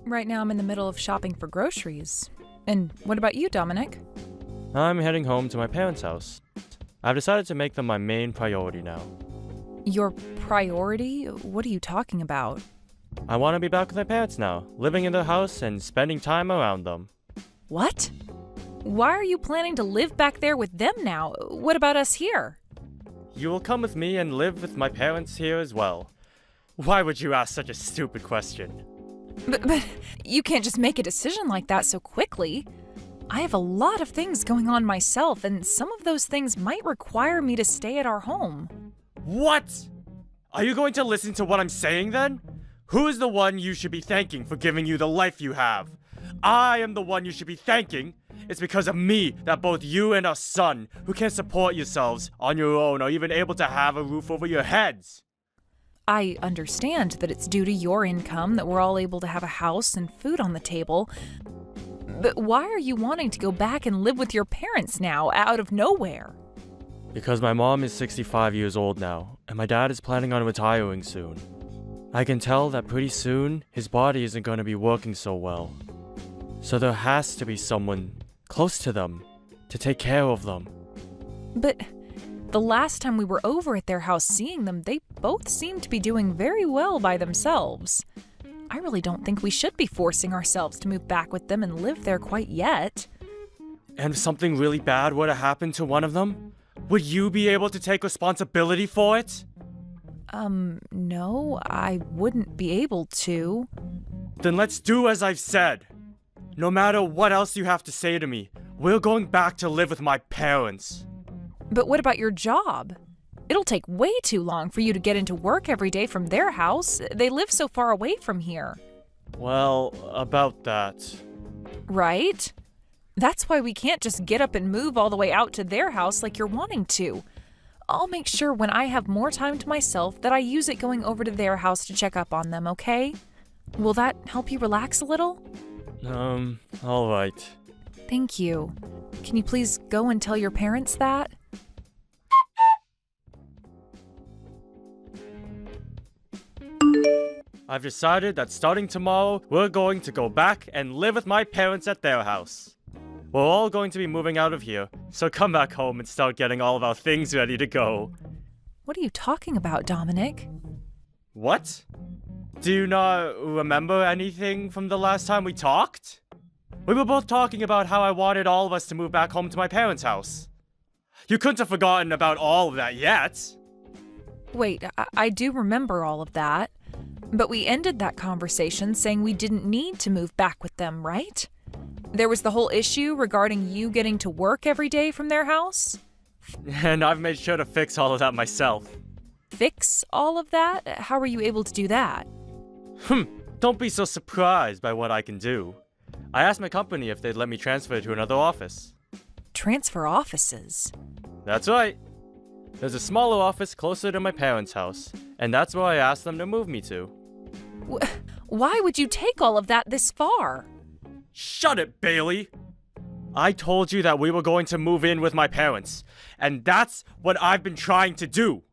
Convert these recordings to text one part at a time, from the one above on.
Right now I'm in the middle of shopping for groceries. And what about you, Dominic? I'm heading home to my parents' house. I've decided to make them my main priority now. Your priority? What are you talking about? I want to be back with my parents now, living in their house and spending time around them. What? Why are you planning to live back there with them now? What about us here? You will come with me and live with my parents here as well. Why would you ask such a stupid question? But you can't just make a decision like that so quickly. I have a lot of things going on myself, and some of those things might require me to stay at our home. What? Are you going to listen to what I'm saying then? Who is the one you should be thanking for giving you the life you have? I am the one you should be thanking. It's because of me that both you and our son, who can't support yourselves on your own, are even able to have a roof over your heads. I understand that it's due to your income that we're all able to have a house and food on the table. But why are you wanting to go back and live with your parents now, out of nowhere? Because my mom is 65 years old now, and my dad is planning on retiring soon. I can tell that pretty soon, his body isn't going to be working so well. So there has to be someone close to them to take care of them. But the last time we were over at their house seeing them, they both seemed to be doing very well by themselves. I really don't think we should be forcing ourselves to move back with them and live there quite yet. And if something really bad were to happen to one of them, would you be able to take responsibility for it? No, I wouldn't be able to. Then let's do as I've said. No matter what else you have to say to me, we're going back to live with my parents. But what about your job? It'll take way too long for you to get into work every day from their house. They live so far away from here. Well, about that. Right? That's why we can't just get up and move all the way out to their house like you're wanting to. I'll make sure when I have more time to myself that I use it going over to their house to check up on them, okay? Will that help you relax a little? All right. Thank you. Can you please go and tell your parents that? I've decided that starting tomorrow, we're going to go back and live with my parents at their house. We're all going to be moving out of here, so come back home and start getting all of our things ready to go. What are you talking about, Dominic? What? Do you not remember anything from the last time we talked? We were both talking about how I wanted all of us to move back home to my parents' house. You couldn't have forgotten about all of that yet. Wait, I do remember all of that. But we ended that conversation saying we didn't need to move back with them, right? There was the whole issue regarding you getting to work every day from their house. And I've made sure to fix all of that myself. Fix all of that? How were you able to do that? Don't be so surprised by what I can do. I asked my company if they'd let me transfer to another office. Transfer offices? That's right. There's a smaller office closer to my parents' house, and that's where I asked them to move me to. Why would you take all of that this far? Shut it, Bailey! I told you that we were going to move in with my parents, and that's what I've been trying to do.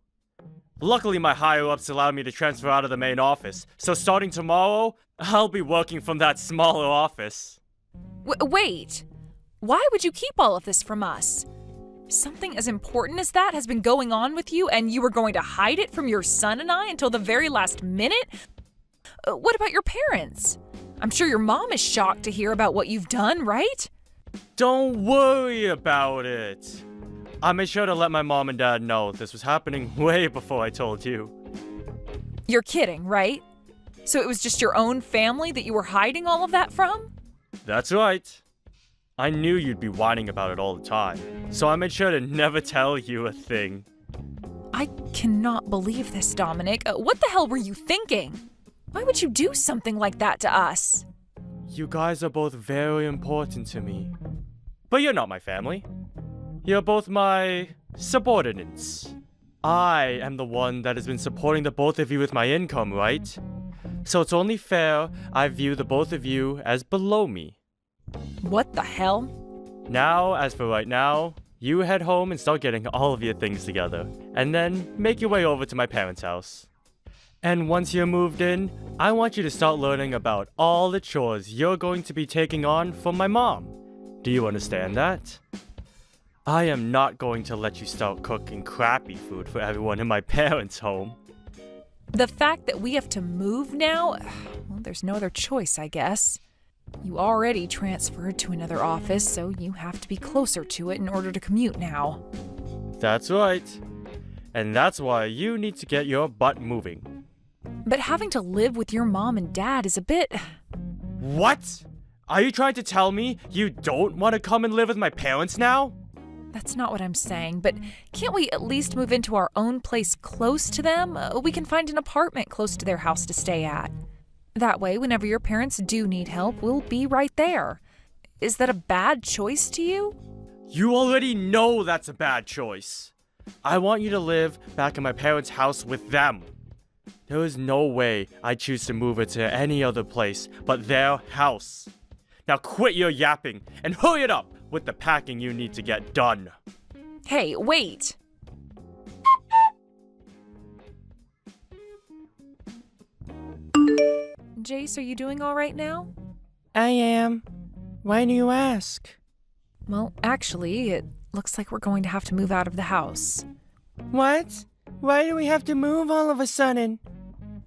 Luckily, my higher-ups allowed me to transfer out of the main office, so starting tomorrow, I'll be working from that smaller office. Wait! Why would you keep all of this from us? Something as important as that has been going on with you, and you were going to hide it from your son and I until the very last minute? What about your parents? I'm sure your mom is shocked to hear about what you've done, right? Don't worry about it. I made sure to let my mom and dad know this was happening way before I told you. You're kidding, right? So it was just your own family that you were hiding all of that from? That's right. I knew you'd be whining about it all the time, so I made sure to never tell you a thing. I cannot believe this, Dominic. What the hell were you thinking? Why would you do something like that to us? You guys are both very important to me. But you're not my family. You're both my subordinates. I am the one that has been supporting the both of you with my income, right? So it's only fair I view the both of you as below me. What the hell? Now, as for right now, you head home and start getting all of your things together, and then make your way over to my parents' house. And once you're moved in, I want you to start learning about all the chores you're going to be taking on from my mom. Do you understand that? I am not going to let you start cooking crappy food for everyone in my parents' home. The fact that we have to move now, well, there's no other choice, I guess. You already transferred to another office, so you have to be closer to it in order to commute now. That's right. And that's why you need to get your butt moving. But having to live with your mom and dad is a bit... What? Are you trying to tell me you don't want to come and live with my parents now? That's not what I'm saying, but can't we at least move into our own place close to them? We can find an apartment close to their house to stay at. That way, whenever your parents do need help, we'll be right there. Is that a bad choice to you? You already know that's a bad choice. I want you to live back in my parents' house with them. There is no way I choose to move it to any other place but their house. Now quit your yapping and hurry it up with the packing you need to get done. Hey, wait! Jace, are you doing all right now? I am. Why do you ask? Well, actually, it looks like we're going to have to move out of the house. What? Why do we have to move all of a sudden?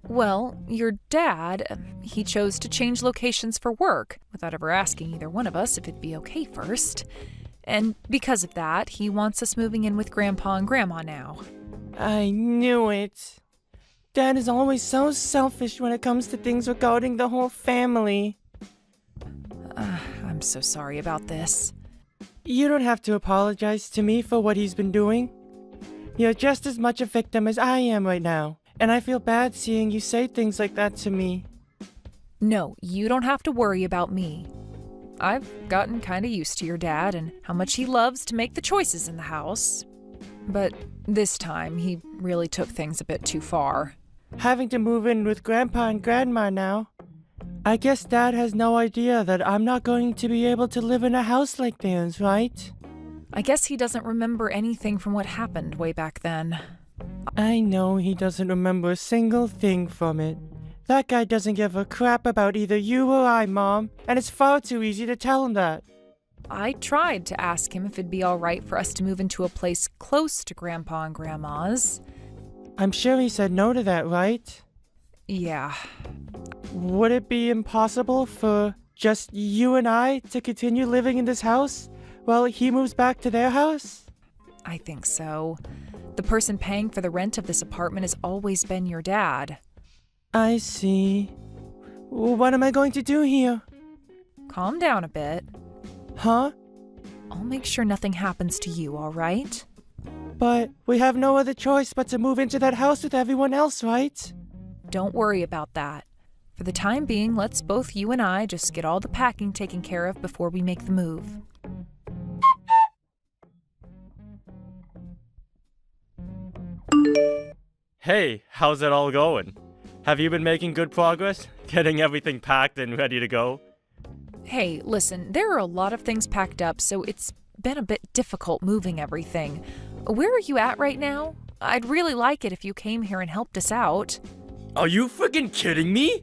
Well, your dad, he chose to change locations for work without ever asking either one of us if it'd be okay first. And because of that, he wants us moving in with Grandpa and Grandma now. I knew it. Dad is always so selfish when it comes to things regarding the whole family. I'm so sorry about this. You don't have to apologize to me for what he's been doing. You're just as much a victim as I am right now, and I feel bad seeing you say things like that to me. No, you don't have to worry about me. I've gotten kinda used to your dad and how much he loves to make the choices in the house. But this time, he really took things a bit too far. Having to move in with Grandpa and Grandma now. I guess Dad has no idea that I'm not going to be able to live in a house like theirs, right? I guess he doesn't remember anything from what happened way back then. I know he doesn't remember a single thing from it. That guy doesn't give a crap about either you or I, Mom, and it's far too easy to tell him that. I tried to ask him if it'd be all right for us to move into a place close to Grandpa and Grandma's. I'm sure he said no to that, right? Yeah. Would it be impossible for just you and I to continue living in this house while he moves back to their house? I think so. The person paying for the rent of this apartment has always been your dad. I see. What am I going to do here? Calm down a bit. Huh? I'll make sure nothing happens to you, all right? But we have no other choice but to move into that house with everyone else, right? Don't worry about that. For the time being, let's both you and I just get all the packing taken care of before we make the move. Hey, how's it all going? Have you been making good progress? Getting everything packed and ready to go? Hey, listen, there are a lot of things packed up, so it's been a bit difficult moving everything. Where are you at right now? I'd really like it if you came here and helped us out. Are you freaking kidding me?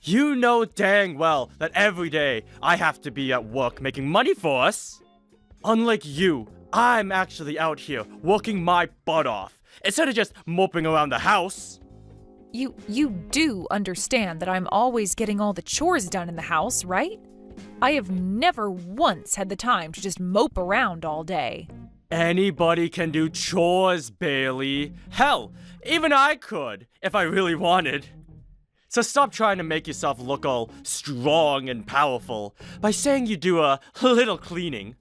You know dang well that every day I have to be at work making money for us. Unlike you, I'm actually out here working my butt off instead of just moping around the house. You do understand that I'm always getting all the chores done in the house, right? I have never once had the time to just mope around all day. Anybody can do chores, Bailey. Hell, even I could, if I really wanted. So stop trying to make yourself look all strong and powerful by saying you do a little cleaning.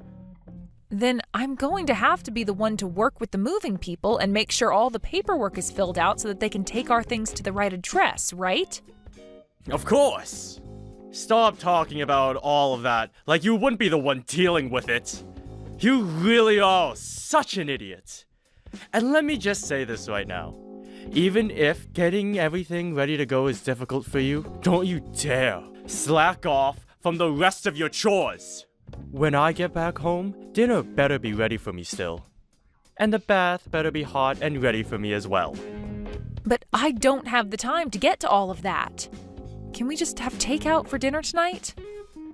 Then I'm going to have to be the one to work with the moving people and make sure all the paperwork is filled out so that they can take our things to the right address, right? Of course. Stop talking about all of that like you wouldn't be the one dealing with it. You really are such an idiot. And let me just say this right now. Even if getting everything ready to go is difficult for you, don't you dare slack off from the rest of your chores. When I get back home, dinner better be ready for me still. And the bath better be hot and ready for me as well. But I don't have the time to get to all of that. Can we just have takeout for dinner tonight?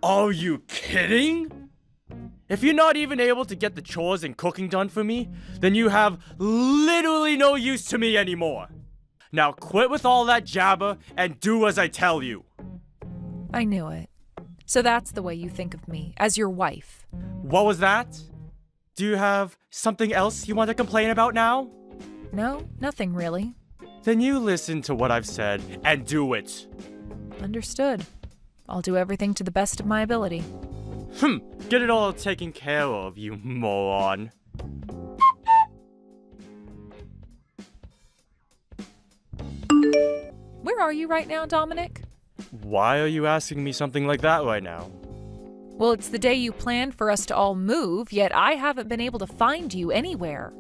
Are you kidding? If you're not even able to get the chores and cooking done for me, then you have literally no use to me anymore. Now quit with all that jabber and do as I tell you. I knew it. So that's the way you think of me, as your wife. What was that? Do you have something else you want to complain about now? No, nothing really. Then you listen to what I've said and do it. Understood. I'll do everything to the best of my ability. Get it all taken care of, you moron. Where are you right now, Dominic? Why are you asking me something like that right now? Well, it's the day you planned for us to all move, yet I haven't been able to find you anywhere.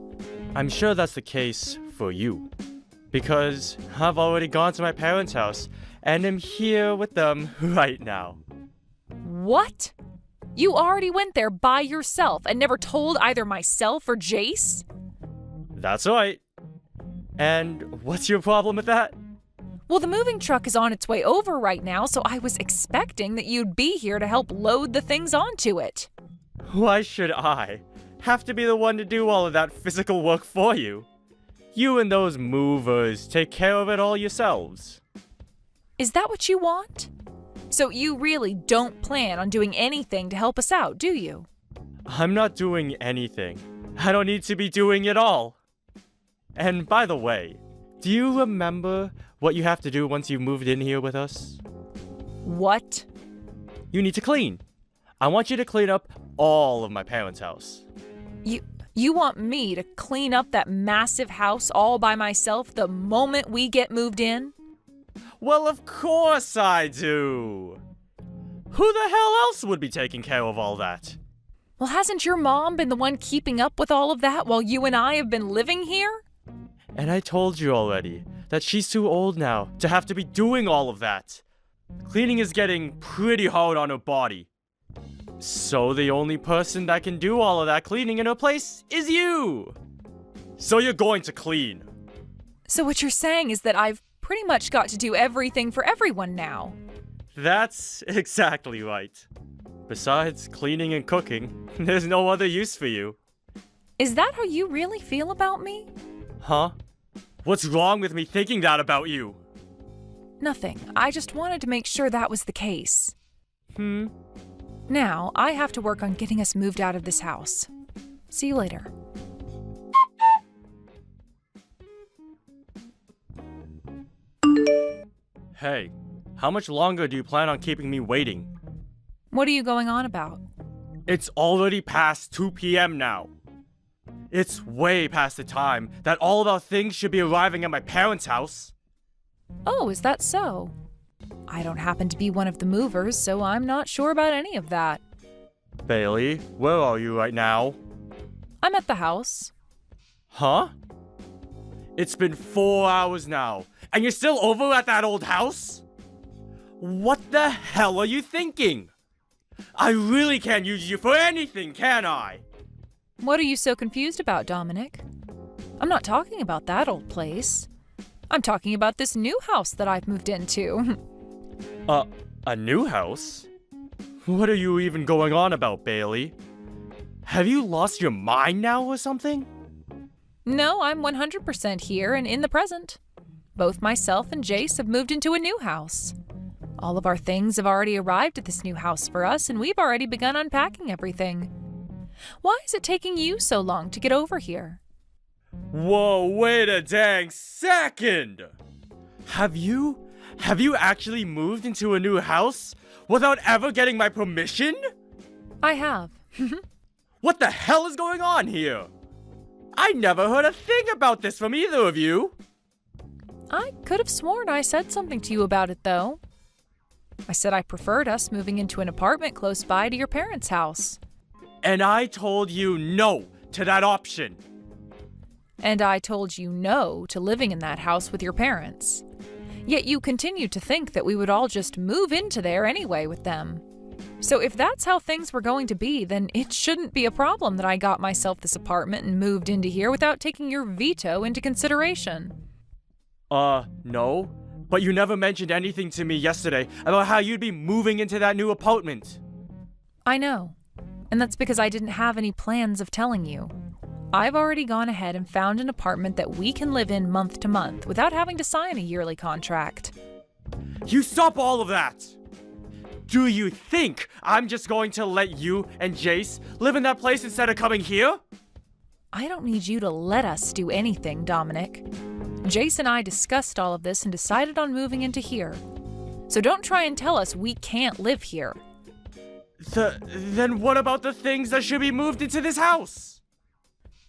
I'm sure that's the case for you. Because I've already gone to my parents' house and am here with them right now. What? You already went there by yourself and never told either myself or Jace? That's right. And what's your problem with that? Well, the moving truck is on its way over right now, so I was expecting that you'd be here to help load the things onto it. Why should I have to be the one to do all of that physical work for you? You and those movers take care of it all yourselves. Is that what you want? So you really don't plan on doing anything to help us out, do you? I'm not doing anything. I don't need to be doing it all. And by the way, do you remember what you have to do once you've moved in here with us? What? You need to clean. I want you to clean up all of my parents' house. You want me to clean up that massive house all by myself the moment we get moved in? Well, of course I do. Who the hell else would be taking care of all that? Well, hasn't your mom been the one keeping up with all of that while you and I have been living here? And I told you already that she's too old now to have to be doing all of that. Cleaning is getting pretty hard on her body. So the only person that can do all of that cleaning in her place is you. So you're going to clean. So what you're saying is that I've pretty much got to do everything for everyone now. That's exactly right. Besides cleaning and cooking, there's no other use for you. Is that how you really feel about me? Huh? What's wrong with me thinking that about you? Nothing. I just wanted to make sure that was the case. Now, I have to work on getting us moved out of this house. See you later. Hey, how much longer do you plan on keeping me waiting? What are you going on about? It's already past 2 p.m. now. It's way past the time that all of our things should be arriving at my parents' house. Oh, is that so? I don't happen to be one of the movers, so I'm not sure about any of that. Bailey, where are you right now? I'm at the house. Huh? It's been 4 hours now, and you're still over at that old house? What the hell are you thinking? I really can't use you for anything, can I? What are you so confused about, Dominic? I'm not talking about that old place. I'm talking about this new house that I've moved into. A new house? What are you even going on about, Bailey? Have you lost your mind now or something? No, I'm 100% here and in the present. Both myself and Jace have moved into a new house. All of our things have already arrived at this new house for us, and we've already begun unpacking everything. Why is it taking you so long to get over here? Whoa, wait a dang second! Have you actually moved into a new house without ever getting my permission? I have. What the hell is going on here? I never heard a thing about this from either of you. I could have sworn I said something to you about it, though. I said I preferred us moving into an apartment close by to your parents' house. And I told you no to that option. And I told you no to living in that house with your parents. Yet you continued to think that we would all just move into there anyway with them. So if that's how things were going to be, then it shouldn't be a problem that I got myself this apartment and moved into here without taking your veto into consideration. No. But you never mentioned anything to me yesterday about how you'd be moving into that new apartment. I know. And that's because I didn't have any plans of telling you. I've already gone ahead and found an apartment that we can live in month to month without having to sign a yearly contract. You stop all of that! Do you think I'm just going to let you and Jace live in that place instead of coming here? I don't need you to let us do anything, Dominic. Jace and I discussed all of this and decided on moving into here. So don't try and tell us we can't live here. Then what about the things that should be moved into this house?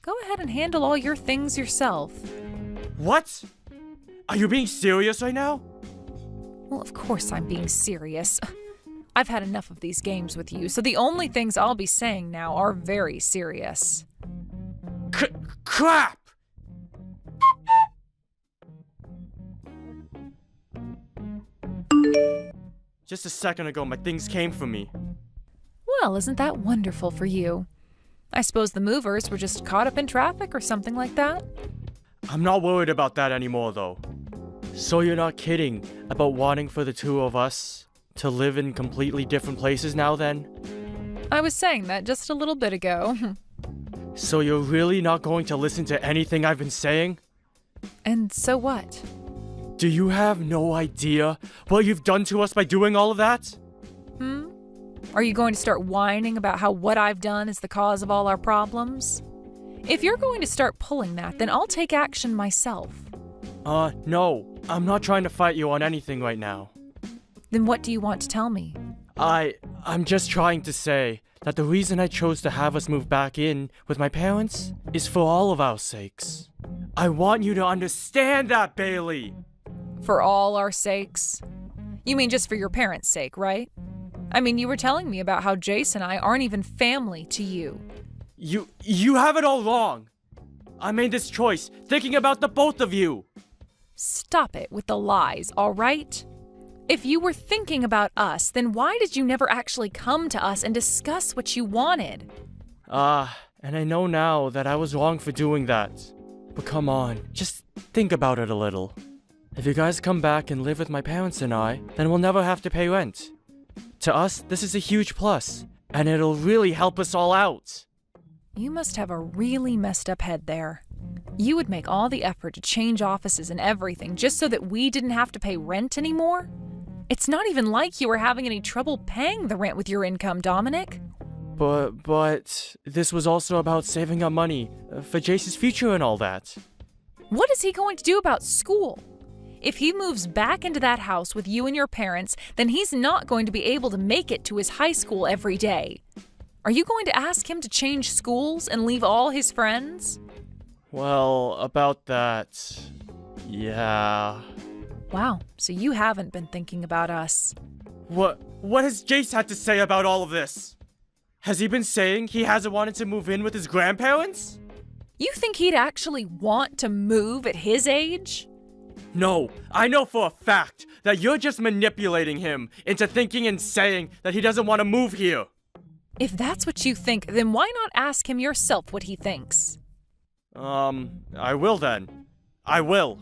Go ahead and handle all your things yourself. What? Are you being serious right now? Well, of course I'm being serious. I've had enough of these games with you, so the only things I'll be saying now are very serious. Crap! Just a second ago, my things came for me. Well, isn't that wonderful for you? I suppose the movers were just caught up in traffic or something like that? I'm not worried about that anymore, though. So you're not kidding about wanting for the two of us to live in completely different places now, then? I was saying that just a little bit ago. So you're really not going to listen to anything I've been saying? And so what? Do you have no idea what you've done to us by doing all of that? Are you going to start whining about how what I've done is the cause of all our problems? If you're going to start pulling that, then I'll take action myself. No. I'm not trying to fight you on anything right now. Then what do you want to tell me? I'm just trying to say that the reason I chose to have us move back in with my parents is for all of our sakes. I want you to understand that, Bailey! For all our sakes? You mean just for your parents' sake, right? I mean, you were telling me about how Jace and I aren't even family to you. You have it all wrong. I made this choice thinking about the both of you. Stop it with the lies, all right? If you were thinking about us, then why did you never actually come to us and discuss what you wanted? And I know now that I was wrong for doing that. But come on, just think about it a little. If you guys come back and live with my parents and I, then we'll never have to pay rent. To us, this is a huge plus, and it'll really help us all out. You must have a really messed up head there. You would make all the effort to change offices and everything just so that we didn't have to pay rent anymore? It's not even like you were having any trouble paying the rent with your income, Dominic. But this was also about saving up money for Jace's future and all that. What is he going to do about school? If he moves back into that house with you and your parents, then he's not going to be able to make it to his high school every day. Are you going to ask him to change schools and leave all his friends? Well, about that, yeah. Wow, so you haven't been thinking about us. What has Jace had to say about all of this? Has he been saying he hasn't wanted to move in with his grandparents? You think he'd actually want to move at his age? No, I know for a fact that you're just manipulating him into thinking and saying that he doesn't want to move here. If that's what you think, then why not ask him yourself what he thinks? I will then. I will.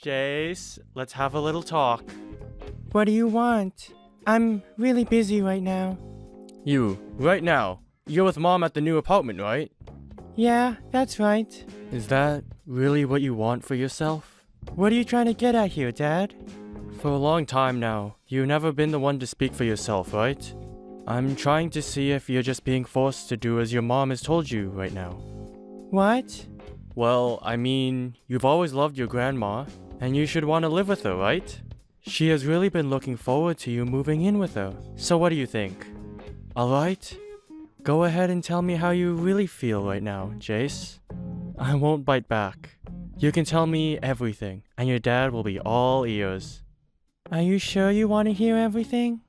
Jace, let's have a little talk. What do you want? I'm really busy right now. You, right now, you're with Mom at the new apartment, right? Yeah, that's right. Is that really what you want for yourself? What are you trying to get at here, Dad? For a long time now, you've never been the one to speak for yourself, right? I'm trying to see if you're just being forced to do as your mom has told you right now. What? Well, I mean, you've always loved your grandma, and you should want to live with her, right? She has really been looking forward to you moving in with her. So what do you think? Alright? Go ahead and tell me how you really feel right now, Jace. I won't bite back. You can tell me everything, and your dad will be all ears. Are you sure you want to hear everything?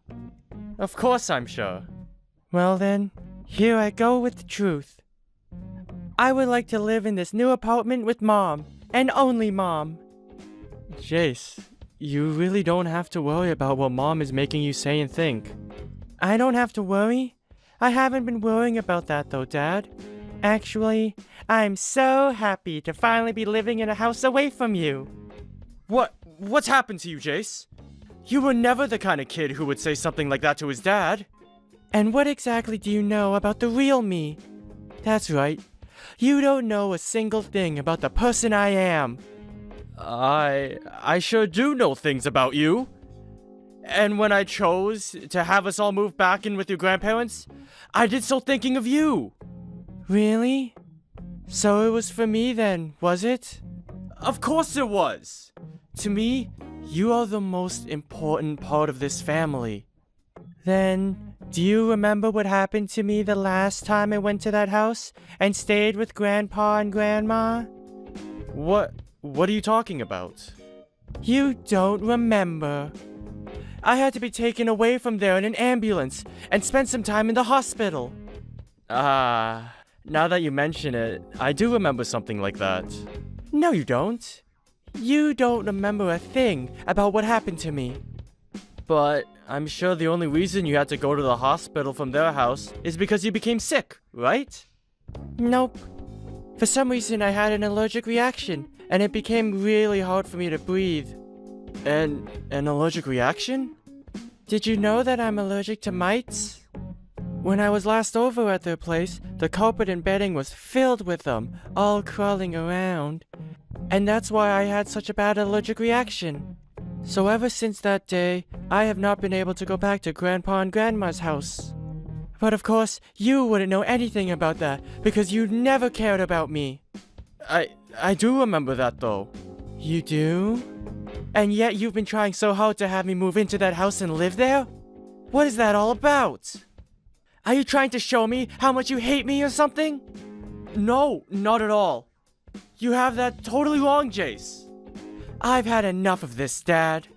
Of course I'm sure. Well then, here I go with the truth. I would like to live in this new apartment with Mom, and only Mom. Jace, you really don't have to worry about what Mom is making you say and think. I don't have to worry? I haven't been worrying about that though, Dad. Actually, I'm so happy to finally be living in a house away from you. What's happened to you, Jace? You were never the kind of kid who would say something like that to his dad. And what exactly do you know about the real me? That's right. You don't know a single thing about the person I am. I sure do know things about you. And when I chose to have us all move back in with your grandparents, I did so thinking of you. Really? So it was for me then, was it? Of course it was. To me, you are the most important part of this family. Then, do you remember what happened to me the last time I went to that house and stayed with Grandpa and Grandma? What are you talking about? You don't remember. I had to be taken away from there in an ambulance and spent some time in the hospital. Now that you mention it, I do remember something like that. No, you don't. You don't remember a thing about what happened to me. But I'm sure the only reason you had to go to the hospital from their house is because you became sick, right? Nope. For some reason I had an allergic reaction, and it became really hard for me to breathe. An allergic reaction? Did you know that I'm allergic to mites? When I was last over at their place, the carpet and bedding was filled with them, all crawling around. And that's why I had such a bad allergic reaction. So ever since that day, I have not been able to go back to Grandpa and Grandma's house. But of course, you wouldn't know anything about that, because you never cared about me. I do remember that though. You do? And yet you've been trying so hard to have me move into that house and live there? What is that all about? Are you trying to show me how much you hate me or something? No, not at all. You have that totally wrong, Jace. I've had enough of this, Dad.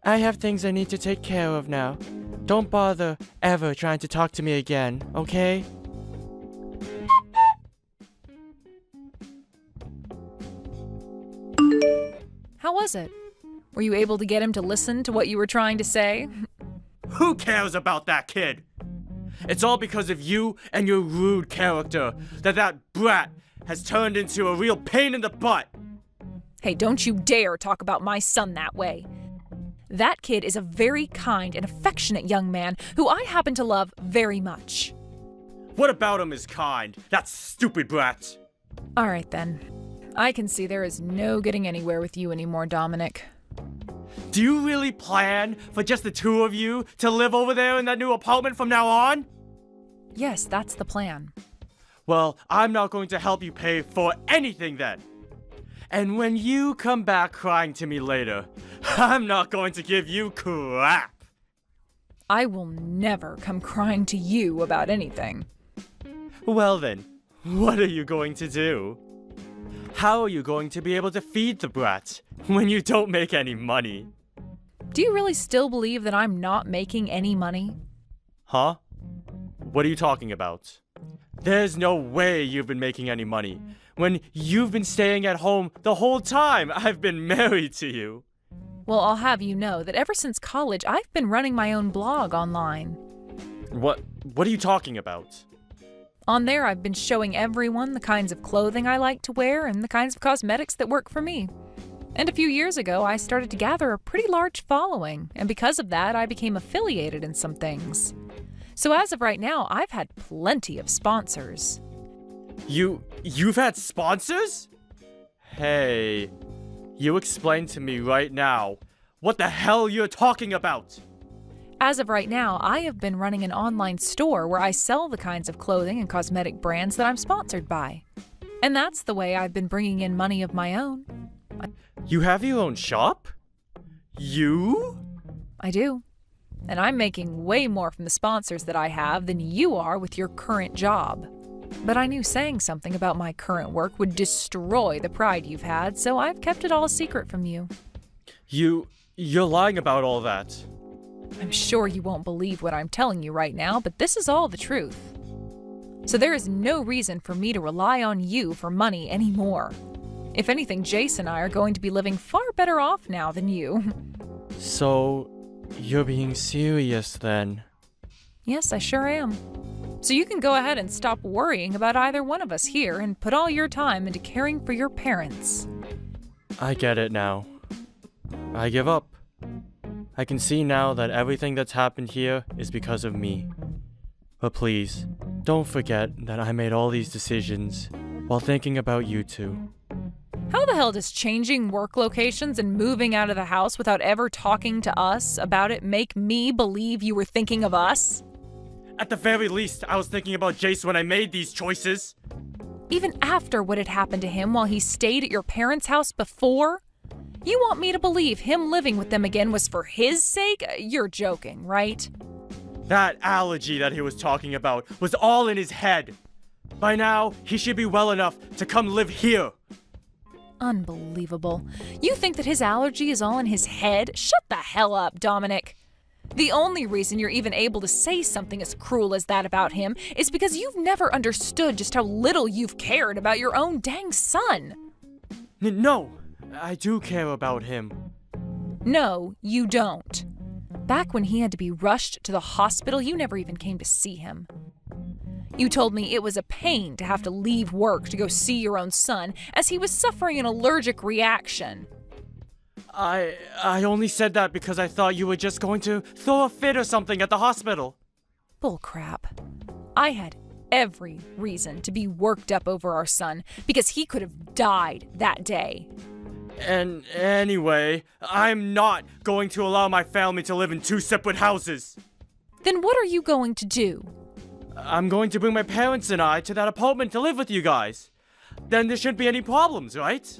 I have things I need to take care of now. Don't bother ever trying to talk to me again, okay? How was it? Were you able to get him to listen to what you were trying to say? Who cares about that kid? It's all because of you and your rude character that brat has turned into a real pain in the butt. Hey, don't you dare talk about my son that way. That kid is a very kind and affectionate young man who I happen to love very much. What about him is kind? That stupid brat. All right then. I can see there is no getting anywhere with you anymore, Dominic. Do you really plan for just the two of you to live over there in that new apartment from now on? Yes, that's the plan. Well, I'm not going to help you pay for anything then. And when you come back crying to me later, I'm not going to give you crap. I will never come crying to you about anything. Well then, what are you going to do? How are you going to be able to feed the brat when you don't make any money? Do you really still believe that I'm not making any money? Huh? What are you talking about? There's no way you've been making any money when you've been staying at home the whole time I've been married to you. Well, I'll have you know that ever since college, I've been running my own blog online. What are you talking about? On there, I've been showing everyone the kinds of clothing I like to wear and the kinds of cosmetics that work for me. And a few years ago, I started to gather a pretty large following, and because of that, I became affiliated in some things. So as of right now, I've had plenty of sponsors. You've had sponsors? Hey, you explain to me right now what the hell you're talking about. As of right now, I have been running an online store where I sell the kinds of clothing and cosmetic brands that I'm sponsored by. And that's the way I've been bringing in money of my own. You have your own shop? You? I do. And I'm making way more from the sponsors that I have than you are with your current job. But I knew saying something about my current work would destroy the pride you've had, so I've kept it all a secret from you. You're lying about all that. I'm sure you won't believe what I'm telling you right now, but this is all the truth. So there is no reason for me to rely on you for money anymore. If anything, Jace and I are going to be living far better off now than you. So, you're being serious then? Yes, I sure am. So you can go ahead and stop worrying about either one of us here and put all your time into caring for your parents. I get it now. I give up. I can see now that everything that's happened here is because of me. But please, don't forget that I made all these decisions while thinking about you two. How the hell does changing work locations and moving out of the house without ever talking to us about it make me believe you were thinking of us? At the very least, I was thinking about Jace when I made these choices. Even after what had happened to him while he stayed at your parents' house before? You want me to believe him living with them again was for his sake? You're joking, right? That allergy that he was talking about was all in his head. By now, he should be well enough to come live here. Unbelievable. You think that his allergy is all in his head? Shut the hell up, Dominic. The only reason you're even able to say something as cruel as that about him is because you've never understood just how little you've cared about your own dang son. No, I do care about him. No, you don't. Back when he had to be rushed to the hospital, you never even came to see him. You told me it was a pain to have to leave work to go see your own son as he was suffering an allergic reaction. I only said that because I thought you were just going to throw a fit or something at the hospital. Bullcrap. I had every reason to be worked up over our son because he could have died that day. And anyway, I'm not going to allow my family to live in two separate houses. Then what are you going to do? I'm going to bring my parents and I to that apartment to live with you guys. Then there shouldn't be any problems, right?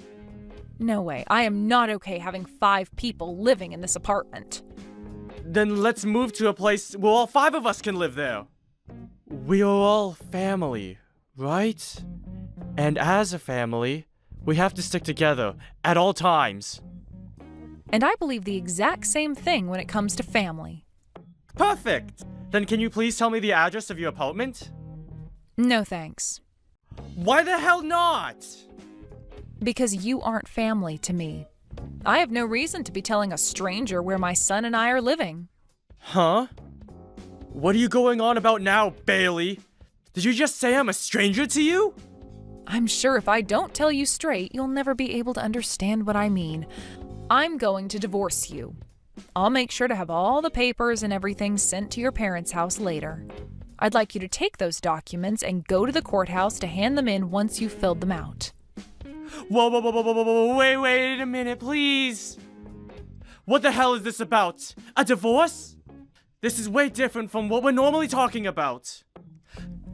No way. I am not okay having 5 people living in this apartment. Then let's move to a place where all 5 of us can live there. We are all family, right? And as a family, we have to stick together at all times. And I believe the exact same thing when it comes to family. Perfect! Then can you please tell me the address of your apartment? No thanks. Why the hell not? Because you aren't family to me. I have no reason to be telling a stranger where my son and I are living. Huh? What are you going on about now, Bailey? Did you just say I'm a stranger to you? I'm sure if I don't tell you straight, you'll never be able to understand what I mean. I'm going to divorce you. I'll make sure to have all the papers and everything sent to your parents' house later. I'd like you to take those documents and go to the courthouse to hand them in once you've filled them out. Whoa, wait a minute, please. What the hell is this about? A divorce? This is way different from what we're normally talking about.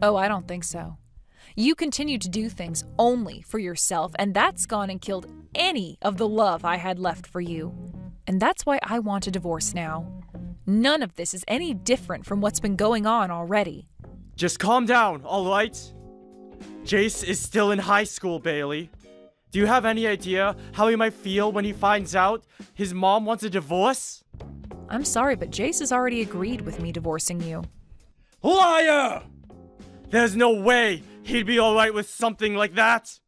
Oh, I don't think so. You continue to do things only for yourself, and that's gone and killed any of the love I had left for you. And that's why I want a divorce now. None of this is any different from what's been going on already. Just calm down, all right? Jace is still in high school, Bailey. Do you have any idea how he might feel when he finds out his mom wants a divorce? I'm sorry, but Jace has already agreed with me divorcing you. Liar! There's no way he'd be alright with something like that.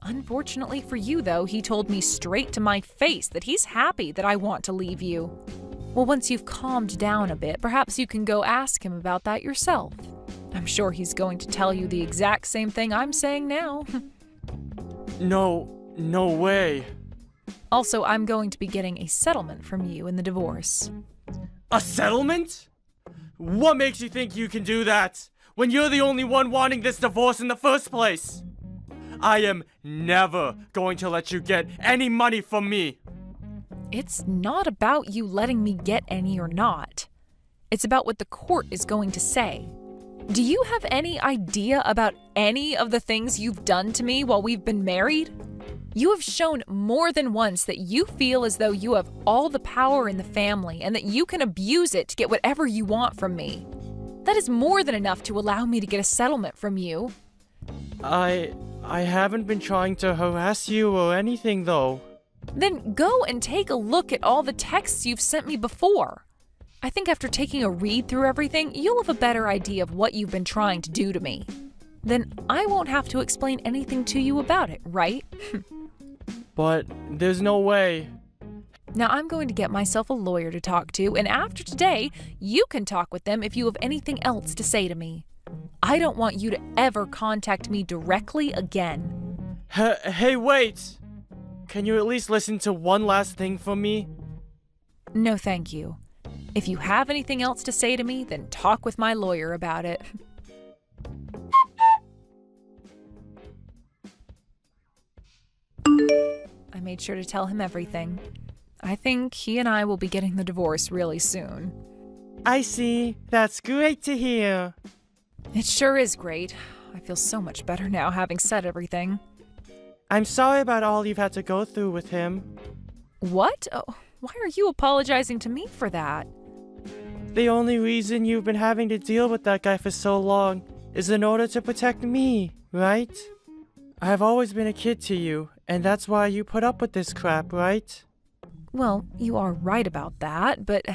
Unfortunately for you, though, he told me straight to my face that he's happy that I want to leave you. Well, once you've calmed down a bit, perhaps you can go ask him about that yourself. I'm sure he's going to tell you the exact same thing I'm saying now. No way. Also, I'm going to be getting a settlement from you in the divorce. A settlement? What makes you think you can do that when you're the only one wanting this divorce in the first place? I am never going to let you get any money from me. It's not about you letting me get any or not. It's about what the court is going to say. Do you have any idea about any of the things you've done to me while we've been married? You have shown more than once that you feel as though you have all the power in the family and that you can abuse it to get whatever you want from me. That is more than enough to allow me to get a settlement from you. I haven't been trying to harass you or anything, though. Then go and take a look at all the texts you've sent me before. I think after taking a read through everything, you'll have a better idea of what you've been trying to do to me. Then I won't have to explain anything to you about it, right? But there's no way. Now I'm going to get myself a lawyer to talk to, and after today, you can talk with them if you have anything else to say to me. I don't want you to ever contact me directly again. Hey, wait! Can you at least listen to one last thing from me? No, thank you. If you have anything else to say to me, then talk with my lawyer about it. I made sure to tell him everything. I think he and I will be getting the divorce really soon. I see. That's great to hear. It sure is great. I feel so much better now having said everything. I'm sorry about all you've had to go through with him. What? Oh, why are you apologizing to me for that? The only reason you've been having to deal with that guy for so long is in order to protect me, right? I've always been a kid to you, and that's why you put up with this crap, right? Well, you are right about that, but...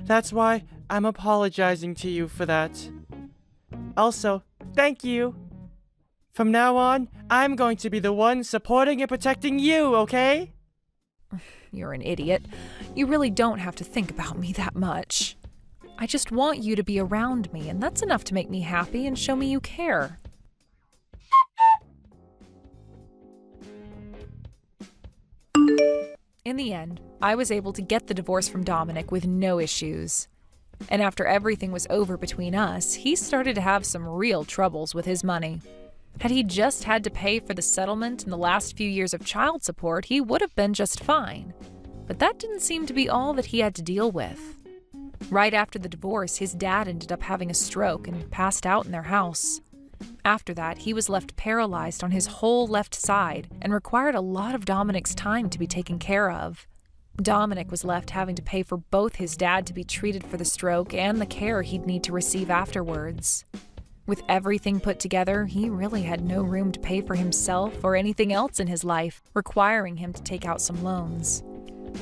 That's why I'm apologizing to you for that. Also, thank you. From now on, I'm going to be the one supporting and protecting you, okay? You're an idiot. You really don't have to think about me that much. I just want you to be around me, and that's enough to make me happy and show me you care. In the end, I was able to get the divorce from Dominic with no issues. And after everything was over between us, he started to have some real troubles with his money. Had he just had to pay for the settlement and the last few years of child support, he would have been just fine. But that didn't seem to be all that he had to deal with. Right after the divorce, his dad ended up having a stroke and passed out in their house. After that, he was left paralyzed on his whole left side and required a lot of Dominic's time to be taken care of. Dominic was left having to pay for both his dad to be treated for the stroke and the care he'd need to receive afterwards. With everything put together, he really had no room to pay for himself or anything else in his life, requiring him to take out some loans.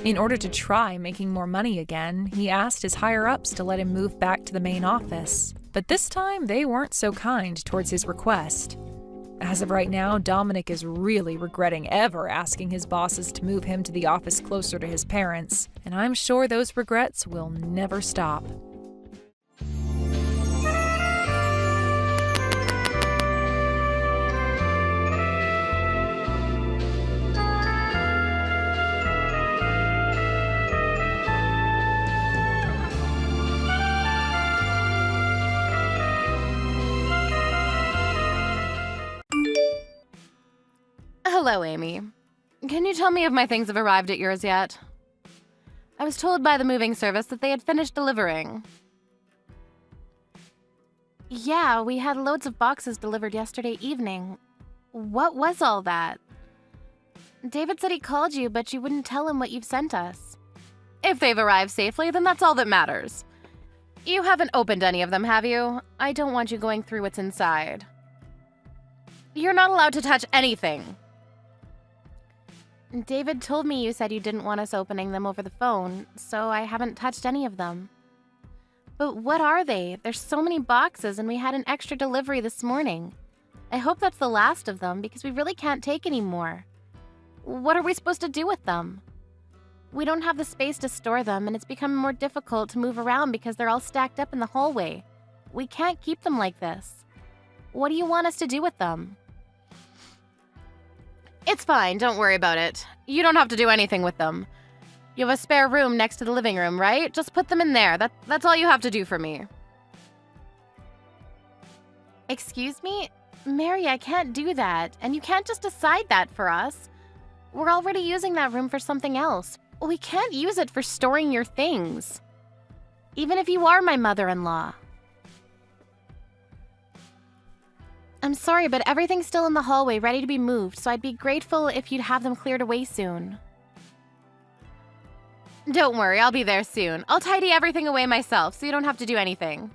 In order to try making more money again, he asked his higher-ups to let him move back to the main office. But this time, they weren't so kind towards his request. As of right now, Dominic is really regretting ever asking his bosses to move him to the office closer to his parents, and I'm sure those regrets will never stop. Hello, Amy. Can you tell me if my things have arrived at yours yet? I was told by the moving service that they had finished delivering. Yeah, we had loads of boxes delivered yesterday evening. What was all that? David said he called you, but you wouldn't tell him what you've sent us. If they've arrived safely, then that's all that matters. You haven't opened any of them, have you? I don't want you going through what's inside. You're not allowed to touch anything. David told me you said you didn't want us opening them over the phone, so I haven't touched any of them. But what are they? There's so many boxes, and we had an extra delivery this morning. I hope that's the last of them, because we really can't take any more. What are we supposed to do with them? We don't have the space to store them, and it's become more difficult to move around because they're all stacked up in the hallway. We can't keep them like this. What do you want us to do with them? It's fine, don't worry about it. You don't have to do anything with them. You have a spare room next to the living room, right? Just put them in there. That's all you have to do for me. Excuse me? Mary, I can't do that, and you can't just decide that for us. We're already using that room for something else. We can't use it for storing your things. Even if you are my mother-in-law. I'm sorry, but everything's still in the hallway, ready to be moved, so I'd be grateful if you'd have them cleared away soon. Don't worry, I'll be there soon. I'll tidy everything away myself, so you don't have to do anything.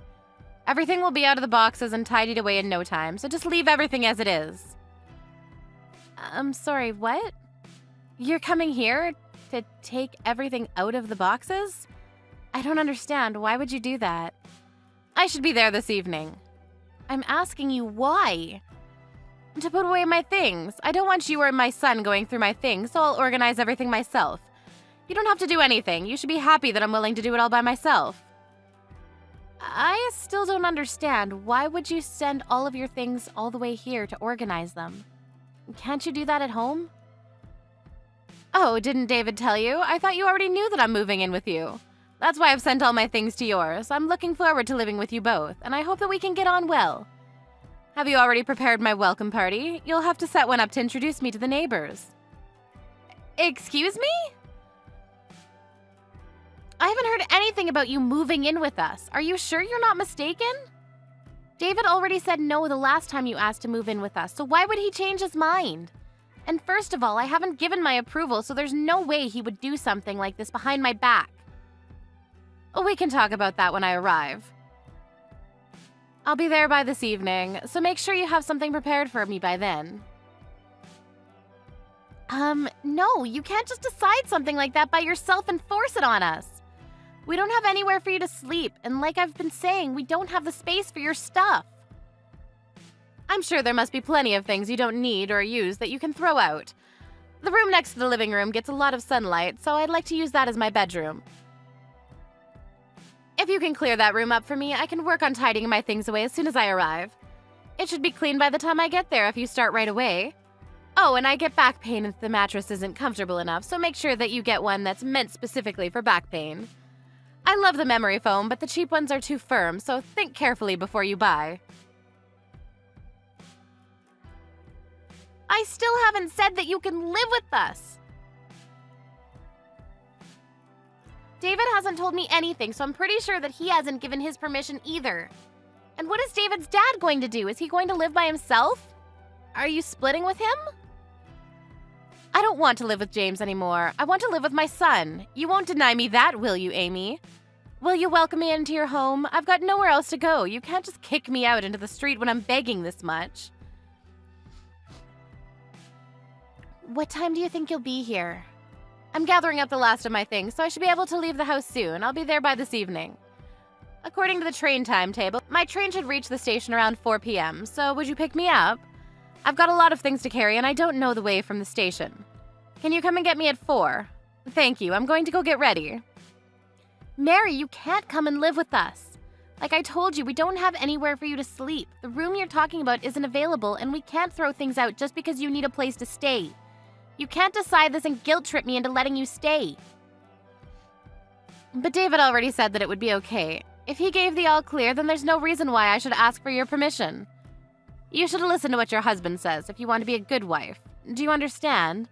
Everything will be out of the boxes and tidied away in no time, so just leave everything as it is. I'm sorry, what? You're coming here to take everything out of the boxes? I don't understand. Why would you do that? I should be there this evening. I'm asking you why? To put away my things. I don't want you or my son going through my things, so I'll organize everything myself. You don't have to do anything. You should be happy that I'm willing to do it all by myself. I still don't understand. Why would you send all of your things all the way here to organize them? Can't you do that at home? Oh, didn't David tell you? I thought you already knew that I'm moving in with you. That's why I've sent all my things to yours. I'm looking forward to living with you both, and I hope that we can get on well. Have you already prepared my welcome party? You'll have to set one up to introduce me to the neighbors. Excuse me? I haven't heard anything about you moving in with us. Are you sure you're not mistaken? David already said no the last time you asked to move in with us, so why would he change his mind? And first of all, I haven't given my approval, so there's no way he would do something like this behind my back. We can talk about that when I arrive. I'll be there by this evening, so make sure you have something prepared for me by then. No, you can't just decide something like that by yourself and force it on us. We don't have anywhere for you to sleep, and like I've been saying, we don't have the space for your stuff. I'm sure there must be plenty of things you don't need or use that you can throw out. The room next to the living room gets a lot of sunlight, so I'd like to use that as my bedroom. If you can clear that room up for me, I can work on tidying my things away as soon as I arrive. It should be clean by the time I get there if you start right away. Oh, and I get back pain if the mattress isn't comfortable enough, so make sure that you get one that's meant specifically for back pain. I love the memory foam, but the cheap ones are too firm, so think carefully before you buy. I still haven't said that you can live with us. David hasn't told me anything, so I'm pretty sure that he hasn't given his permission either. And what is David's dad going to do? Is he going to live by himself? Are you splitting with him? I don't want to live with James anymore. I want to live with my son. You won't deny me that, will you, Amy? Will you welcome me into your home? I've got nowhere else to go. You can't just kick me out into the street when I'm begging this much. What time do you think you'll be here? I'm gathering up the last of my things, so I should be able to leave the house soon. I'll be there by this evening. According to the train timetable, my train should reach the station around 4 p.m., so would you pick me up? I've got a lot of things to carry, and I don't know the way from the station. Can you come and get me at 4? Thank you. I'm going to go get ready. Mary, you can't come and live with us. Like I told you, we don't have anywhere for you to sleep. The room you're talking about isn't available, and we can't throw things out just because you need a place to stay. You can't decide this and guilt-trip me into letting you stay. But David already said that it would be okay. If he gave the all-clear, then there's no reason why I should ask for your permission. You should listen to what your husband says if you want to be a good wife. Do you understand?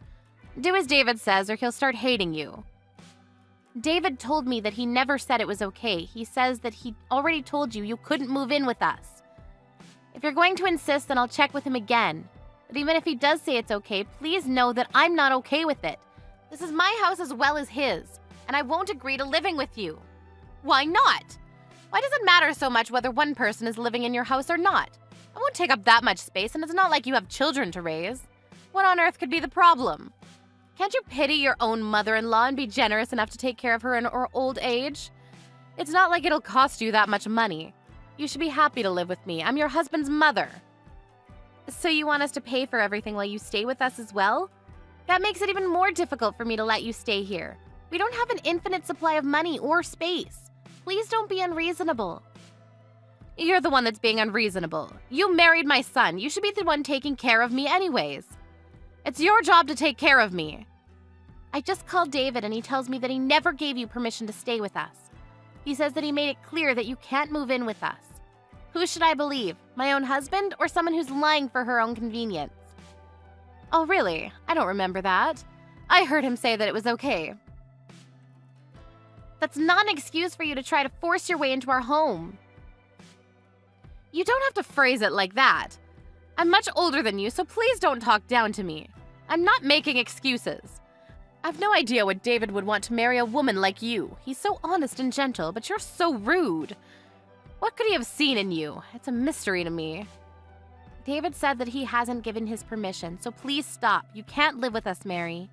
Do as David says or he'll start hating you. David told me that he never said it was okay. He says that he already told you couldn't move in with us. If you're going to insist, then I'll check with him again. But even if he does say it's okay, please know that I'm not okay with it. This is my house as well as his, and I won't agree to living with you. Why not? Why does it matter so much whether one person is living in your house or not? I won't take up that much space, and it's not like you have children to raise. What on earth could be the problem? Can't you pity your own mother-in-law and be generous enough to take care of her in her old age? It's not like it'll cost you that much money. You should be happy to live with me. I'm your husband's mother. So you want us to pay for everything while you stay with us as well? That makes it even more difficult for me to let you stay here. We don't have an infinite supply of money or space. Please don't be unreasonable. You're the one that's being unreasonable. You married my son. You should be the one taking care of me anyways. It's your job to take care of me. I just called David and he tells me that he never gave you permission to stay with us. He says that he made it clear that you can't move in with us. Who should I believe? My own husband or someone who's lying for her own convenience? Oh, really? I don't remember that. I heard him say that it was okay. That's not an excuse for you to try to force your way into our home. You don't have to phrase it like that. I'm much older than you, so please don't talk down to me. I'm not making excuses. I've no idea what David would want to marry a woman like you. He's so honest and gentle, but you're so rude. What could he have seen in you? It's a mystery to me. David said that he hasn't given his permission, so please stop. You can't live with us, Mary.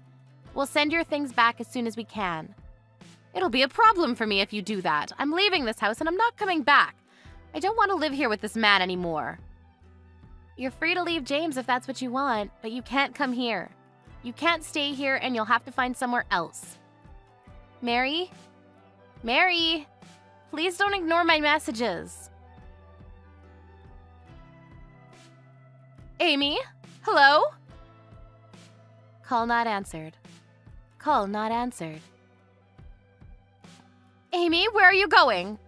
We'll send your things back as soon as we can. It'll be a problem for me if you do that. I'm leaving this house and I'm not coming back. I don't want to live here with this man anymore. You're free to leave James if that's what you want, but you can't come here. You can't stay here and you'll have to find somewhere else. Mary? Mary? Please don't ignore my messages. Amy? Hello? Call not answered. Call not answered. Amy, where are you going?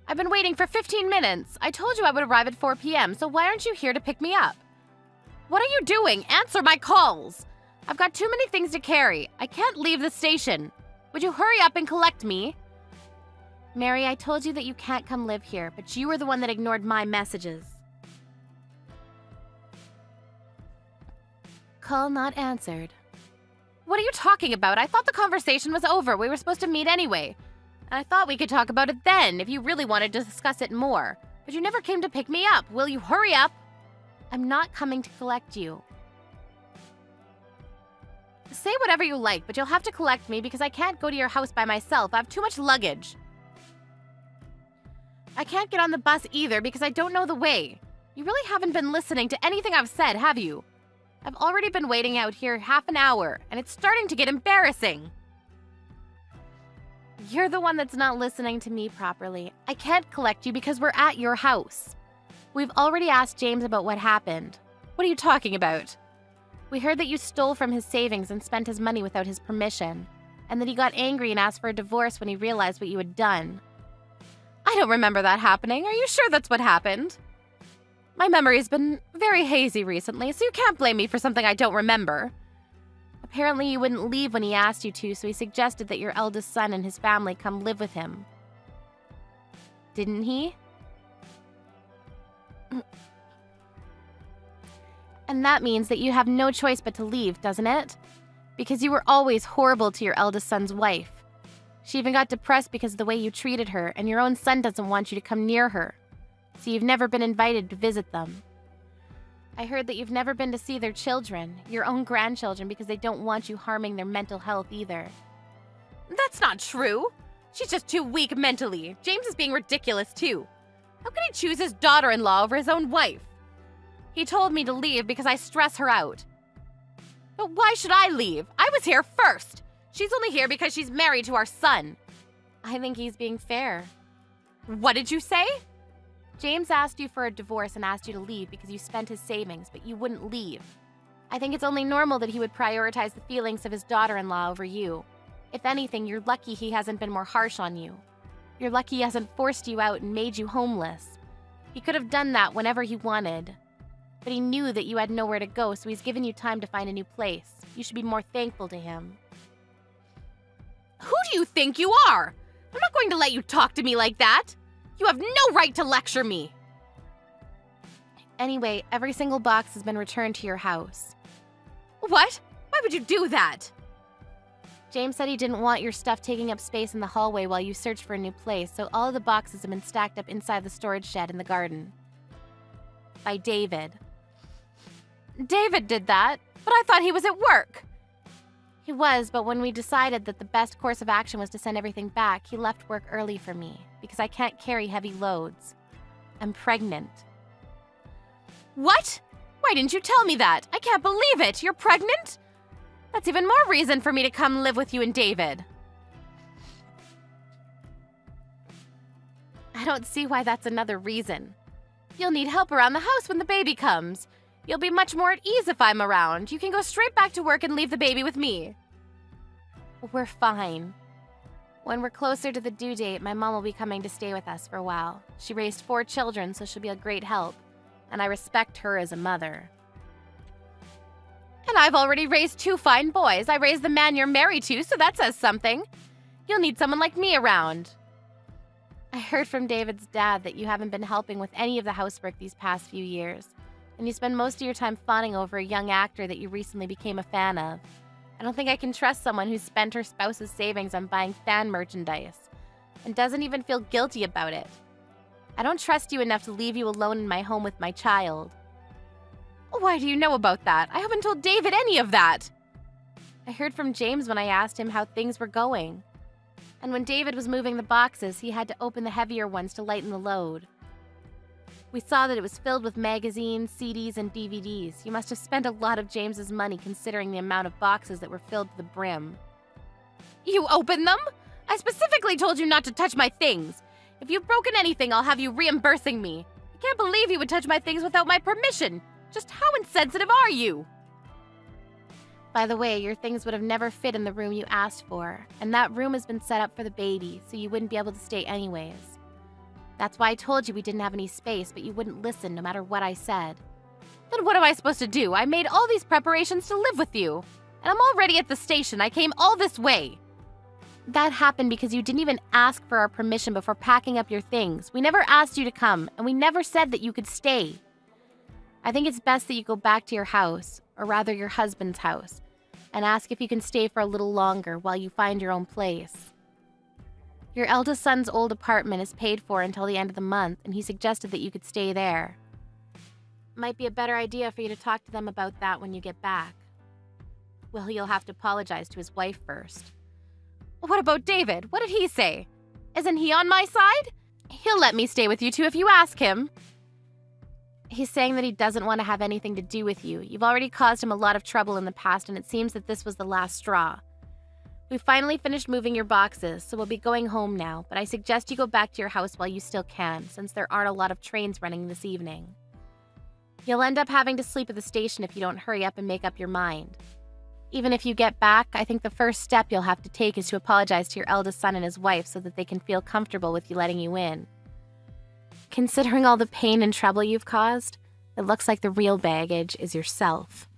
I've been waiting for 15 minutes. I told you I would arrive at 4 p.m., so why aren't you here to pick me up? What are you doing? Answer my calls! I've got too many things to carry. I can't leave the station. Would you hurry up and collect me? Mary, I told you that you can't come live here, but you were the one that ignored my messages. Call not answered. What are you talking about? I thought the conversation was over. We were supposed to meet anyway. And I thought we could talk about it then, if you really wanted to discuss it more. But you never came to pick me up. Will you hurry up? I'm not coming to collect you. Say whatever you like, but you'll have to collect me because I can't go to your house by myself. I have too much luggage. I can't get on the bus either because I don't know the way. You really haven't been listening to anything I've said, have you? I've already been waiting out here half an hour, and it's starting to get embarrassing. You're the one that's not listening to me properly. I can't collect you because we're at your house. We've already asked James about what happened. What are you talking about? We heard that you stole from his savings and spent his money without his permission, and that he got angry and asked for a divorce when he realized what you had done. I don't remember that happening. Are you sure that's what happened? My memory's been very hazy recently, so you can't blame me for something I don't remember. Apparently you wouldn't leave when he asked you to, so he suggested that your eldest son and his family come live with him. Didn't he? And that means that you have no choice but to leave, doesn't it? Because you were always horrible to your eldest son's wife. She even got depressed because of the way you treated her, and your own son doesn't want you to come near her. So you've never been invited to visit them. I heard that you've never been to see their children, your own grandchildren, because they don't want you harming their mental health either. That's not true. She's just too weak mentally. James is being ridiculous too. How can he choose his daughter-in-law over his own wife? He told me to leave because I stress her out. But why should I leave? I was here first. She's only here because she's married to our son. I think he's being fair. What did you say? James asked you for a divorce and asked you to leave because you spent his savings, but you wouldn't leave. I think it's only normal that he would prioritize the feelings of his daughter-in-law over you. If anything, you're lucky he hasn't been more harsh on you. You're lucky he hasn't forced you out and made you homeless. He could have done that whenever he wanted. But he knew that you had nowhere to go, so he's given you time to find a new place. You should be more thankful to him. Who do you think you are? I'm not going to let you talk to me like that. You have no right to lecture me. Anyway, every single box has been returned to your house. What? Why would you do that? James said he didn't want your stuff taking up space in the hallway while you searched for a new place, so all of the boxes have been stacked up inside the storage shed in the garden. By David. David did that, but I thought he was at work. He was, but when we decided that the best course of action was to send everything back, he left work early for me, because I can't carry heavy loads. I'm pregnant. What? Why didn't you tell me that? I can't believe it! You're pregnant? That's even more reason for me to come live with you and David. I don't see why that's another reason. You'll need help around the house when the baby comes. You'll be much more at ease if I'm around. You can go straight back to work and leave the baby with me. We're fine. When we're closer to the due date, my mom will be coming to stay with us for a while. She raised 4 children, so she'll be a great help. And I respect her as a mother. And I've already raised 2 fine boys. I raised the man you're married to, so that says something. You'll need someone like me around. I heard from David's dad that you haven't been helping with any of the housework these past few years. And you spend most of your time fawning over a young actor that you recently became a fan of. I don't think I can trust someone who's spent her spouse's savings on buying fan merchandise and doesn't even feel guilty about it. I don't trust you enough to leave you alone in my home with my child. Why do you know about that? I haven't told David any of that. I heard from James when I asked him how things were going. And when David was moving the boxes, he had to open the heavier ones to lighten the load. We saw that it was filled with magazines, CDs, and DVDs. You must have spent a lot of James's money considering the amount of boxes that were filled to the brim. You opened them? I specifically told you not to touch my things. If you've broken anything, I'll have you reimbursing me. I can't believe you would touch my things without my permission. Just how insensitive are you? By the way, your things would have never fit in the room you asked for, and that room has been set up for the baby, so you wouldn't be able to stay anyways. That's why I told you we didn't have any space, but you wouldn't listen no matter what I said. Then what am I supposed to do? I made all these preparations to live with you, and I'm already at the station. I came all this way. That happened because you didn't even ask for our permission before packing up your things. We never asked you to come, and we never said that you could stay. I think it's best that you go back to your house, or rather your husband's house, and ask if you can stay for a little longer while you find your own place. Your eldest son's old apartment is paid for until the end of the month, and he suggested that you could stay there. Might be a better idea for you to talk to them about that when you get back. Well, you'll have to apologize to his wife first. What about David? What did he say? Isn't he on my side? He'll let me stay with you two if you ask him. He's saying that he doesn't want to have anything to do with you. You've already caused him a lot of trouble in the past, and it seems that this was the last straw. We finally finished moving your boxes, so we'll be going home now, but I suggest you go back to your house while you still can, since there aren't a lot of trains running this evening. You'll end up having to sleep at the station if you don't hurry up and make up your mind. Even if you get back, I think the first step you'll have to take is to apologize to your eldest son and his wife so that they can feel comfortable with you letting you in. Considering all the pain and trouble you've caused, it looks like the real baggage is yourself.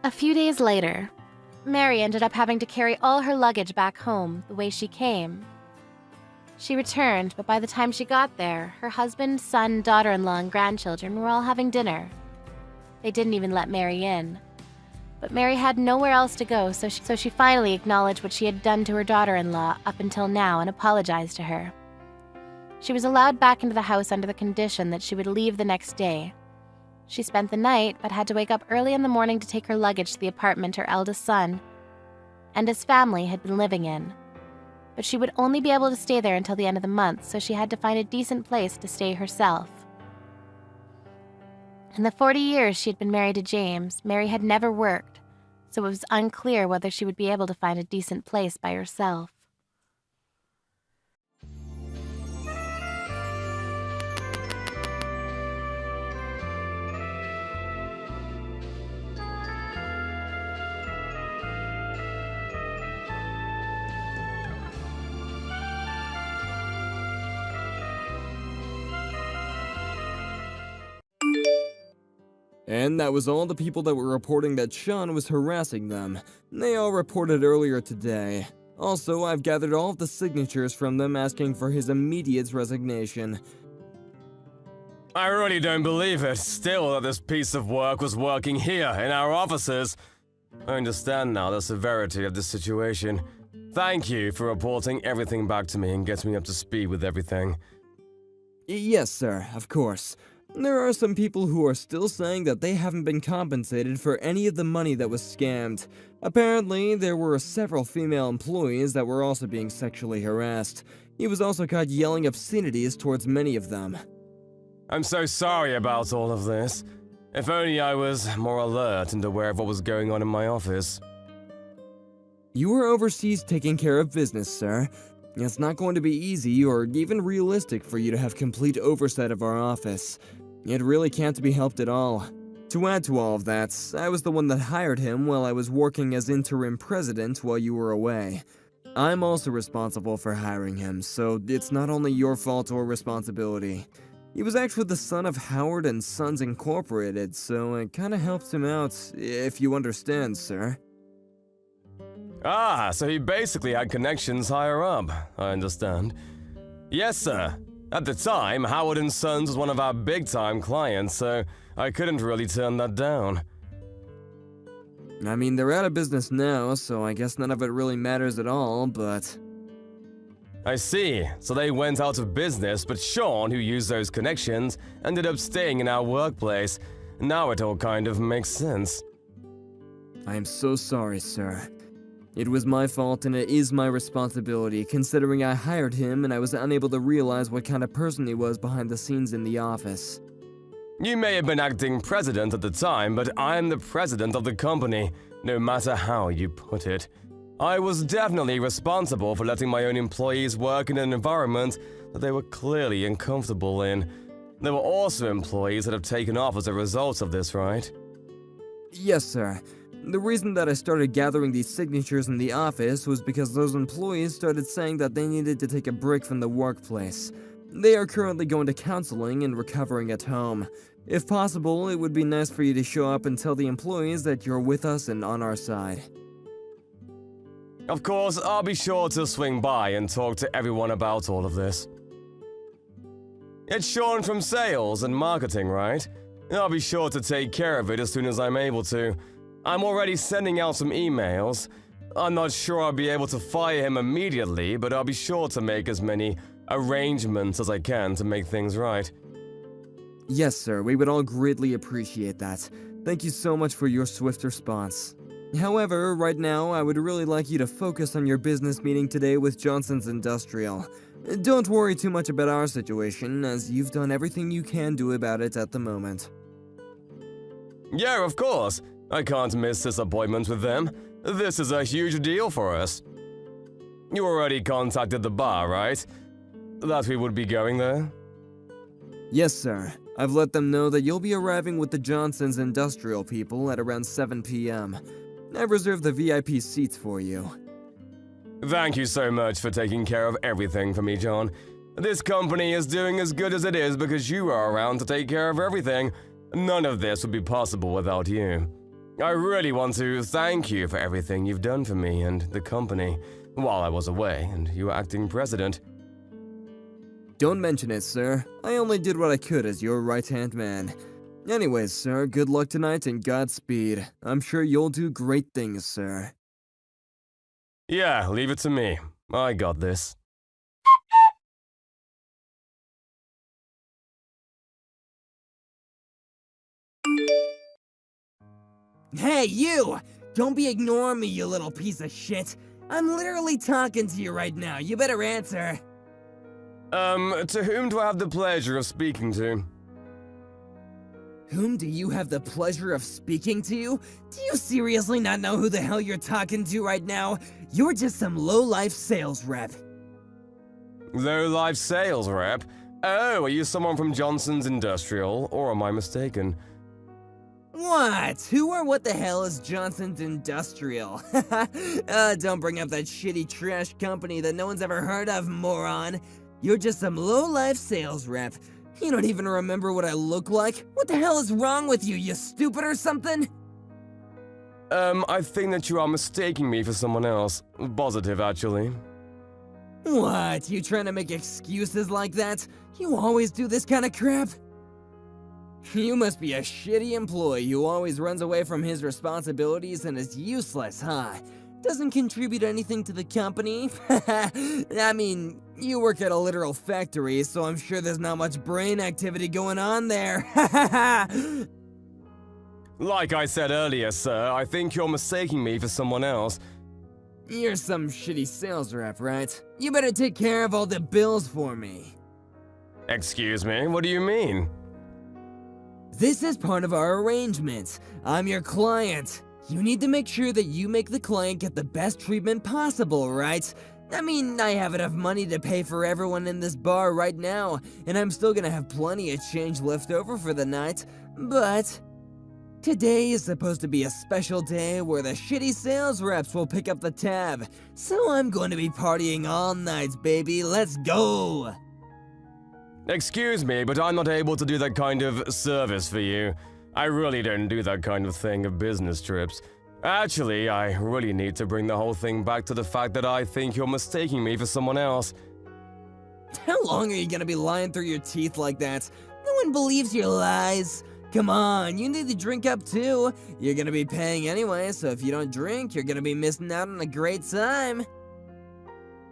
A few days later, Mary ended up having to carry all her luggage back home the way she came. She returned, but by the time she got there, her husband, son, daughter-in-law, and grandchildren were all having dinner. They didn't even let Mary in. But Mary had nowhere else to go, so she finally acknowledged what she had done to her daughter-in-law up until now and apologized to her. She was allowed back into the house under the condition that she would leave the next day. She spent the night, but had to wake up early in the morning to take her luggage to the apartment her eldest son and his family had been living in. But she would only be able to stay there until the end of the month, so she had to find a decent place to stay herself. In the 40 years she had been married to James, Mary had never worked, so it was unclear whether she would be able to find a decent place by herself. And that was all the people that were reporting that Sean was harassing them. They all reported earlier today. Also, I've gathered all of the signatures from them asking for his immediate resignation. I really don't believe it still that this piece of work was working here in our offices. I understand now the severity of the situation. Thank you for reporting everything back to me and getting me up to speed with everything. Yes, sir, of course. There are some people who are still saying that they haven't been compensated for any of the money that was scammed. Apparently, there were several female employees that were also being sexually harassed. He was also caught yelling obscenities towards many of them. I'm so sorry about all of this. If only I was more alert and aware of what was going on in my office. You were overseas taking care of business, sir. It's not going to be easy or even realistic for you to have complete oversight of our office. It really can't be helped at all. To add to all of that, I was the one that hired him while I was working as interim president while you were away. I'm also responsible for hiring him, so it's not only your fault or responsibility. He was actually the son of Howard and Sons Incorporated, so it kinda helps him out, if you understand, sir. Ah, so he basically had connections higher up, I understand. Yes, sir. At the time, Howard and Sons was one of our big-time clients, so I couldn't really turn that down. I mean, they're out of business now, so I guess none of it really matters at all, but... I see. So they went out of business, but Sean, who used those connections, ended up staying in our workplace. Now it all kind of makes sense. I am so sorry, sir. It was my fault and it is my responsibility, considering I hired him and I was unable to realize what kind of person he was behind the scenes in the office. You may have been acting president at the time, but I am the president of the company, no matter how you put it. I was definitely responsible for letting my own employees work in an environment that they were clearly uncomfortable in. There were also employees that have taken off as a result of this, right? Yes, sir. The reason that I started gathering these signatures in the office was because those employees started saying that they needed to take a break from the workplace. They are currently going to counseling and recovering at home. If possible, it would be nice for you to show up and tell the employees that you're with us and on our side. Of course, I'll be sure to swing by and talk to everyone about all of this. It's Sean from sales and marketing, right? I'll be sure to take care of it as soon as I'm able to. I'm already sending out some emails. I'm not sure I'll be able to fire him immediately, but I'll be sure to make as many arrangements as I can to make things right. Yes, sir. We would all greatly appreciate that. Thank you so much for your swift response. However, right now, I would really like you to focus on your business meeting today with Johnson's Industrial. Don't worry too much about our situation, as you've done everything you can do about it at the moment. Yeah, of course. I can't miss this appointment with them. This is a huge deal for us. You already contacted the bar, right? That we would be going there? Yes, sir. I've let them know that you'll be arriving with the Johnson's Industrial people at around 7 p.m. I've reserved the VIP seats for you. Thank you so much for taking care of everything for me, John. This company is doing as good as it is because you are around to take care of everything. None of this would be possible without you. I really want to thank you for everything you've done for me and the company while I was away and you were acting president. Don't mention it, sir. I only did what I could as your right-hand man. Anyways, sir, good luck tonight and Godspeed. I'm sure you'll do great things, sir. Yeah, leave it to me. I got this. Hey, you! Don't be ignoring me, you little piece of shit. I'm literally talking to you right now. You better answer. To whom do I have the pleasure of speaking to? Whom do you have the pleasure of speaking to? Do you seriously not know who the hell you're talking to right now? You're just some low-life sales rep. Low-life sales rep? Oh, are you someone from Johnson's Industrial, or am I mistaken? What? Who or what the hell is Johnson's Industrial? Don't bring up that shitty trash company that no one's ever heard of, moron. You're just some low-life sales rep. You don't even remember what I look like? What the hell is wrong with you stupid or something? I think that you are mistaking me for someone else. Positive, actually. What? You trying to make excuses like that? You always do this kind of crap? You must be a shitty employee who always runs away from his responsibilities and is useless, huh? Doesn't contribute anything to the company? I mean, you work at a literal factory, so I'm sure there's not much brain activity going on there. Like I said earlier, sir, I think you're mistaking me for someone else. You're some shitty sales rep, right? You better take care of all the bills for me. Excuse me, what do you mean? This is part of our arrangement. I'm your client. You need to make sure that you make the client get the best treatment possible, right? I mean, I have enough money to pay for everyone in this bar right now, and I'm still gonna have plenty of change left over for the night, but today is supposed to be a special day where the shitty sales reps will pick up the tab, so I'm going to be partying all night, baby. Let's go! Excuse me, but I'm not able to do that kind of service for you. I really don't do that kind of thing of business trips. Actually, I really need to bring the whole thing back to the fact that I think you're mistaking me for someone else. How long are you gonna be lying through your teeth like that? No one believes your lies. Come on, you need to drink up too. You're gonna be paying anyway, so if you don't drink, you're gonna be missing out on a great time.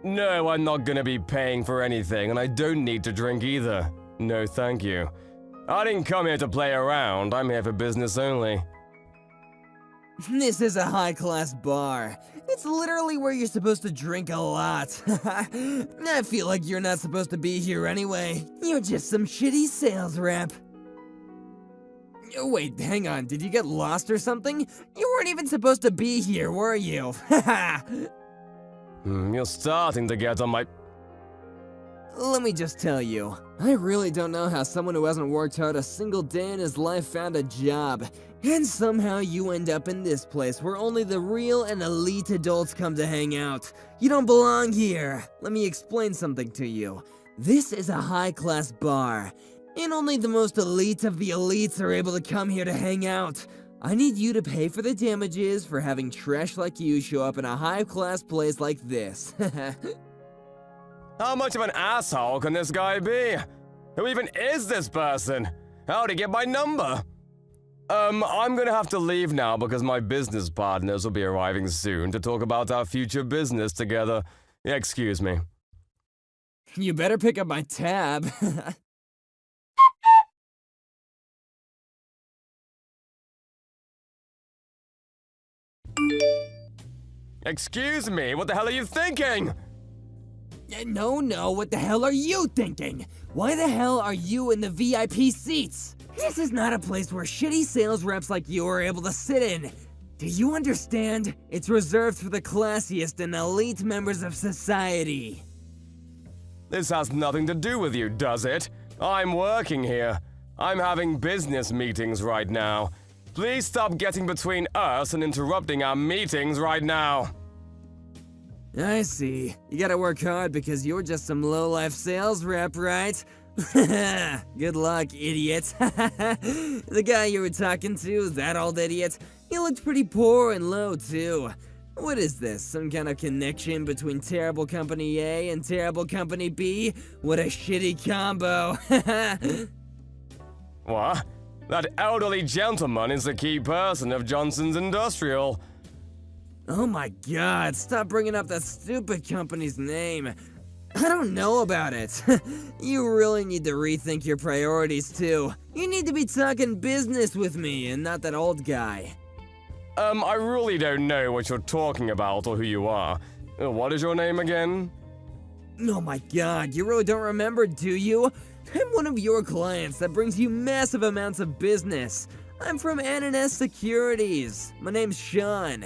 No, I'm not gonna be paying for anything, and I don't need to drink either. No, thank you. I didn't come here to play around, I'm here for business only. This is a high-class bar. It's literally where you're supposed to drink a lot. I feel like you're not supposed to be here anyway. You're just some shitty sales rep. Wait, hang on, did you get lost or something? You weren't even supposed to be here, were you? Haha! You're starting to get on my... Let me just tell you, I really don't know how someone who hasn't worked hard a single day in his life found a job. And somehow you end up in this place where only the real and elite adults come to hang out. You don't belong here. Let me explain something to you. This is a high-class bar, and only the most elite of the elites are able to come here to hang out. I need you to pay for the damages for having trash like you show up in a high-class place like this. How much of an asshole can this guy be? Who even is this person? How'd he get my number? I'm gonna have to leave now because my business partners will be arriving soon to talk about our future business together. Excuse me. You better pick up my tab. Excuse me, what the hell are you thinking? No, what the hell are you thinking? Why the hell are you in the VIP seats? This is not a place where shitty sales reps like you are able to sit in. Do you understand? It's reserved for the classiest and elite members of society. This has nothing to do with you, does it? I'm working here. I'm having business meetings right now. Please stop getting between us and interrupting our meetings right now. I see. You gotta work hard because you're just some low-life sales rep, right? Good luck, idiot. The guy you were talking to, that old idiot, he looked pretty poor and low, too. What is this, some kind of connection between terrible company A and terrible company B? What a shitty combo. What? That elderly gentleman is the key person of Johnson's Industrial. Oh my god, stop bringing up that stupid company's name. I don't know about it. You really need to rethink your priorities too. You need to be talking business with me and not that old guy. I really don't know what you're talking about or who you are. What is your name again? Oh my god, you really don't remember, do you? I'm one of your clients that brings you massive amounts of business. I'm from NNS Securities. My name's Sean.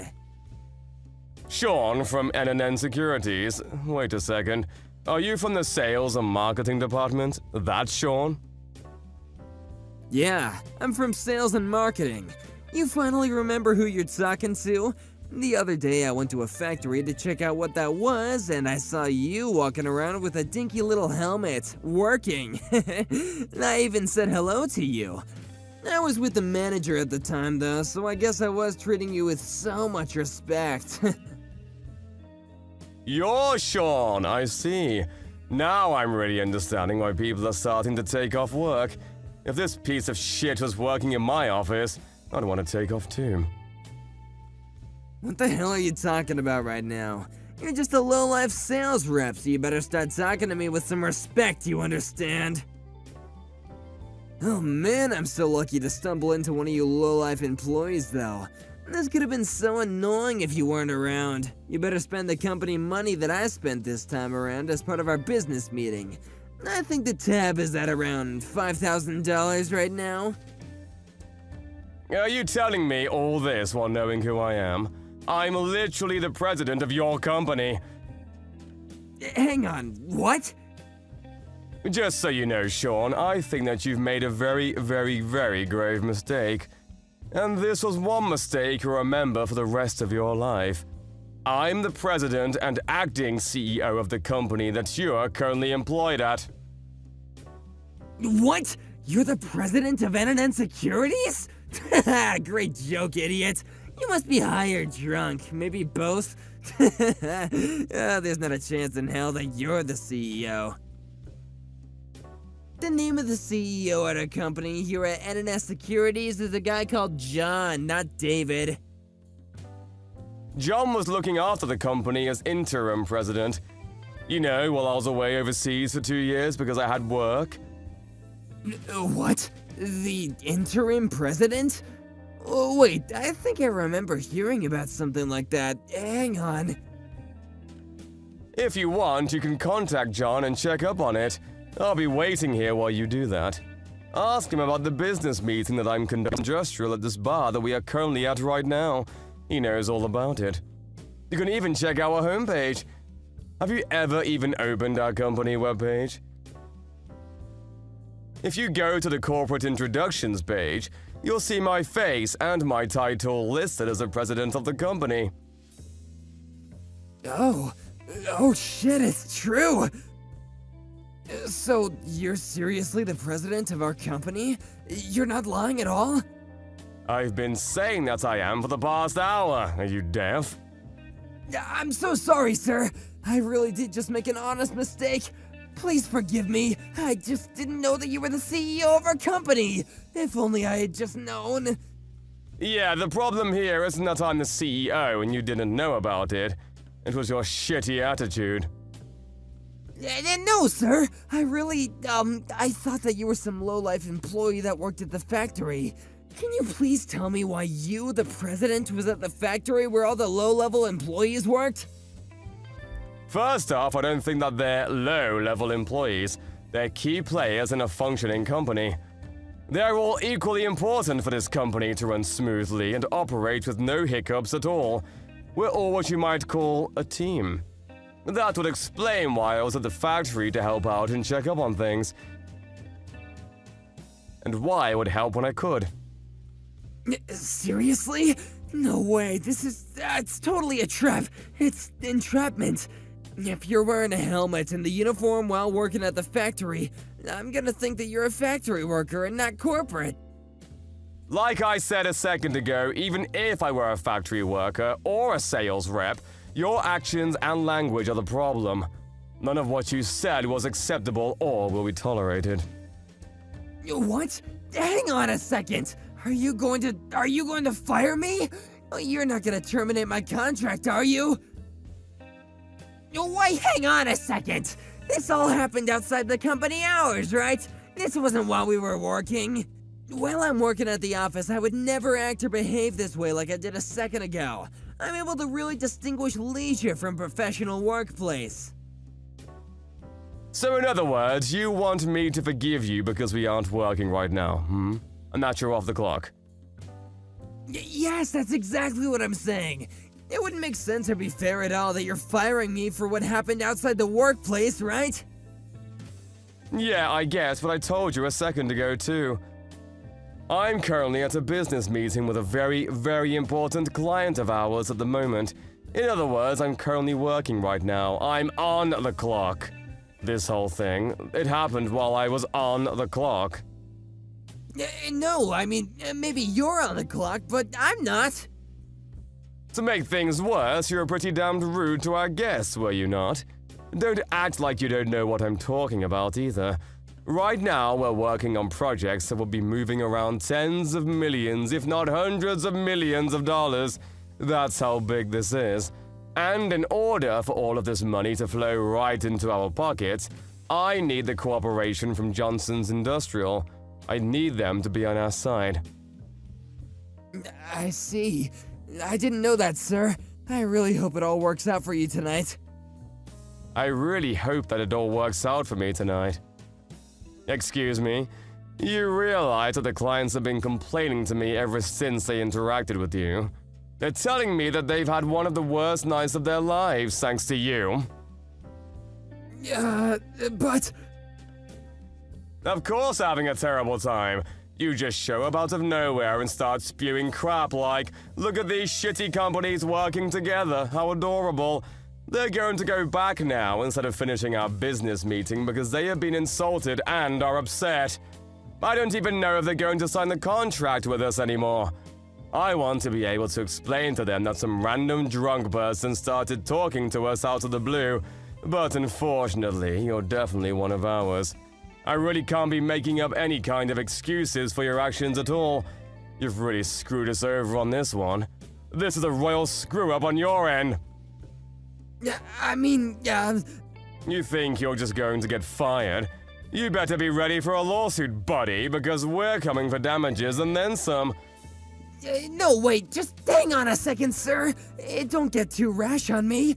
Sean from NNN Securities. Wait a second. Are you from the sales and marketing department? That's Sean? Yeah, I'm from sales and marketing. You finally remember who you're talking to? The other day I went to a factory to check out what that was, and I saw you walking around with a dinky little helmet, working. I even said hello to you. I was with the manager at the time though, so I guess I was treating you with so much respect. You're Sean, I see. Now I'm really understanding why people are starting to take off work. If this piece of shit was working in my office, I'd want to take off too. What the hell are you talking about right now? You're just a low-life sales rep, so you better start talking to me with some respect, you understand? Oh man, I'm so lucky to stumble into one of you low-life employees though. This could have been so annoying if you weren't around. You better spend the company money that I spent this time around as part of our business meeting. I think the tab is at around $5,000 right now. Are you telling me all this while knowing who I am? I'm literally the president of your company. Hang on, what? Just so you know, Sean, I think that you've made a very, very, very grave mistake. And this was one mistake you'll remember for the rest of your life. I'm the president and acting CEO of the company that you're currently employed at. What? You're the president of NNN Securities? Great joke, idiot. You must be high or drunk, maybe both. There's not a chance in hell that you're the CEO. The name of the CEO at our company here at NNS Securities is a guy called John, not David. John was looking after the company as interim president. You know, while I was away overseas for 2 years because I had work. What? The interim president? Oh, wait, I think I remember hearing about something like that. Hang on. If you want, you can contact John and check up on it. I'll be waiting here while you do that. Ask him about the business meeting that I'm conducting industrial at this bar that we are currently at right now. He knows all about it. You can even check our homepage. Have you ever even opened our company webpage? If you go to the corporate introductions page, you'll see my face and my title listed as the president of the company. Oh shit, it's true! So, you're seriously the president of our company? You're not lying at all? I've been saying that I am for the past hour. Are you deaf? I'm so sorry, sir. I really did just make an honest mistake. Please forgive me. I just didn't know that you were the CEO of our company. If only I had just known. Yeah, the problem here isn't that I'm the CEO and you didn't know about it. It was your shitty attitude. No, sir. I really, I thought that you were some lowlife employee that worked at the factory. Can you please tell me why you, the president, was at the factory where all the low-level employees worked? First off, I don't think that they're low-level employees. They're key players in a functioning company. They're all equally important for this company to run smoothly and operate with no hiccups at all. We're all what you might call a team. That would explain why I was at the factory to help out and check up on things. And why I would help when I could. Seriously? No way, it's totally a trap. It's entrapment. If you're wearing a helmet and the uniform while working at the factory, I'm gonna think that you're a factory worker and not corporate. Like I said a second ago, even if I were a factory worker or a sales rep, your actions and language are the problem. None of what you said was acceptable or will be tolerated. What? Hang on a second. Are you going to fire me? You're not gonna terminate my contract, are you? Why, hang on a second. This all happened outside the company hours, right? This wasn't while we were working. While I'm working at the office, I would never act or behave this way like I did a second ago. I'm able to really distinguish leisure from professional workplace. So in other words, you want me to forgive you because we aren't working right now, And that you're off the clock. Yes, that's exactly what I'm saying. It wouldn't make sense or be fair at all that you're firing me for what happened outside the workplace, right? Yeah, I guess, but I told you a second ago too. I'm currently at a business meeting with a very, very important client of ours at the moment. In other words, I'm currently working right now. I'm on the clock. This whole thing, it happened while I was on the clock. No, I mean, maybe you're on the clock, but I'm not. To make things worse, you're pretty damned rude to our guests, were you not? Don't act like you don't know what I'm talking about either. Right now, we're working on projects that will be moving around tens of millions, if not hundreds of millions of dollars. That's how big this is. And in order for all of this money to flow right into our pockets, I need the cooperation from Johnson's Industrial. I need them to be on our side. I see. I didn't know that, sir. I really hope it all works out for you tonight. I really hope that it all works out for me tonight. Excuse me, you realize that the clients have been complaining to me ever since they interacted with you. They're telling me that they've had one of the worst nights of their lives thanks to you. But... Of course having a terrible time. You just show up out of nowhere and start spewing crap like, look at these shitty companies working together, how adorable. They're going to go back now instead of finishing our business meeting because they have been insulted and are upset. I don't even know if they're going to sign the contract with us anymore. I want to be able to explain to them that some random drunk person started talking to us out of the blue, but unfortunately, you're definitely one of ours. I really can't be making up any kind of excuses for your actions at all. You've really screwed us over on this one. This is a royal screw-up on your end. I mean, You think you're just going to get fired? You better be ready for a lawsuit, buddy, because we're coming for damages and then some. No, wait, just hang on a second, sir. Don't get too rash on me.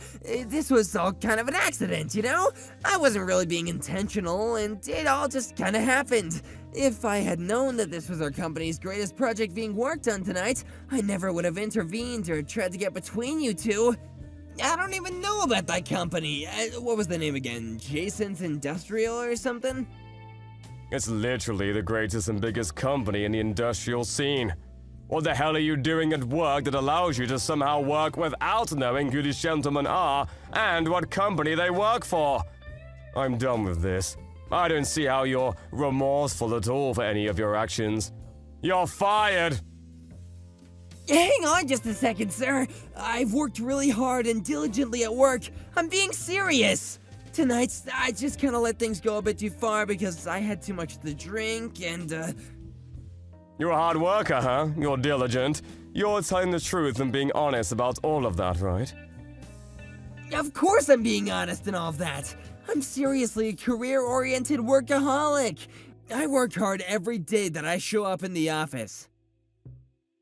This was all kind of an accident, you know? I wasn't really being intentional, and it all just kind of happened. If I had known that this was our company's greatest project being worked on tonight, I never would have intervened or tried to get between you two. I don't even know about that company. What was the name again? Jason's Industrial or something? It's literally the greatest and biggest company in the industrial scene. What the hell are you doing at work that allows you to somehow work without knowing who these gentlemen are and what company they work for? I'm done with this. I don't see how you're remorseful at all for any of your actions. You're fired! Hang on just a second, sir. I've worked really hard and diligently at work. I'm being serious. Tonight, I just kind of let things go a bit too far because I had too much to drink and, You're a hard worker, huh? You're diligent. You're telling the truth and being honest about all of that, right? Of course I'm being honest and all of that. I'm seriously a career-oriented workaholic. I work hard every day that I show up in the office.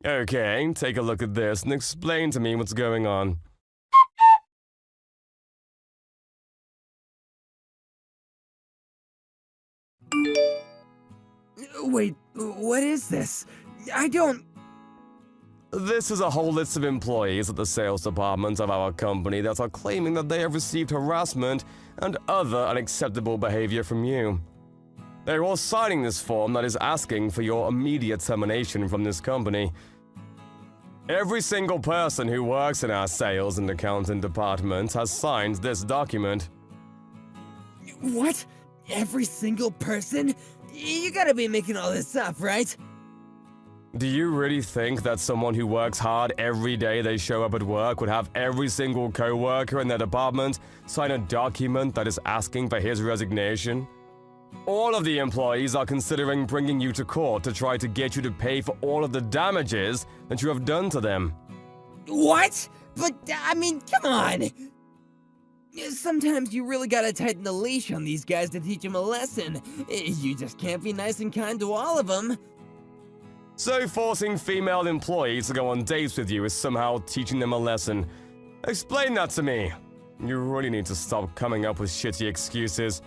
Okay, take a look at this and explain to me what's going on. Wait, what is this? I don't... This is a whole list of employees at the sales department of our company that are claiming that they have received harassment and other unacceptable behavior from you. They're all signing this form that is asking for your immediate termination from this company. Every single person who works in our sales and accounting department has signed this document. What? Every single person? You gotta be making all this up, right? Do you really think that someone who works hard every day they show up at work would have every single co-worker in their department sign a document that is asking for his resignation? All of the employees are considering bringing you to court to try to get you to pay for all of the damages that you have done to them. What? But, I mean, come on! Sometimes you really gotta tighten the leash on these guys to teach them a lesson. You just can't be nice and kind to all of them. So forcing female employees to go on dates with you is somehow teaching them a lesson. Explain that to me. You really need to stop coming up with shitty excuses.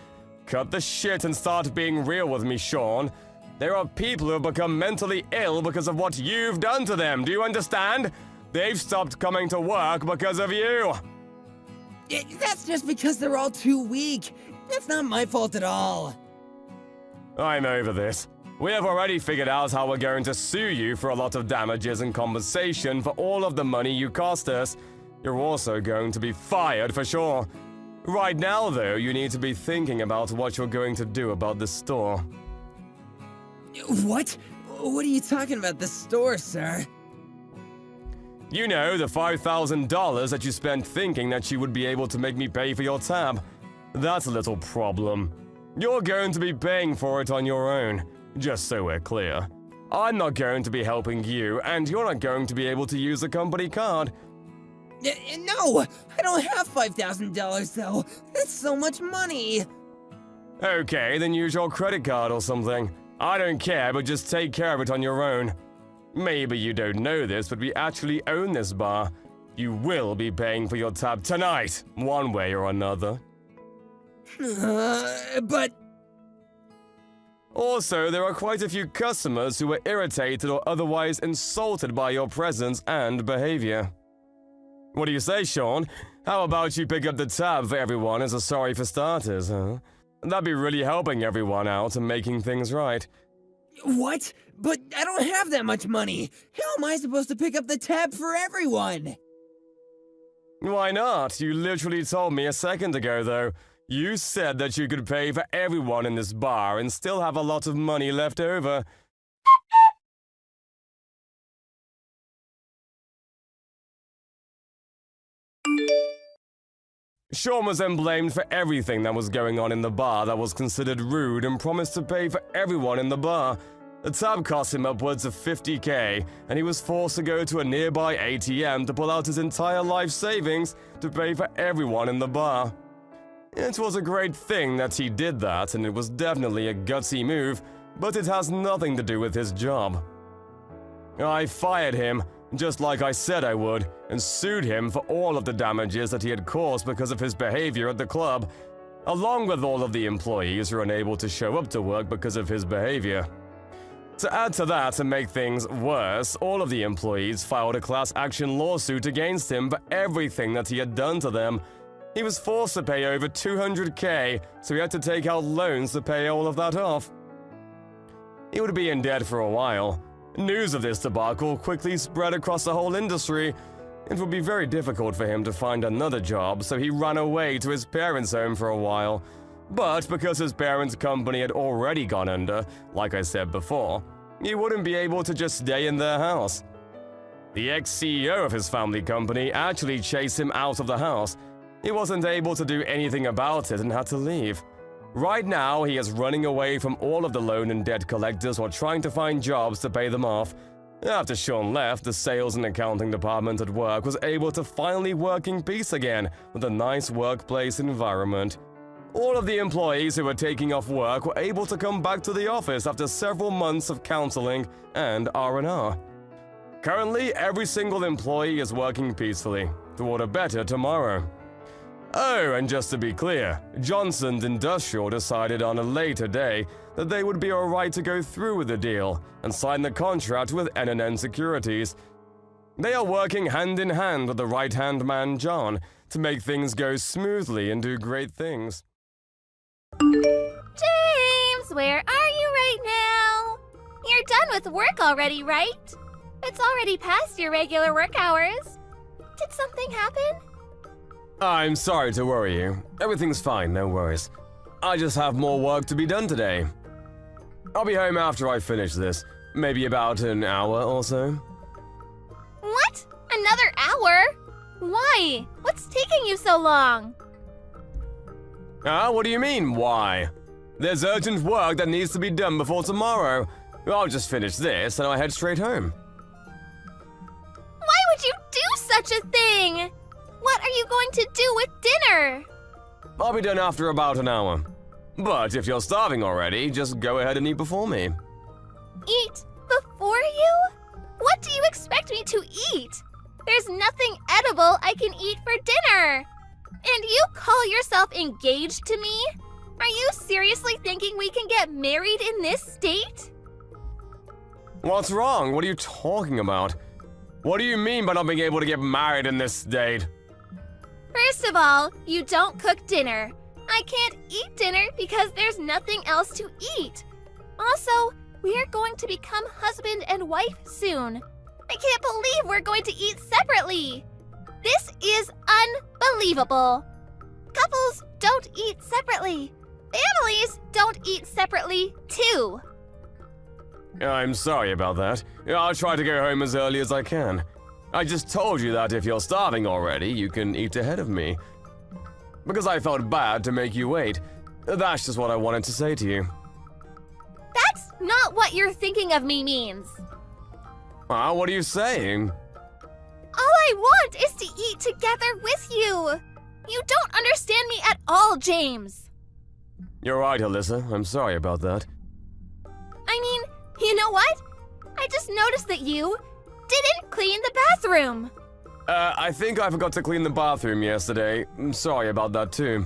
Cut the shit and start being real with me, Sean. There are people who have become mentally ill because of what you've done to them, do you understand? They've stopped coming to work because of you. That's just because they're all too weak. That's not my fault at all. I'm over this. We have already figured out how we're going to sue you for a lot of damages and compensation for all of the money you cost us. You're also going to be fired for sure. Right now, though, you need to be thinking about what you're going to do about this store. What? What are you talking about, the store, sir? You know, the $5,000 that you spent thinking that you would be able to make me pay for your tab. That's a little problem. You're going to be paying for it on your own, just so we're clear. I'm not going to be helping you, and you're not going to be able to use the company card. No! I don't have $5,000 though! That's so much money! Okay, then use your credit card or something. I don't care, but just take care of it on your own. Maybe you don't know this, but we actually own this bar. You will be paying for your tab tonight, one way or another. But... Also, there are quite a few customers who were irritated or otherwise insulted by your presence and behavior. What do you say, Sean? How about you pick up the tab for everyone as a sorry for starters, huh? That'd be really helping everyone out and making things right. What? But I don't have that much money! How am I supposed to pick up the tab for everyone? Why not? You literally told me a second ago, though. You said that you could pay for everyone in this bar and still have a lot of money left over. Sean was then blamed for everything that was going on in the bar that was considered rude and promised to pay for everyone in the bar. The tab cost him upwards of $50K, and he was forced to go to a nearby ATM to pull out his entire life savings to pay for everyone in the bar. It was a great thing that he did that, and it was definitely a gutsy move, but it has nothing to do with his job. I fired him, just like I said I would, and sued him for all of the damages that he had caused because of his behavior at the club. along with all of the employees who are unable to show up to work because of his behavior. To add to that and make things worse, all of the employees filed a class action lawsuit against him for everything that he had done to them. He was forced to pay over $200K, so he had to take out loans to pay all of that off. He would be in debt for a while. News of this debacle quickly spread across the whole industry. It would be very difficult for him to find another job, so he ran away to his parents' home for a while. But because his parents' company had already gone under, like I said before, he wouldn't be able to just stay in their house. The ex-CEO of his family company actually chased him out of the house. He wasn't able to do anything about it and had to leave. Right now, he is running away from all of the loan and debt collectors while trying to find jobs to pay them off. After Sean left, the sales and accounting department at work was able to finally work in peace again with a nice workplace environment. All of the employees who were taking off work were able to come back to the office after several months of counseling and R&R. Currently, every single employee is working peacefully toward a better tomorrow. Oh, and just to be clear, Johnson Industrial decided on a later day that they would be alright to go through with the deal and sign the contract with NNN Securities. They are working hand in hand with the right-hand man John to make things go smoothly and do great things. James, where are you right now? You're done with work already, right? It's already past your regular work hours. Did something happen? I'm sorry to worry you. Everything's fine, no worries. I just have more work to be done today. I'll be home after I finish this, maybe about an hour or so. What? Another hour? Why? What's taking you so long? What do you mean, why? There's urgent work that needs to be done before tomorrow. I'll just finish this and I'll head straight home. Why would you do such a thing? What are you going to do with dinner? I'll be done after about an hour. But if you're starving already, just go ahead and eat before me. Eat before you? What do you expect me to eat? There's nothing edible I can eat for dinner. And you call yourself engaged to me? Are you seriously thinking we can get married in this state? What's wrong? What are you talking about? What do you mean by not being able to get married in this state? First of all, you don't cook dinner. I can't eat dinner because there's nothing else to eat. Also, we are going to become husband and wife soon. I can't believe we're going to eat separately. This is unbelievable. Couples don't eat separately. Families don't eat separately, too. I'm sorry about that. I'll try to go home as early as I can. I just told you that if you're starving already, you can eat ahead of me. Because I felt bad to make you wait. That's just what I wanted to say to you. That's not what you're thinking of me means. What are you saying? All I want is to eat together with you. You don't understand me at all, James. You're right, Alyssa. I'm sorry about that. I mean, you know what? I just noticed that you didn't clean the bathroom. I think I forgot to clean the bathroom yesterday. I'm sorry about that too.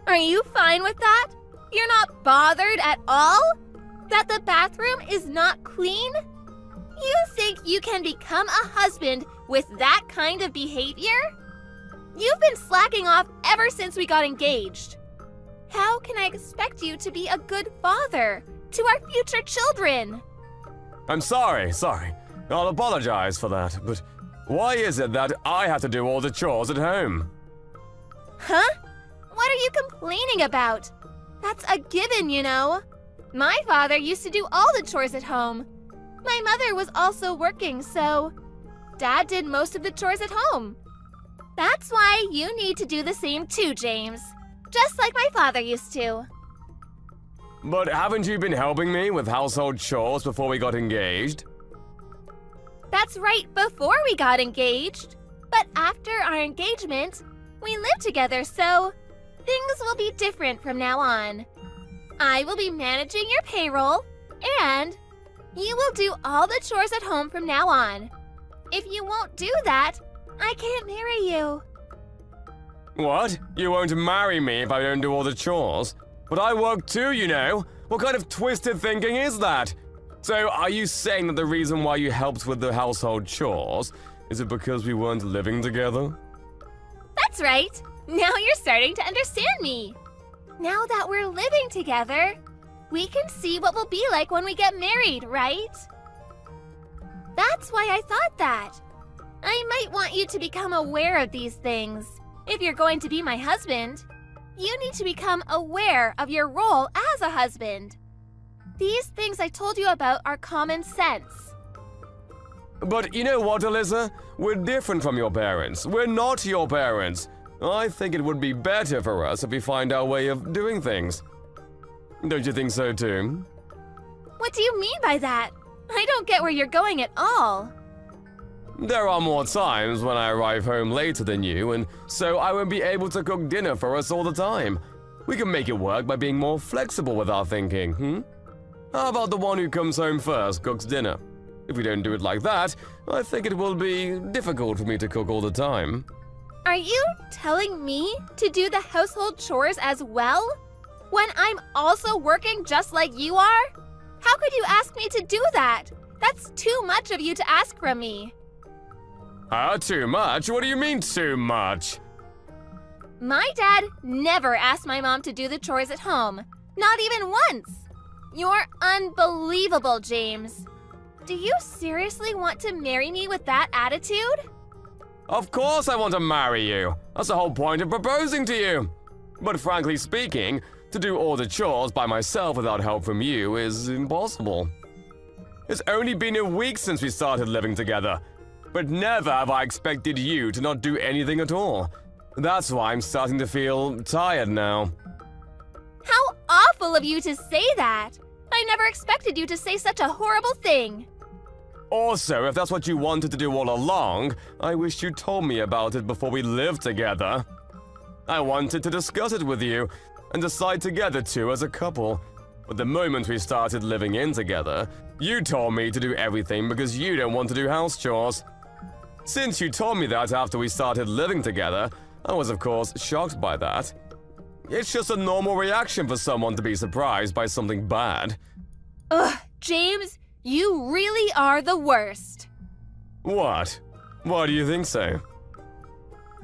Are you fine with that? You're not bothered at all? That the bathroom is not clean? You think you can become a husband with that kind of behavior? You've been slacking off ever since we got engaged. How can I expect you to be a good father to our future children? I'm sorry. I'll apologize for that, but why is it that I have to do all the chores at home? Huh? What are you complaining about? That's a given, you know. My father used to do all the chores at home. My mother was also working, so Dad did most of the chores at home. That's why you need to do the same too, James. Just like my father used to. But haven't you been helping me with household chores before we got engaged? That's right, before we got engaged. But after our engagement, we lived together, so things will be different from now on. I will be managing your payroll, and you will do all the chores at home from now on. If you won't do that, I can't marry you. What? You won't marry me if I don't do all the chores? But I work too, you know. What kind of twisted thinking is that? So, are you saying that the reason why you helped with the household chores is it because we weren't living together? That's right. Now you're starting to understand me. Now that we're living together, we can see what we'll be like when we get married, right? That's why I thought that. I might want you to become aware of these things. If you're going to be my husband, you need to become aware of your role as a husband. These things I told you about are common sense. But you know what, Alyssa? We're different from your parents. We're not your parents. I think it would be better for us if we find our way of doing things. Don't you think so too? What do you mean by that? I don't get where you're going at all. There are more times when I arrive home later than you, and so I won't be able to cook dinner for us all the time. We can make it work by being more flexible with our thinking, How about the one who comes home first cooks dinner? If we don't do it like that, I think it will be difficult for me to cook all the time. Are you telling me to do the household chores as well? When I'm also working just like you are? How could you ask me to do that? That's too much of you to ask from me. Too much? What do you mean too much? My dad never asked my mom to do the chores at home. Not even once. You're unbelievable, James. Do you seriously want to marry me with that attitude? Of course I want to marry you. That's the whole point of proposing to you. But frankly speaking, to do all the chores by myself without help from you is impossible. It's only been a week since we started living together, but never have I expected you to not do anything at all. That's why I'm starting to feel tired now. How awful of you to say that! I never expected you to say such a horrible thing. Also, if that's what you wanted to do all along, I wish you told me about it before we lived together. I wanted to discuss it with you and decide together too as a couple. But the moment we started living in together, you told me to do everything because you don't want to do house chores. Since you told me that after we started living together, I was of course shocked by that. It's just a normal reaction for someone to be surprised by something bad. Ugh, James, you really are the worst. What? Why do you think so?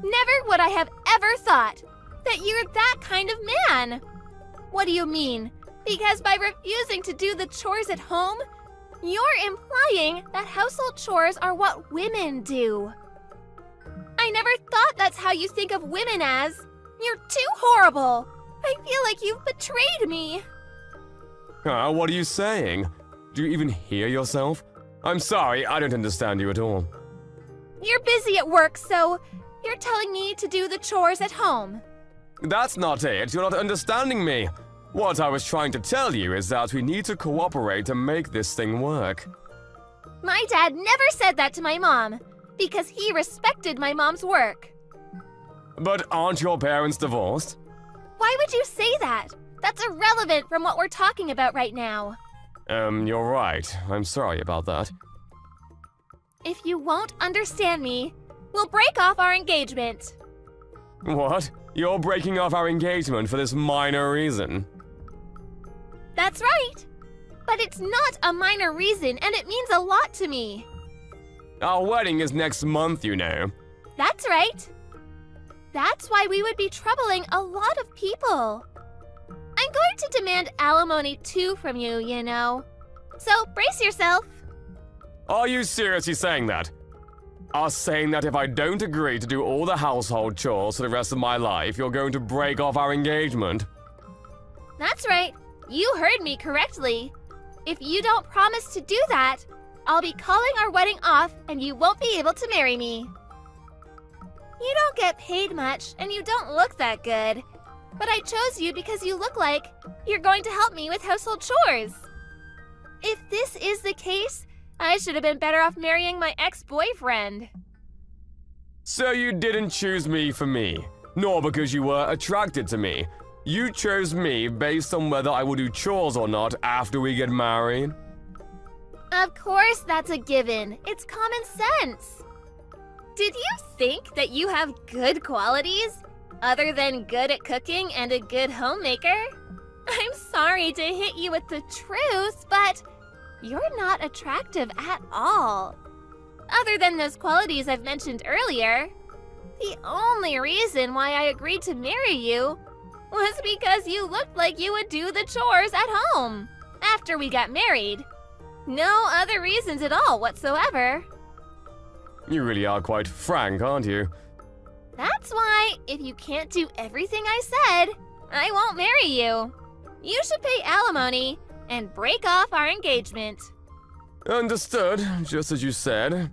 Never would I have ever thought that you're that kind of man. What do you mean? Because by refusing to do the chores at home, you're implying that household chores are what women do. I never thought that's how you think of women as. You're too horrible. I feel like you've betrayed me. What are you saying? Do you even hear yourself? I'm sorry, I don't understand you at all. You're busy at work, so you're telling me to do the chores at home. That's not it. You're not understanding me. What I was trying to tell you is that we need to cooperate to make this thing work. My dad never said that to my mom, because he respected my mom's work. But aren't your parents divorced? Why would you say that? That's irrelevant from what we're talking about right now. You're right. I'm sorry about that. If you won't understand me, we'll break off our engagement. What? You're breaking off our engagement for this minor reason? That's right. But it's not a minor reason, and it means a lot to me. Our wedding is next month, you know. That's right. That's why we would be troubling a lot of people. I'm going to demand alimony too from you, you know. So brace yourself. Are you seriously saying that? Are saying that if I don't agree to do all the household chores for the rest of my life, you're going to break off our engagement? That's right. You heard me correctly. If you don't promise to do that, I'll be calling our wedding off and you won't be able to marry me. You don't get paid much and you don't look that good. But I chose you because you look like you're going to help me with household chores. If this is the case, I should have been better off marrying my ex-boyfriend. So you didn't choose me for me, nor because you were attracted to me. You chose me based on whether I will do chores or not after we get married? Of course that's a given. It's common sense. Did you think that you have good qualities? Other than good at cooking and a good homemaker? I'm sorry to hit you with the truth, but you're not attractive at all. Other than those qualities I've mentioned earlier, the only reason why I agreed to marry you was because you looked like you would do the chores at home after we got married. No other reasons at all whatsoever. You really are quite frank, aren't you? That's why, if you can't do everything I said, I won't marry you. You should pay alimony and break off our engagement. Understood, just as you said.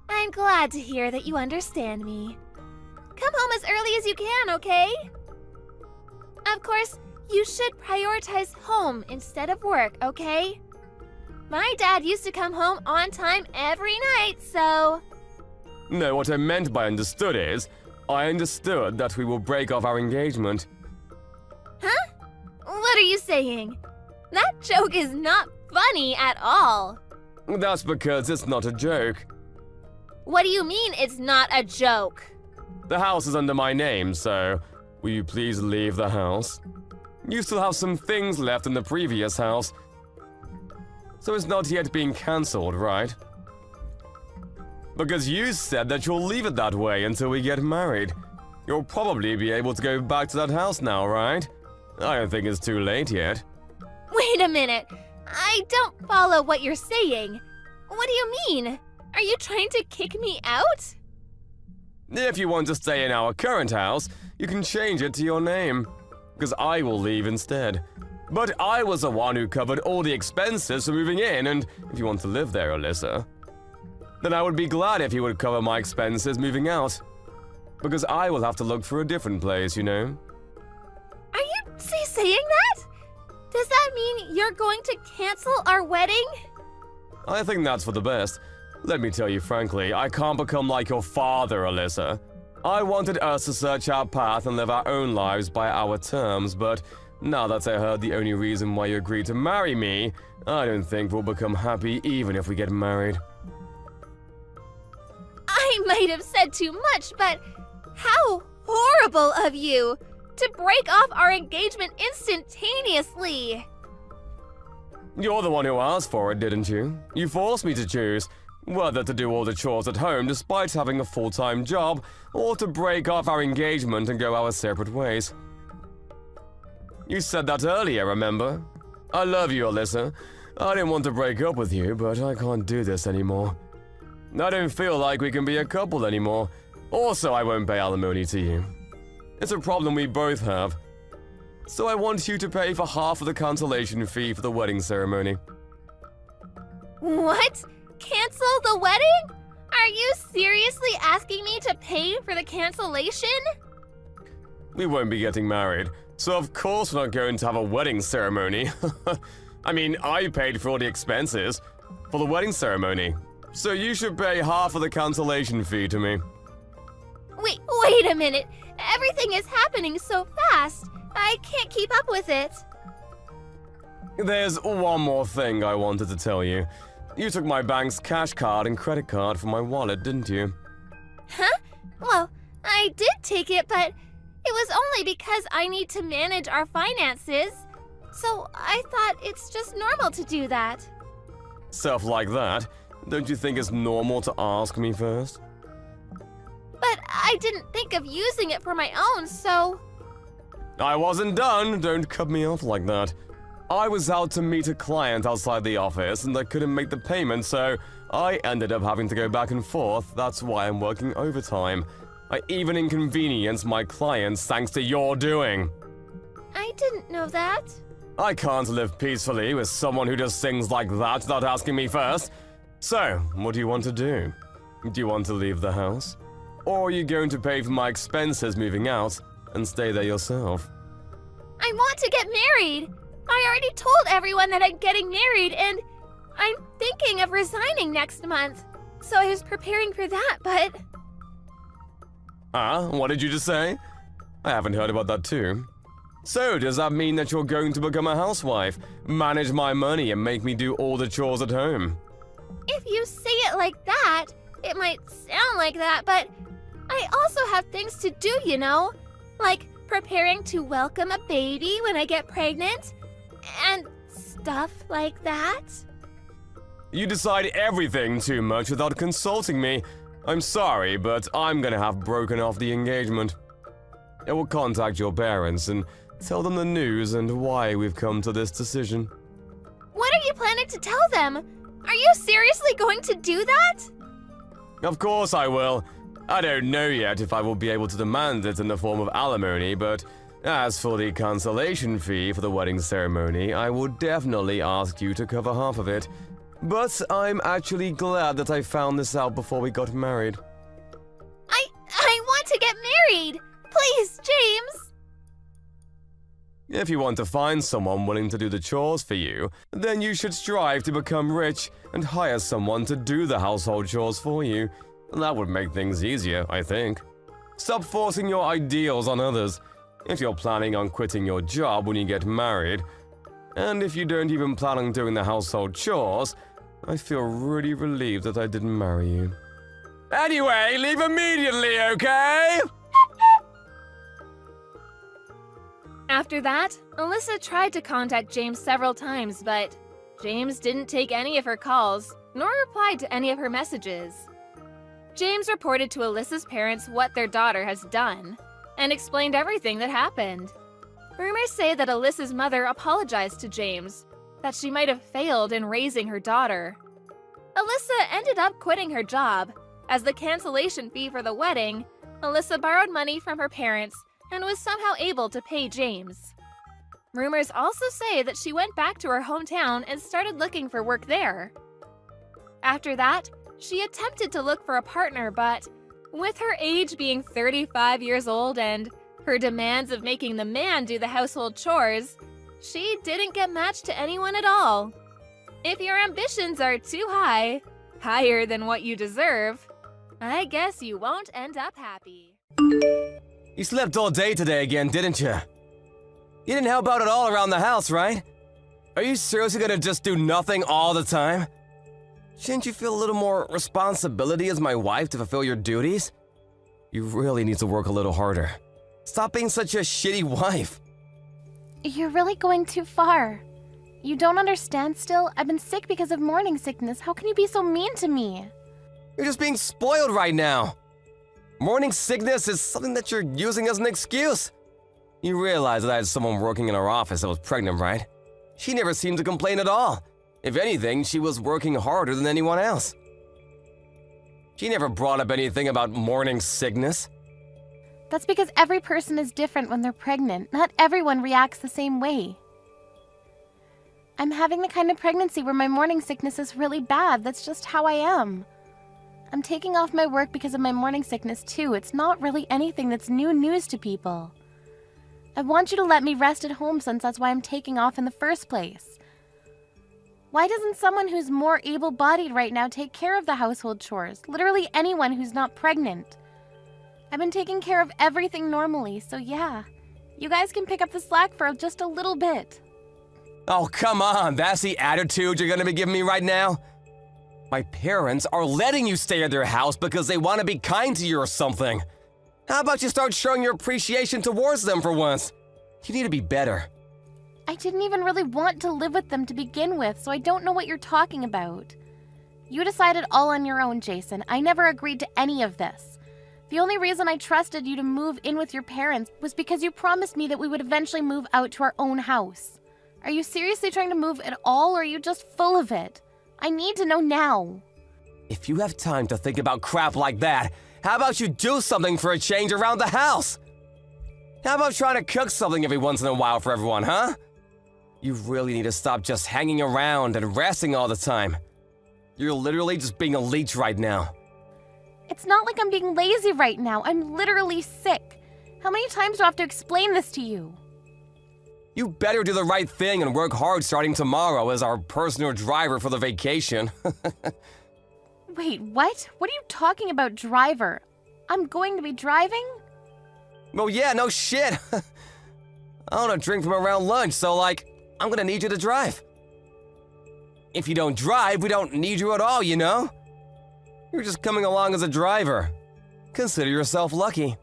I'm glad to hear that you understand me. Come home as early as you can, okay? Of course, you should prioritize home instead of work, okay? My dad used to come home on time every night, so... No, what I meant by understood is, I understood that we will break off our engagement. Huh? What are you saying? That joke is not funny at all. That's because it's not a joke. What do you mean it's not a joke? The house is under my name, so will you please leave the house? You still have some things left in the previous house, so it's not yet being cancelled, right? Because you said that you'll leave it that way until we get married. You'll probably be able to go back to that house now, right? I don't think it's too late yet. Wait a minute. I don't follow what you're saying. What do you mean? Are you trying to kick me out? If you want to stay in our current house, you can change it to your name. Because I will leave instead. But I was the one who covered all the expenses for moving in, and if you want to live there, Alyssa, then I would be glad if you would cover my expenses moving out. Because I will have to look for a different place, you know? Are you saying that? Does that mean you're going to cancel our wedding? I think that's for the best. Let me tell you frankly, I can't become like your father, Alyssa. I wanted us to search our path and live our own lives by our terms, but now that I heard the only reason why you agreed to marry me, I don't think we'll become happy even if we get married. I might have said too much, but how horrible of you to break off our engagement instantaneously. You're the one who asked for it, didn't you? You forced me to choose whether to do all the chores at home despite having a full-time job, or to break off our engagement and go our separate ways. You said that earlier, remember? I love you, Alyssa. I didn't want to break up with you, but I can't do this anymore. I don't feel like we can be a couple anymore. Also, I won't pay alimony to you. It's a problem we both have. So I want you to pay for half of the cancellation fee for the wedding ceremony. What? Cancel the wedding? Are you seriously asking me to pay for the cancellation? We won't be getting married, so of course we're not going to have a wedding ceremony. I mean, I paid for all the expenses for the wedding ceremony, so you should pay half of the cancellation fee to me. Wait a minute. Everything is happening so fast. I can't keep up with it. There's one more thing I wanted to tell you. You took my bank's cash card and credit card from my wallet, didn't you? Huh? Well, I did take it, but it was only because I need to manage our finances. So I thought it's just normal to do that. Stuff like that? Don't you think it's normal to ask me first? But I didn't think of using it for my own, so... I wasn't done. Don't cut me off like that. I was out to meet a client outside the office and I couldn't make the payment, so I ended up having to go back and forth. That's why I'm working overtime. I even inconvenienced my clients thanks to your doing. I didn't know that. I can't live peacefully with someone who does things like that without asking me first. So, what do you want to do? Do you want to leave the house? Or are you going to pay for my expenses moving out and stay there yourself? I want to get married. I already told everyone that I'm getting married, and I'm thinking of resigning next month. So I was preparing for that, but... What did you just say? I haven't heard about that too. So, does that mean that you're going to become a housewife, manage my money, and make me do all the chores at home? If you say it like that, it might sound like that, but I also have things to do, you know? Like preparing to welcome a baby when I get pregnant, and stuff like that. You decide everything too much without consulting me. I'm sorry, but I'm gonna have broken off the engagement. I will contact your parents and tell them the news and why we've come to this decision. What are you planning to tell them? Are you seriously going to do that? Of course I will. I don't know yet if I will be able to demand it in the form of alimony, but as for the cancellation fee for the wedding ceremony, I would definitely ask you to cover half of it. But I'm actually glad that I found this out before we got married. I want to get married! Please, James! If you want to find someone willing to do the chores for you, then you should strive to become rich and hire someone to do the household chores for you. That would make things easier, I think. Stop forcing your ideals on others. If you're planning on quitting your job when you get married, and if you don't even plan on doing the household chores, I feel really relieved that I didn't marry you. Anyway, leave immediately, okay? After that, Alyssa tried to contact James several times, but James didn't take any of her calls, nor replied to any of her messages. James reported to Alyssa's parents what their daughter has done, and explained everything that happened. Rumors say that Alyssa's mother apologized to James, that she might have failed in raising her daughter. Alyssa ended up quitting her job. As the cancellation fee for the wedding, Alyssa borrowed money from her parents and was somehow able to pay James. Rumors also say that she went back to her hometown and started looking for work there. After that, she attempted to look for a partner, but with her age being 35 years old and her demands of making the man do the household chores, she didn't get matched to anyone at all. If your ambitions are too high, higher than what you deserve, I guess you won't end up happy. You slept all day today again, didn't you? You didn't help out at all around the house, right? Are you seriously gonna just do nothing all the time? Shouldn't you feel a little more responsibility as my wife to fulfill your duties? You really need to work a little harder. Stop being such a shitty wife. You're really going too far. You don't understand still? I've been sick because of morning sickness. How can you be so mean to me? You're just being spoiled right now. Morning sickness is something that you're using as an excuse. You realize that I had someone working in our office that was pregnant, right? She never seemed to complain at all. If anything, she was working harder than anyone else. She never brought up anything about morning sickness. That's because every person is different when they're pregnant. Not everyone reacts the same way. I'm having the kind of pregnancy where my morning sickness is really bad. That's just how I am. I'm taking off my work because of my morning sickness too. It's not really anything that's new news to people. I want you to let me rest at home since that's why I'm taking off in the first place. Why doesn't someone who's more able-bodied right now take care of the household chores? Literally anyone who's not pregnant. I've been taking care of everything normally, so yeah. You guys can pick up the slack for just a little bit. Oh, come on, that's the attitude you're gonna be giving me right now? My parents are letting you stay at their house because they want to be kind to you or something. How about you start showing your appreciation towards them for once? You need to be better. I didn't even really want to live with them to begin with, so I don't know what you're talking about. You decided all on your own, Jason. I never agreed to any of this. The only reason I trusted you to move in with your parents was because you promised me that we would eventually move out to our own house. Are you seriously trying to move at all, or are you just full of it? I need to know now. If you have time to think about crap like that, how about you do something for a change around the house? How about trying to cook something every once in a while for everyone, huh? You really need to stop just hanging around and resting all the time. You're literally just being a leech right now. It's not like I'm being lazy right now. I'm literally sick. How many times do I have to explain this to you? You better do the right thing and work hard starting tomorrow as our personal driver for the vacation. Wait, what? What are you talking about, driver? I'm going to be driving? Well, yeah, no shit. I want to drink from around lunch, so I'm gonna need you to drive. If you don't drive, we don't need you at all, you know? You're just coming along as a driver. Consider yourself lucky.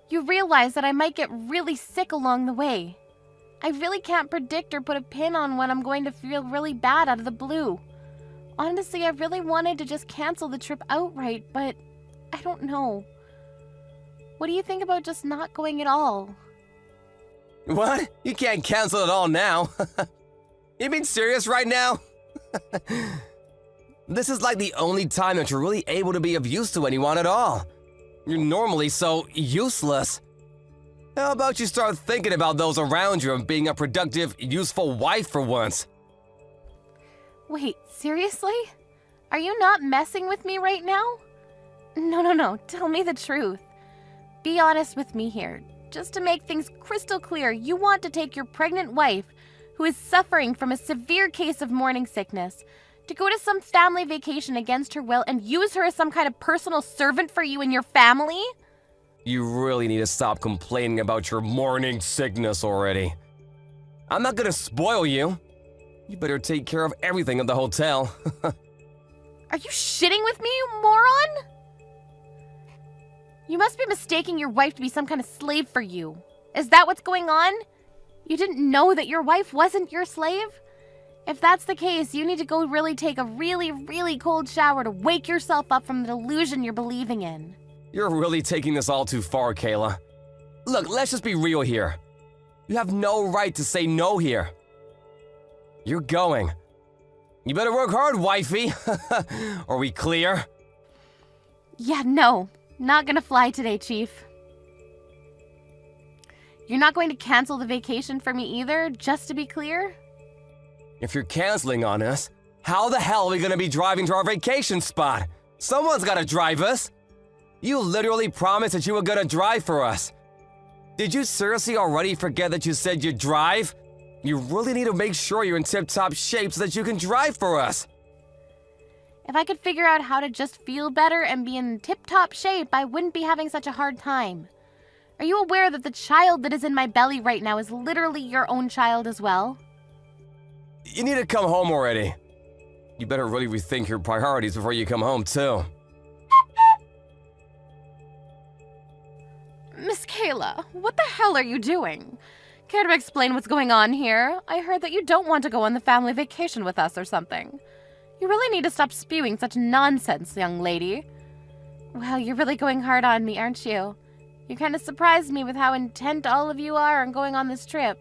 You realize that I might get really sick along the way. I really can't predict or put a pin on when I'm going to feel really bad out of the blue. Honestly, I really wanted to just cancel the trip outright, but I don't know. What do you think about just not going at all? What? You can't cancel it all now. You being serious right now? This is like the only time that you're really able to be of use to anyone at all. You're normally so useless. How about you start thinking about those around you and being a productive, useful wife for once? Wait, seriously? Are you not messing with me right now? No, tell me the truth. Be honest with me here. Just to make things crystal clear, you want to take your pregnant wife, who is suffering from a severe case of morning sickness, to go to some family vacation against her will and use her as some kind of personal servant for you and your family? You really need to stop complaining about your morning sickness already. I'm not gonna spoil you. You better take care of everything at the hotel. Are you shitting with me, you moron? You must be mistaking your wife to be some kind of slave for you. Is that what's going on? You didn't know that your wife wasn't your slave? If that's the case, you need to go really take a really cold shower to wake yourself up from the delusion you're believing in. You're really taking this all too far, Kayla. Look, let's just be real here. You have no right to say no here. You're going. You better work hard, wifey. Are we clear? Yeah, no. Not gonna fly today, Chief. You're not going to cancel the vacation for me either, just to be clear? If you're canceling on us, how the hell are we gonna be driving to our vacation spot? Someone's gotta drive us. You literally promised that you were gonna drive for us. Did you seriously already forget that you said you'd drive? You really need to make sure you're in tip-top shape so that you can drive for us. If I could figure out how to just feel better and be in tip-top shape, I wouldn't be having such a hard time. Are you aware that the child that is in my belly right now is literally your own child as well? You need to come home already. You better really rethink your priorities before you come home, too. Miss Kayla, what the hell are you doing? Care to explain what's going on here? I heard that you don't want to go on the family vacation with us or something. You really need to stop spewing such nonsense, young lady. Well, you're really going hard on me, aren't you? You kind of surprised me with how intent all of you are on going on this trip.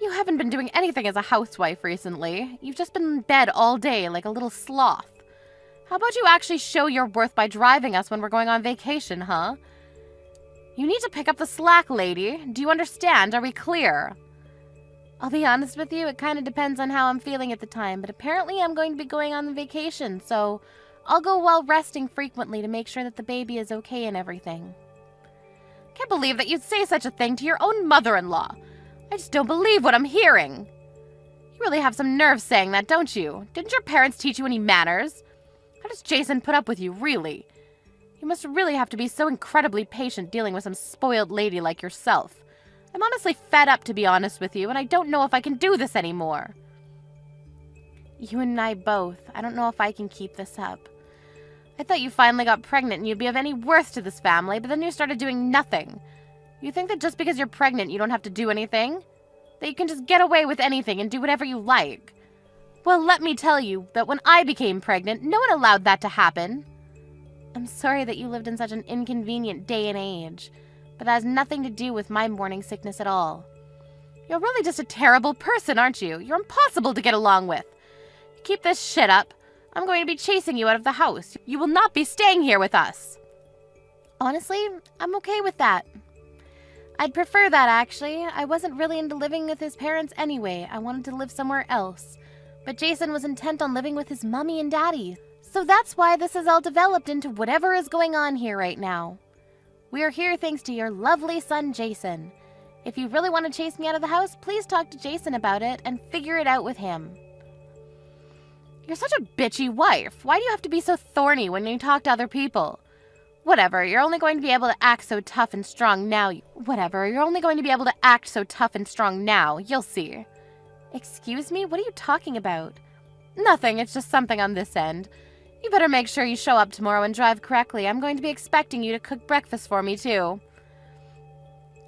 You haven't been doing anything as a housewife recently. You've just been in bed all day like a little sloth. How about you actually show your worth by driving us when we're going on vacation, huh? You need to pick up the slack, lady. Do you understand? Are we clear? I'll be honest with you, it kind of depends on how I'm feeling at the time, but apparently I'm going to be going on the vacation, so I'll go while resting frequently to make sure that the baby is okay and everything. Can't believe that you'd say such a thing to your own mother-in-law. I just don't believe what I'm hearing. You really have some nerve saying that, don't you? Didn't your parents teach you any manners? How does Jason put up with you, really? You must really have to be so incredibly patient dealing with some spoiled lady like yourself. I'm honestly fed up, to be honest with you, and I don't know if I can do this anymore. You and I both. I don't know if I can keep this up. I thought you finally got pregnant and you'd be of any worth to this family, but then you started doing nothing. You think that just because you're pregnant you don't have to do anything? That you can just get away with anything and do whatever you like? Well, let me tell you that when I became pregnant, no one allowed that to happen. I'm sorry that you lived in such an inconvenient day and age, but that has nothing to do with my morning sickness at all. You're really just a terrible person, aren't you? You're impossible to get along with. You keep this shit up, I'm going to be chasing you out of the house. You will not be staying here with us. Honestly, I'm okay with that. I'd prefer that, actually. I wasn't really into living with his parents anyway. I wanted to live somewhere else. But Jason was intent on living with his mommy and daddy. So that's why this has all developed into whatever is going on here right now. We're here thanks to your lovely son, Jason. If you really want to chase me out of the house, please talk to Jason about it and figure it out with him. You're such a bitchy wife. Why do you have to be so thorny when you talk to other people? Whatever, you're only going to be able to act so tough and strong now. You'll see. Excuse me? What are you talking about? Nothing, it's just something on this end. You better make sure you show up tomorrow and drive correctly. I'm going to be expecting you to cook breakfast for me, too.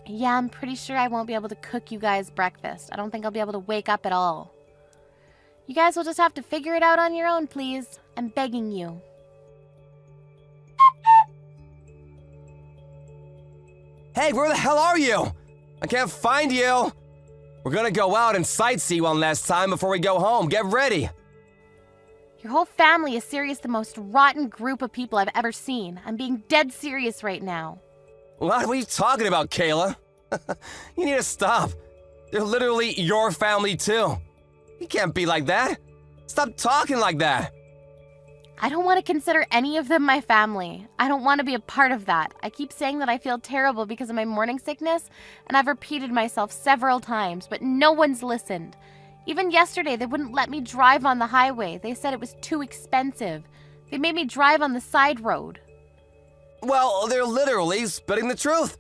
Yeah, I'm pretty sure I won't be able to cook you guys breakfast. I don't think I'll be able to wake up at all. You guys will just have to figure it out on your own, please. I'm begging you. Hey, where the hell are you? I can't find you. We're gonna go out and sightsee one last time before we go home. Get ready. Your whole family is serious, the most rotten group of people I've ever seen. I'm being dead serious right now. What are you talking about, Kayla? You need to stop. They're literally your family, too. You can't be like that. Stop talking like that. I don't want to consider any of them my family. I don't want to be a part of that. I keep saying that I feel terrible because of my morning sickness, and I've repeated myself several times, but no one's listened. Even yesterday, they wouldn't let me drive on the highway. They said it was too expensive. They made me drive on the side road. Well, they're literally spitting the truth.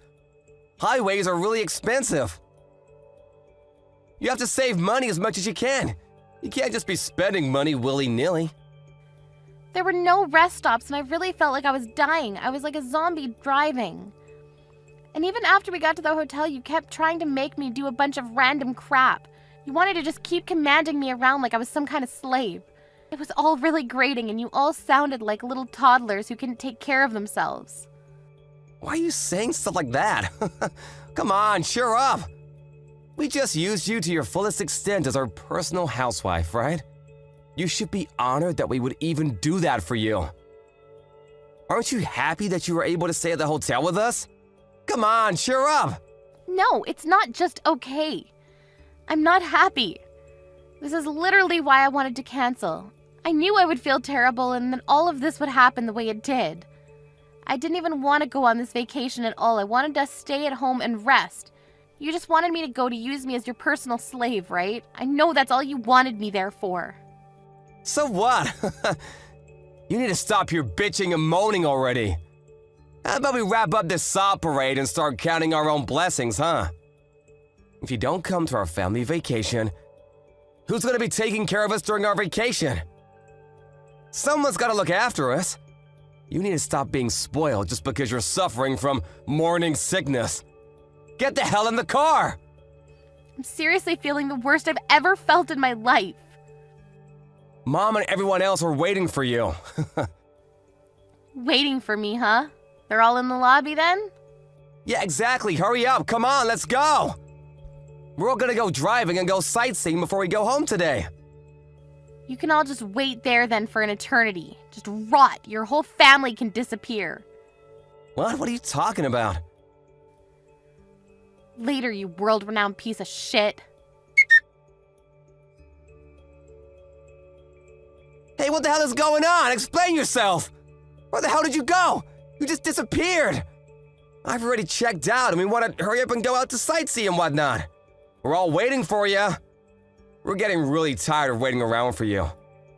Highways are really expensive. You have to save money as much as you can. You can't just be spending money willy-nilly. There were no rest stops, and I really felt like I was dying. I was like a zombie driving. And even after we got to the hotel, you kept trying to make me do a bunch of random crap. You wanted to just keep commanding me around like I was some kind of slave. It was all really grating, and you all sounded like little toddlers who couldn't take care of themselves. Why are you saying stuff like that? Come on, cheer up. We just used you to your fullest extent as our personal housewife, right? You should be honored that we would even do that for you. Aren't you happy that you were able to stay at the hotel with us? Come on, cheer up. No, it's not just okay. I'm not happy. This is literally why I wanted to cancel. I knew I would feel terrible and then all of this would happen the way it did. I didn't even want to go on this vacation at all. I wanted to stay at home and rest. You just wanted me to go to use me as your personal slave, right? I know that's all you wanted me there for. So what? You need to stop your bitching and moaning already. How about we wrap up this sob parade and start counting our own blessings, huh? If you don't come to our family vacation, who's gonna be taking care of us during our vacation? Someone's gotta look after us. You need to stop being spoiled just because you're suffering from morning sickness. Get the hell in the car! I'm seriously feeling the worst I've ever felt in my life. Mom and everyone else are waiting for you. Waiting for me, huh? They're all in the lobby then? Yeah, exactly. Hurry up. Come on, let's go. We're all gonna go driving and go sightseeing before we go home today. You can all just wait there then for an eternity. Just rot. Your whole family can disappear. What? What are you talking about? Later, you world-renowned piece of shit. Hey, what the hell is going on? Explain yourself! Where the hell did you go? You just disappeared! I've already checked out and we want to hurry up and go out to sightsee and whatnot. We're all waiting for you. We're getting really tired of waiting around for you.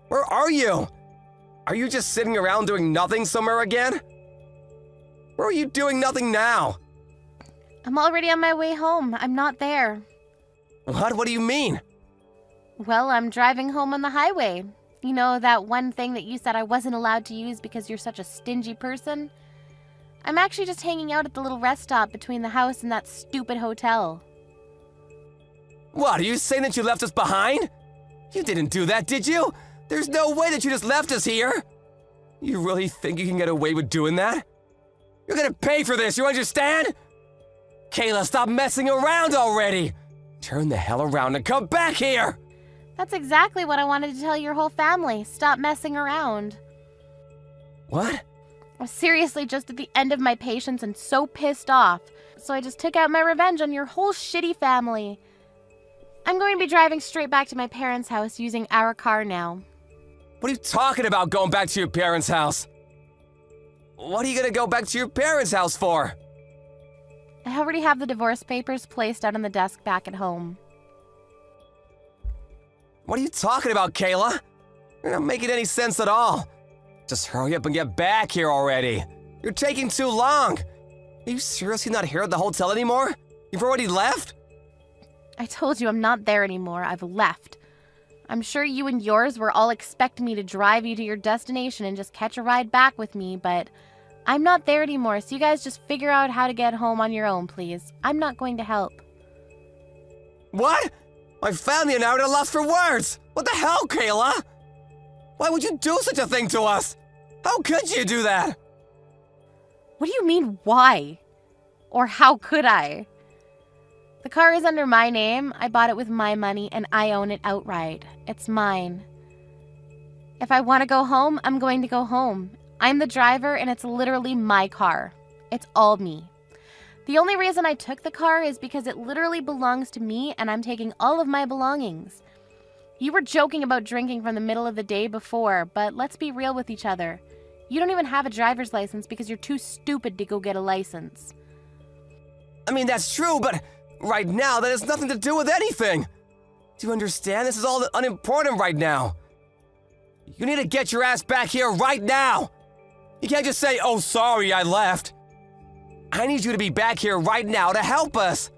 Where are you? Are you just sitting around doing nothing somewhere again? Where are you doing nothing now? I'm already on my way home. I'm not there. What? What do you mean? Well, I'm driving home on the highway. You know, that one thing that you said I wasn't allowed to use because you're such a stingy person? I'm actually just hanging out at the little rest stop between the house and that stupid hotel. What, are you saying that you left us behind? You didn't do that, did you? There's no way that you just left us here. You really think you can get away with doing that? You're gonna pay for this, you understand? Kayla, stop messing around already! Turn the hell around and come back here! That's exactly what I wanted to tell your whole family. Stop messing around. What? I was seriously just at the end of my patience and so pissed off. So I just took out my revenge on your whole shitty family. I'm going to be driving straight back to my parents' house using our car now. What are you talking about going back to your parents' house? What are you gonna go back to your parents' house for? I already have the divorce papers placed out on the desk back at home. What are you talking about, Kayla? You're not making any sense at all. Just hurry up and get back here already. You're taking too long. Are you seriously not here at the hotel anymore? You've already left? I told you I'm not there anymore. I've left. I'm sure you and yours were all expecting me to drive you to your destination and just catch a ride back with me, but I'm not there anymore, so you guys just figure out how to get home on your own, please. I'm not going to help. What? My family and I are at a loss for words! What the hell, Kayla? Why would you do such a thing to us? How could you do that? What do you mean, why? Or how could I? The car is under my name, I bought it with my money, and I own it outright. It's mine. If I want to go home, I'm going to go home. I'm the driver, and it's literally my car. It's all me. The only reason I took the car is because it literally belongs to me, and I'm taking all of my belongings. You were joking about drinking from the middle of the day before, but let's be real with each other. You don't even have a driver's license because you're too stupid to go get a license. I mean, that's true, but right now that has nothing to do with anything. Do you understand? This is all unimportant right now. You need to get your ass back here right now. You can't just say, oh, sorry, I left. I need you to be back here right now to help us.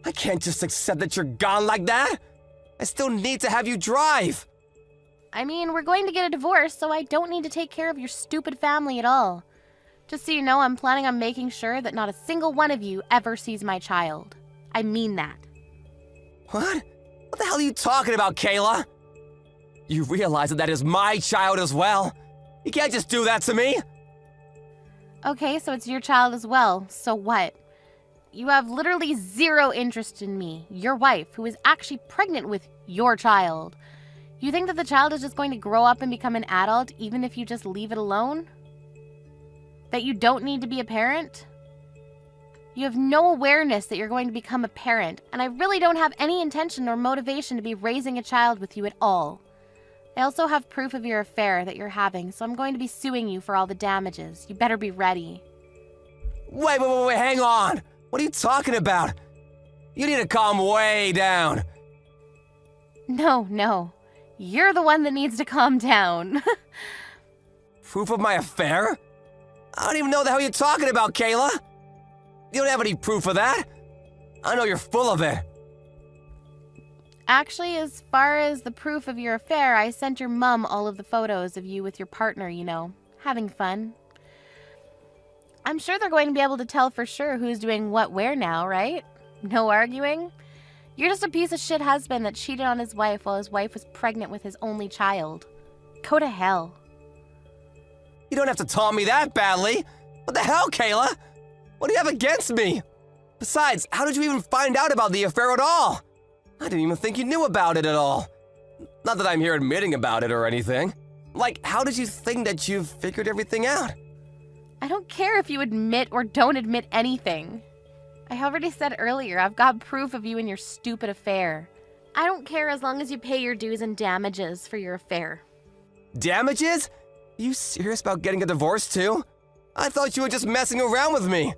I can't just accept that you're gone like that. I still need to have you drive. I mean, we're going to get a divorce, so I don't need to take care of your stupid family at all. Just so you know, I'm planning on making sure that not a single one of you ever sees my child. I mean that. What? What the hell are you talking about, Kayla? You realize that that is my child as well? You can't just do that to me. Okay, so it's your child as well. So what? You have literally zero interest in me, your wife, who is actually pregnant with your child. You think that the child is just going to grow up and become an adult even if you just leave it alone? That you don't need to be a parent? You have no awareness that you're going to become a parent, and I really don't have any intention or motivation to be raising a child with you at all. I also have proof of your affair that you're having, so I'm going to be suing you for all the damages. You better be ready. Wait, hang on. What are you talking about? You need to calm way down. No. You're the one that needs to calm down. Proof of my affair? I don't even know the hell you're talking about, Kayla. You don't have any proof of that. I know you're full of it. Actually, as far as the proof of your affair, I sent your mom all of the photos of you with your partner, you know, having fun. I'm sure they're going to be able to tell for sure who's doing what where now, right? No arguing? You're just a piece of shit husband that cheated on his wife while his wife was pregnant with his only child. Go to hell. You don't have to taunt me that badly. What the hell, Kayla? What do you have against me? Besides, how did you even find out about the affair at all? I didn't even think you knew about it at all. Not that I'm here admitting about it or anything. Like, how did you think that you figured everything out? I don't care if you admit or don't admit anything. I already said earlier, I've got proof of you and your stupid affair. I don't care as long as you pay your dues and damages for your affair. Damages? Are you serious about getting a divorce too? I thought you were just messing around with me.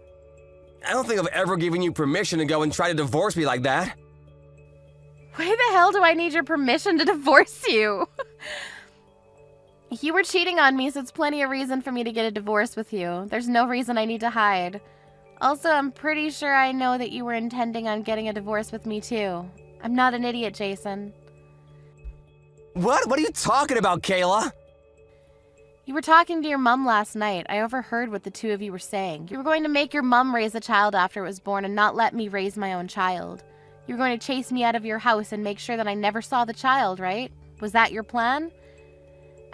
I don't think I've ever given you permission to go and try to divorce me like that. Why the hell do I need your permission to divorce you? You were cheating on me, so it's plenty of reason for me to get a divorce with you. There's no reason I need to hide. Also, I'm pretty sure I know that you were intending on getting a divorce with me too. I'm not an idiot, Jason. What? What are you talking about, Kayla? You were talking to your mom last night. I overheard what the two of you were saying. You were going to make your mom raise a child after it was born and not let me raise my own child. You were going to chase me out of your house and make sure that I never saw the child, right? Was that your plan?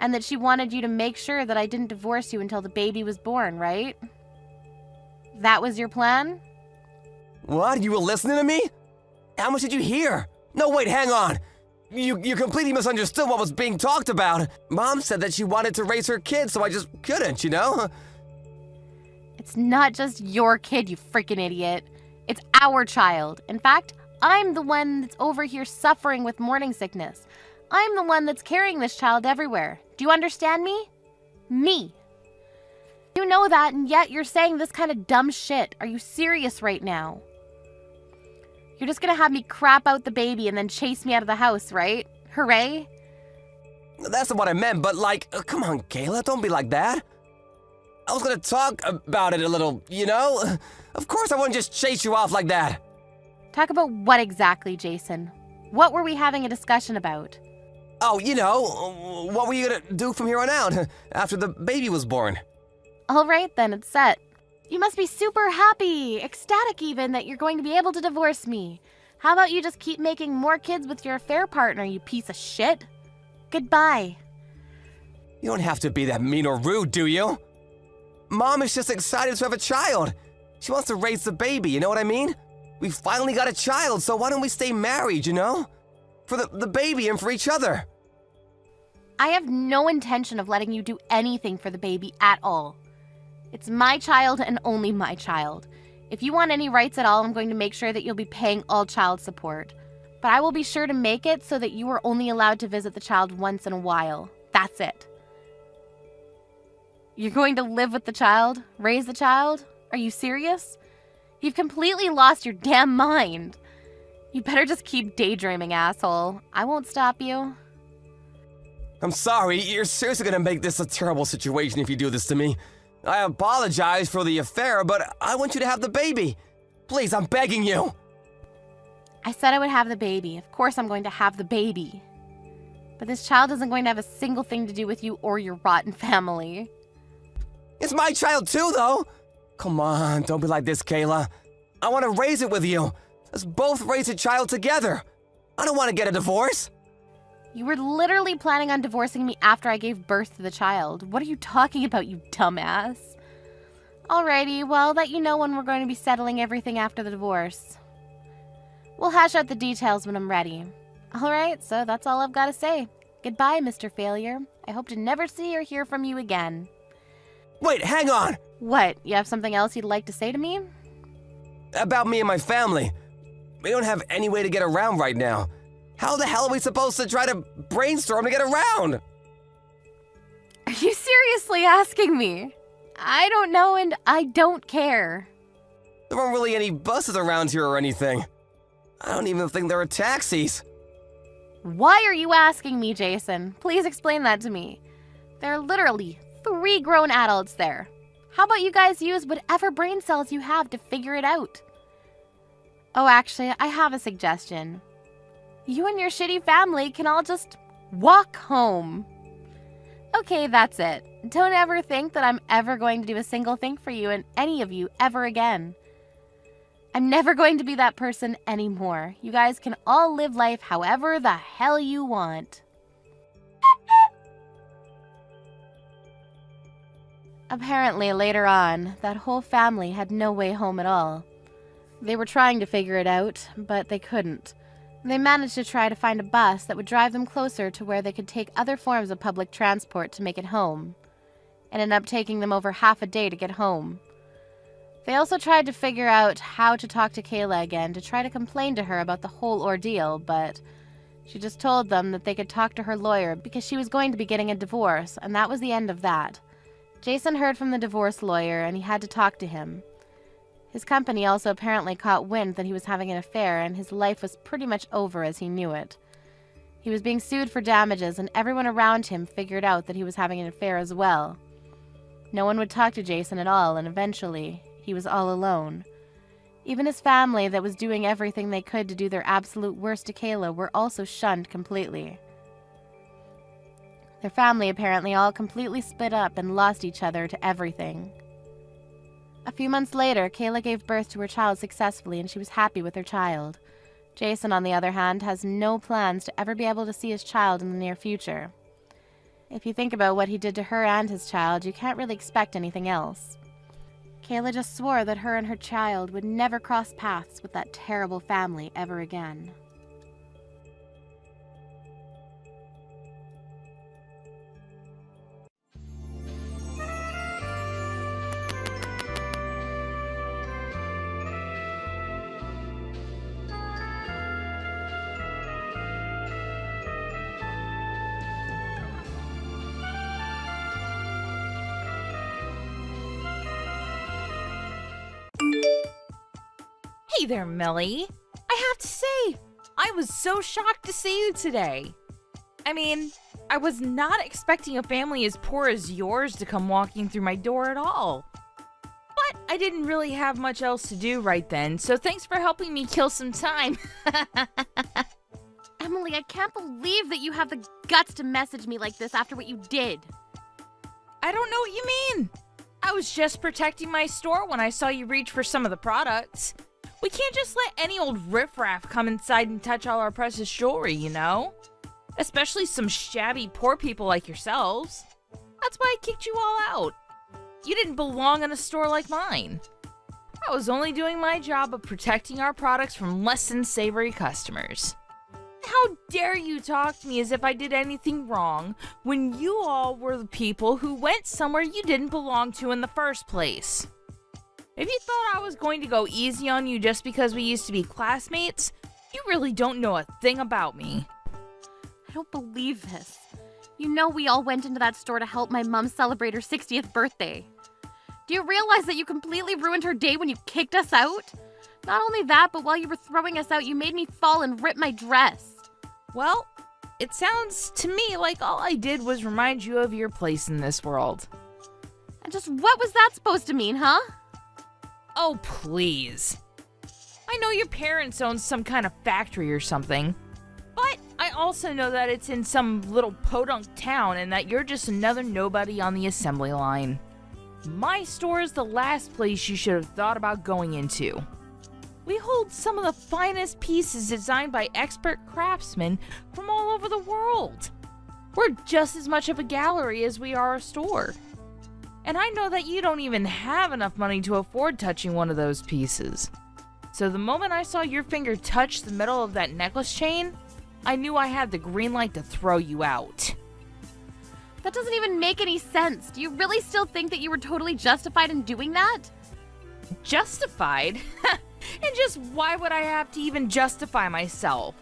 And that she wanted you to make sure that I didn't divorce you until the baby was born, right? That was your plan? What? You were listening to me? How much did you hear? No, wait, hang on. You completely misunderstood what was being talked about. Mom said that she wanted to raise her kid, so I just couldn't, you know? It's not just your kid, you freaking idiot. It's our child. In fact, I'm the one that's over here suffering with morning sickness. I'm the one that's carrying this child everywhere. Do you understand me? Me. You know that, and yet you're saying this kind of dumb shit. Are you serious right now? You're just gonna have me crap out the baby and then chase me out of the house, right? Hooray? That's not what I meant, but like, come on, Kayla, don't be like that. I was gonna talk about it a little, you know? Of course I wouldn't just chase you off like that. Talk about what exactly, Jason? What were we having a discussion about? Oh, what were you gonna do from here on out, after the baby was born? All right, then, it's set. You must be super happy, ecstatic even, that you're going to be able to divorce me. How about you just keep making more kids with your affair partner, you piece of shit? Goodbye. You don't have to be that mean or rude, do you? Mom is just excited to have a child. She wants to raise the baby, you know what I mean? We finally got a child, so why don't we stay married, For the baby and for each other. I have no intention of letting you do anything for the baby at all. It's my child and only my child. If you want any rights at all, I'm going to make sure that you'll be paying all child support. But I will be sure to make it so that you are only allowed to visit the child once in a while. That's it. You're going to live with the child? Raise the child? Are you serious? You've completely lost your damn mind. You better just keep daydreaming, asshole. I won't stop you. I'm sorry, you're seriously gonna make this a terrible situation if you do this to me. I apologize for the affair, but I want you to have the baby. Please, I'm begging you. I said I would have the baby. Of course I'm going to have the baby. But this child isn't going to have a single thing to do with you or your rotten family. It's my child too, though. Come on, don't be like this, Kayla. I want to raise it with you. Let's both raise a child together. I don't want to get a divorce. You were literally planning on divorcing me after I gave birth to the child. What are you talking about, you dumbass? Alrighty, well, I'll let you know when we're going to be settling everything after the divorce. We'll hash out the details when I'm ready. Alright, so that's all I've got to say. Goodbye, Mr. Failure. I hope to never see or hear from you again. Wait, hang on! What, you have something else you'd like to say to me? About me and my family. We don't have any way to get around right now. How the hell are we supposed to try to brainstorm to get around? Are you seriously asking me? I don't know and I don't care. There aren't really any buses around here or anything. I don't even think there are taxis. Why are you asking me, Jason? Please explain that to me. There are literally 3 grown adults there. How about you guys use whatever brain cells you have to figure it out? Oh, actually, I have a suggestion. You and your shitty family can all just walk home. Okay, that's it. Don't ever think that I'm ever going to do a single thing for you and any of you ever again. I'm never going to be that person anymore. You guys can all live life however the hell you want. Apparently, later on, that whole family had no way home at all. They were trying to figure it out, but they couldn't. They managed to try to find a bus that would drive them closer to where they could take other forms of public transport to make it home. It ended up taking them over half a day to get home. They also tried to figure out how to talk to Kayla again to try to complain to her about the whole ordeal, but she just told them that they could talk to her lawyer because she was going to be getting a divorce, and that was the end of that. Jason heard from the divorce lawyer, and he had to talk to him. His company also apparently caught wind that he was having an affair, and his life was pretty much over as he knew it. He was being sued for damages, and everyone around him figured out that he was having an affair as well. No one would talk to Jason at all, and eventually, he was all alone. Even his family that was doing everything they could to do their absolute worst to Kayla were also shunned completely. Their family apparently all completely split up and lost each other to everything. A few months later, Kayla gave birth to her child successfully and she was happy with her child. Jason, on the other hand, has no plans to ever be able to see his child in the near future. If you think about what he did to her and his child, you can't really expect anything else. Kayla just swore that her and her child would never cross paths with that terrible family ever again. Hey there, Millie. I have to say, I was so shocked to see you today. I mean, I was not expecting a family as poor as yours to come walking through my door at all. But I didn't really have much else to do right then, so thanks for helping me kill some time. Finally, I can't believe that you have the guts to message me like this after what you did. I don't know what you mean. I was just protecting my store when I saw you reach for some of the products. We can't just let any old riffraff come inside and touch all our precious jewelry, you know? Especially some shabby poor people like yourselves. That's why I kicked you all out. You didn't belong in a store like mine. I was only doing my job of protecting our products from less than savory customers. How dare you talk to me as if I did anything wrong when you all were the people who went somewhere you didn't belong to in the first place? If you thought I was going to go easy on you just because we used to be classmates, you really don't know a thing about me. I don't believe this. You know we all went into that store to help my mom celebrate her 60th birthday. Do you realize that you completely ruined her day when you kicked us out? Not only that, but while you were throwing us out, you made me fall and rip my dress. Well, it sounds to me like all I did was remind you of your place in this world. And just what was that supposed to mean, huh? Oh, please. I know your parents own some kind of factory or something, but I also know that it's in some little podunk town and that you're just another nobody on the assembly line. My store is the last place you should have thought about going into. We hold some of the finest pieces designed by expert craftsmen from all over the world. We're just as much of a gallery as we are a store. And I know that you don't even have enough money to afford touching one of those pieces. So the moment I saw your finger touch the metal of that necklace chain, I knew I had the green light to throw you out. That doesn't even make any sense. Do you really still think that you were totally justified in doing that? Justified? And just why would I have to even justify myself?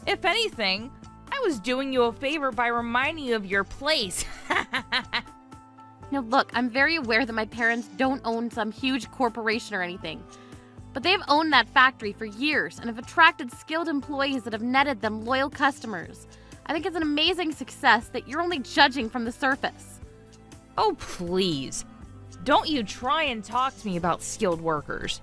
If anything, I was doing you a favor by reminding you of your place. Now look, I'm very aware that my parents don't own some huge corporation or anything. But they've owned that factory for years and have attracted skilled employees that have netted them loyal customers. I think it's an amazing success that you're only judging from the surface. Oh, please. Don't you try and talk to me about skilled workers.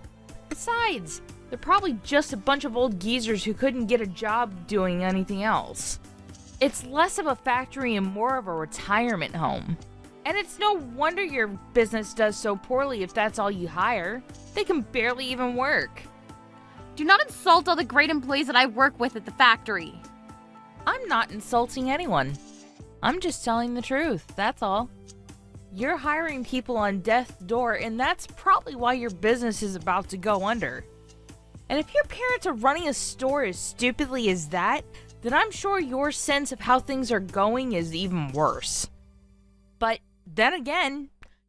Besides, they're probably just a bunch of old geezers who couldn't get a job doing anything else. It's less of a factory and more of a retirement home. And it's no wonder your business does so poorly if that's all you hire. They can barely even work. Do not insult all the great employees that I work with at the factory. I'm not insulting anyone. I'm just telling the truth, that's all. You're hiring people on death's door, and that's probably why your business is about to go under. And if your parents are running a store as stupidly as that, then I'm sure your sense of how things are going is even worse. But then again,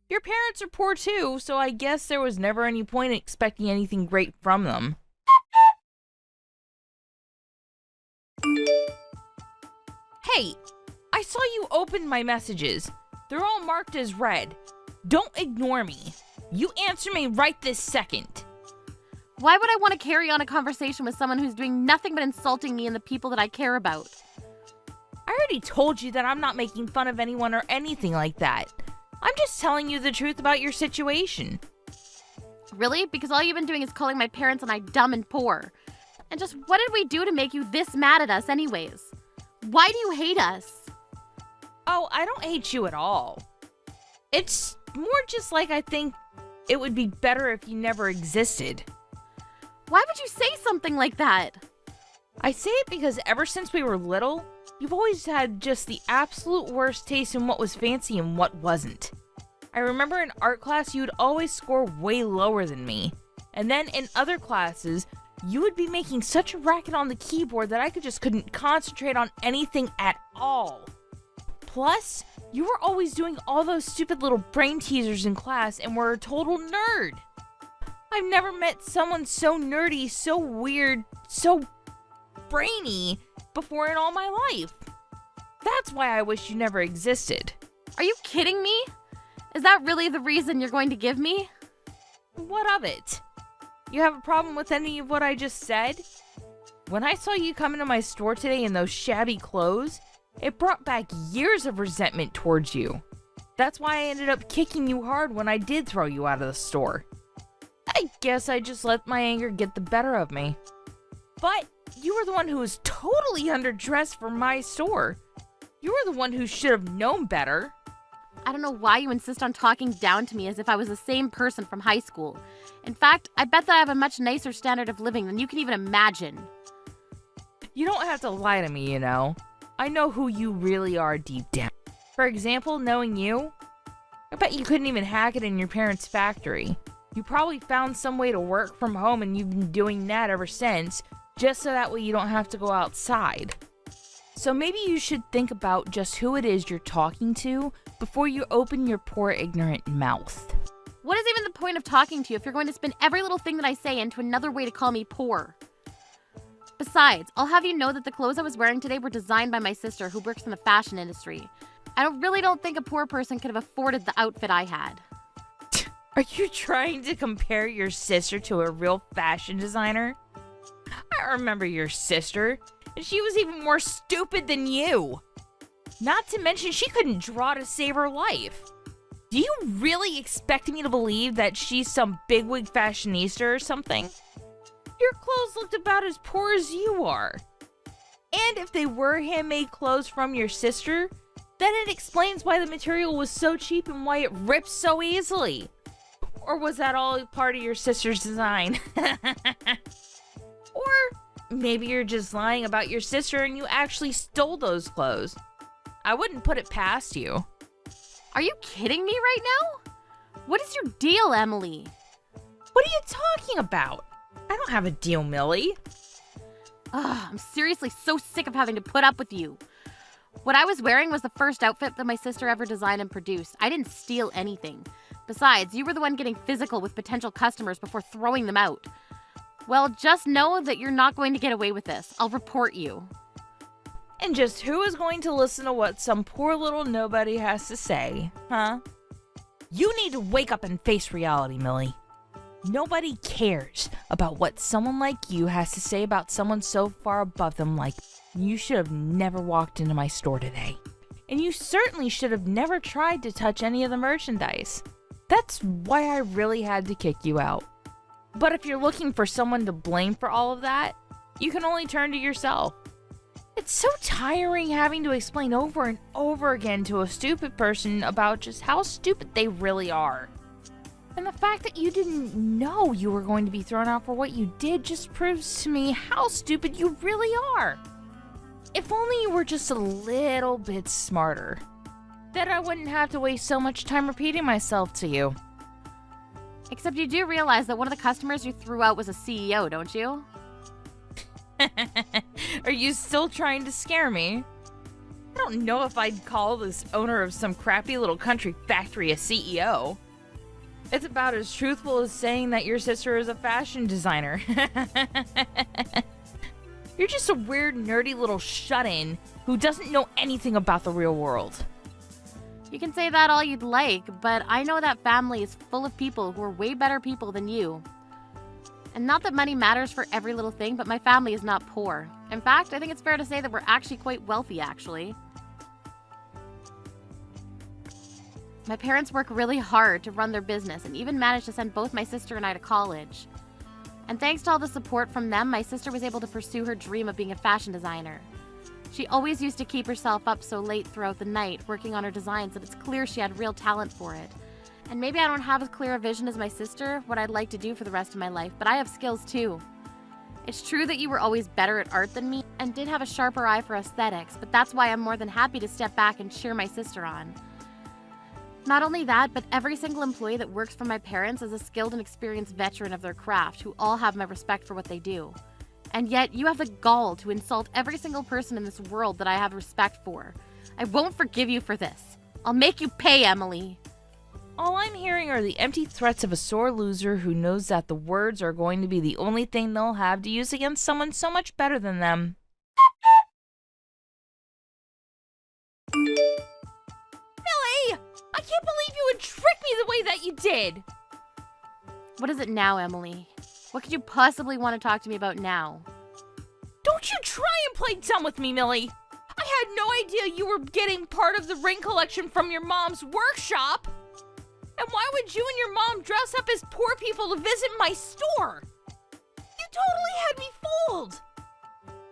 your parents are poor too, so I guess there was never any point in expecting anything great from them. Hey, I saw you open my messages. They're all marked as read. Don't ignore me. You answer me right this second. Why would I want to carry on a conversation with someone who's doing nothing but insulting me and the people that I care about? I already told you that I'm not making fun of anyone or anything like that. I'm just telling you the truth about your situation. Really? Because all you've been doing is calling my parents and I dumb and poor. And just what did we do to make you this mad at us anyways? Why do you hate us? Oh, I don't hate you at all. It's more just like I think it would be better if you never existed. Why would you say something like that? I say it because ever since we were little, you've always had just the absolute worst taste in what was fancy and what wasn't. I remember in art class you'd always score way lower than me. And then in other classes, you would be making such a racket on the keyboard that I couldn't concentrate on anything at all. Plus, you were always doing all those stupid little brain teasers in class and were a total nerd. I've never met someone so nerdy, so weird, so brainy before in all my life. That's why I wish you never existed. Are you kidding me? Is that really the reason you're going to give me? What of it? You have a problem with any of what I just said? When I saw you come into my store today in those shabby clothes, it brought back years of resentment towards you. That's why I ended up kicking you hard when I did throw you out of the store. I guess I just let my anger get the better of me. But You were the one who was totally underdressed for my store. You were the one who should have known better. I don't know why you insist on talking down to me as if I was the same person from high school. In fact, I bet that I have a much nicer standard of living than you can even imagine. You don't have to lie to me, you know. I know who you really are deep down. For example, knowing you, I bet you couldn't even hack it in your parents' factory. You probably found some way to work from home and you've been doing that ever since, just so that way you don't have to go outside. So maybe you should think about just who it is you're talking to before you open your poor ignorant mouth. What is even the point of talking to you if you're going to spin every little thing that I say into another way to call me poor? Besides, I'll have you know that the clothes I was wearing today were designed by my sister who works in the fashion industry. I really don't think a poor person could have afforded the outfit I had. Are you trying to compare your sister to a real fashion designer? I remember your sister, and she was even more stupid than you. Not to mention she couldn't draw to save her life. Do you really expect me to believe that she's some bigwig fashionista or something? Your clothes looked about as poor as you are. And if they were handmade clothes from your sister, then it explains why the material was so cheap and why it rips so easily. Or was that all part of your sister's design? Or maybe you're just lying about your sister and you actually stole those clothes. I wouldn't put it past you. Are you kidding me right now? What is your deal, Emily? What are you talking about? I don't have a deal, Millie. Ugh, I'm seriously so sick of having to put up with you. What I was wearing was the first outfit that my sister ever designed and produced. I didn't steal anything. Besides, you were the one getting physical with potential customers before throwing them out. Well, just know that you're not going to get away with this. I'll report you. And just who is going to listen to what some poor little nobody has to say, huh? You need to wake up and face reality, Millie. Nobody cares about what someone like you has to say about someone so far above them like you should have never walked into my store today. And you certainly should have never tried to touch any of the merchandise. That's why I really had to kick you out. But if you're looking for someone to blame for all of that, you can only turn to yourself. It's so tiring having to explain over and over again to a stupid person about just how stupid they really are. And the fact that you didn't know you were going to be thrown out for what you did just proves to me how stupid you really are. If only you were just a little bit smarter, then I wouldn't have to waste so much time repeating myself to you. Except you do realize that one of the customers you threw out was a CEO, don't you? Are you still trying to scare me? I don't know if I'd call this owner of some crappy little country factory a CEO. It's about as truthful as saying that your sister is a fashion designer. You're just a weird, nerdy little shut-in who doesn't know anything about the real world. You can say that all you'd like, but I know that family is full of people who are way better people than you. And not that money matters for every little thing, but my family is not poor. In fact, I think it's fair to say that we're actually quite wealthy, actually. My parents work really hard to run their business and even managed to send both my sister and I to college. And thanks to all the support from them, my sister was able to pursue her dream of being a fashion designer. She always used to keep herself up so late throughout the night working on her designs that it's clear she had real talent for it. And maybe I don't have as clear a vision as my sister, what I'd like to do for the rest of my life, but I have skills too. It's true that you were always better at art than me and did have a sharper eye for aesthetics, but that's why I'm more than happy to step back and cheer my sister on. Not only that, but every single employee that works for my parents is a skilled and experienced veteran of their craft who all have my respect for what they do. And yet, you have the gall to insult every single person in this world that I have respect for. I won't forgive you for this. I'll make you pay, Emily. All I'm hearing are the empty threats of a sore loser who knows that the words are going to be the only thing they'll have to use against someone so much better than them. Millie! I can't believe you would trick me the way that you did! What is it now, Emily? What could you possibly want to talk to me about now? Don't you try and play dumb with me, Millie! I had no idea you were getting part of the ring collection from your mom's workshop! And why would you and your mom dress up as poor people to visit my store? You totally had me fooled!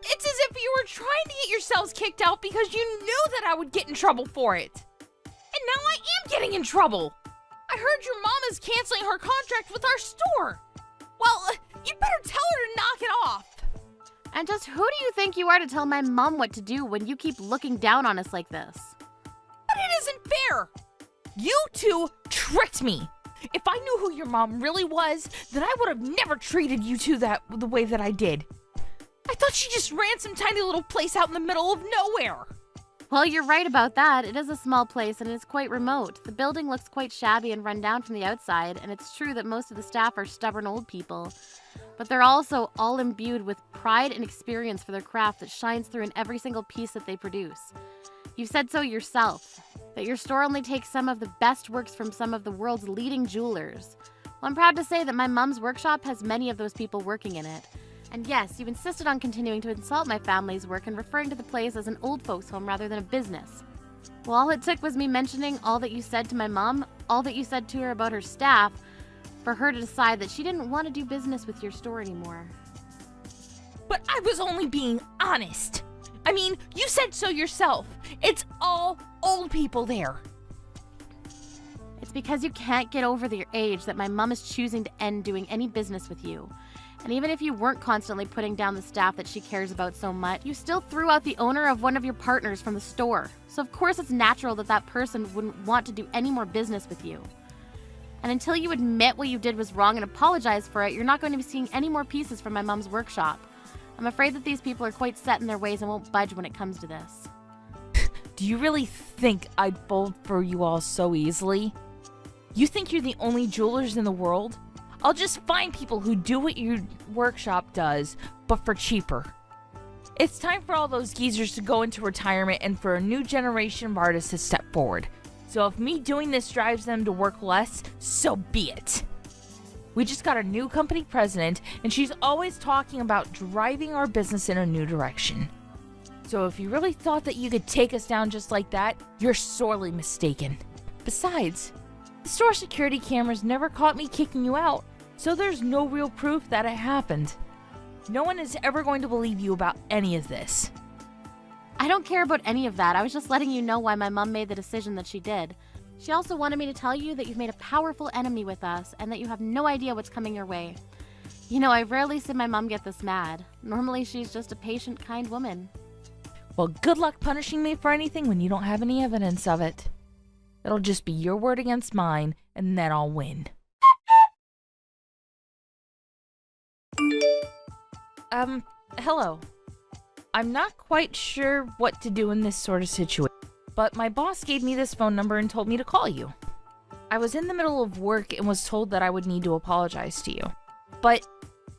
It's as if you were trying to get yourselves kicked out because you knew that I would get in trouble for it. And now I am getting in trouble. I heard your mom is canceling her contract with our store. Well, you better tell her to knock it off. And just who do you think you are to tell my mom what to do when you keep looking down on us like this? But it isn't fair. You two tricked me. If I knew who your mom really was, then I would have never treated you two the way that I did. I thought she just ran some tiny little place out in the middle of nowhere. Well, you're right about that. It is a small place and it is quite remote. The building looks quite shabby and run down from the outside, and it's true that most of the staff are stubborn old people. But they're also all imbued with pride and experience for their craft that shines through in every single piece that they produce. You've said so yourself, that your store only takes some of the best works from some of the world's leading jewelers. Well, I'm proud to say that my mom's workshop has many of those people working in it. And yes, you insisted on continuing to insult my family's work and referring to the place as an old folks' home rather than a business. Well, all it took was me mentioning all that you said to my mom, all that you said to her about her staff, for her to decide that she didn't want to do business with your store anymore. But I was only being honest. I mean, you said so yourself. It's all old people there. It's because you can't get over your age that my mom is choosing to end doing any business with you. And even if you weren't constantly putting down the staff that she cares about so much, you still threw out the owner of one of your partners from the store. So of course it's natural that that person wouldn't want to do any more business with you. And until you admit what you did was wrong and apologize for it, you're not going to be seeing any more pieces from my mom's workshop. I'm afraid that these people are quite set in their ways and won't budge when it comes to this. Do you really think I'd fold for you all so easily? You think you're the only jewelers in the world? I'll just find people who do what your workshop does, but for cheaper. It's time for all those geezers to go into retirement and for a new generation of artists to step forward. So if me doing this drives them to work less, so be it. We just got a new company president, and she's always talking about driving our business in a new direction. So if you really thought that you could take us down just like that, you're sorely mistaken. Besides, the store security cameras never caught me kicking you out, so there's no real proof that it happened. No one is ever going to believe you about any of this. I don't care about any of that. I was just letting you know why my mom made the decision that she did. She also wanted me to tell you that you've made a powerful enemy with us and that you have no idea what's coming your way. You know, I rarely see my mom get this mad. Normally, she's just a patient, kind woman. Well, good luck punishing me for anything when you don't have any evidence of it. It'll just be your word against mine, and then I'll win. Hello. I'm not quite sure what to do in this sort of situation, but my boss gave me this phone number and told me to call you. I was in the middle of work and was told that I would need to apologize to you. But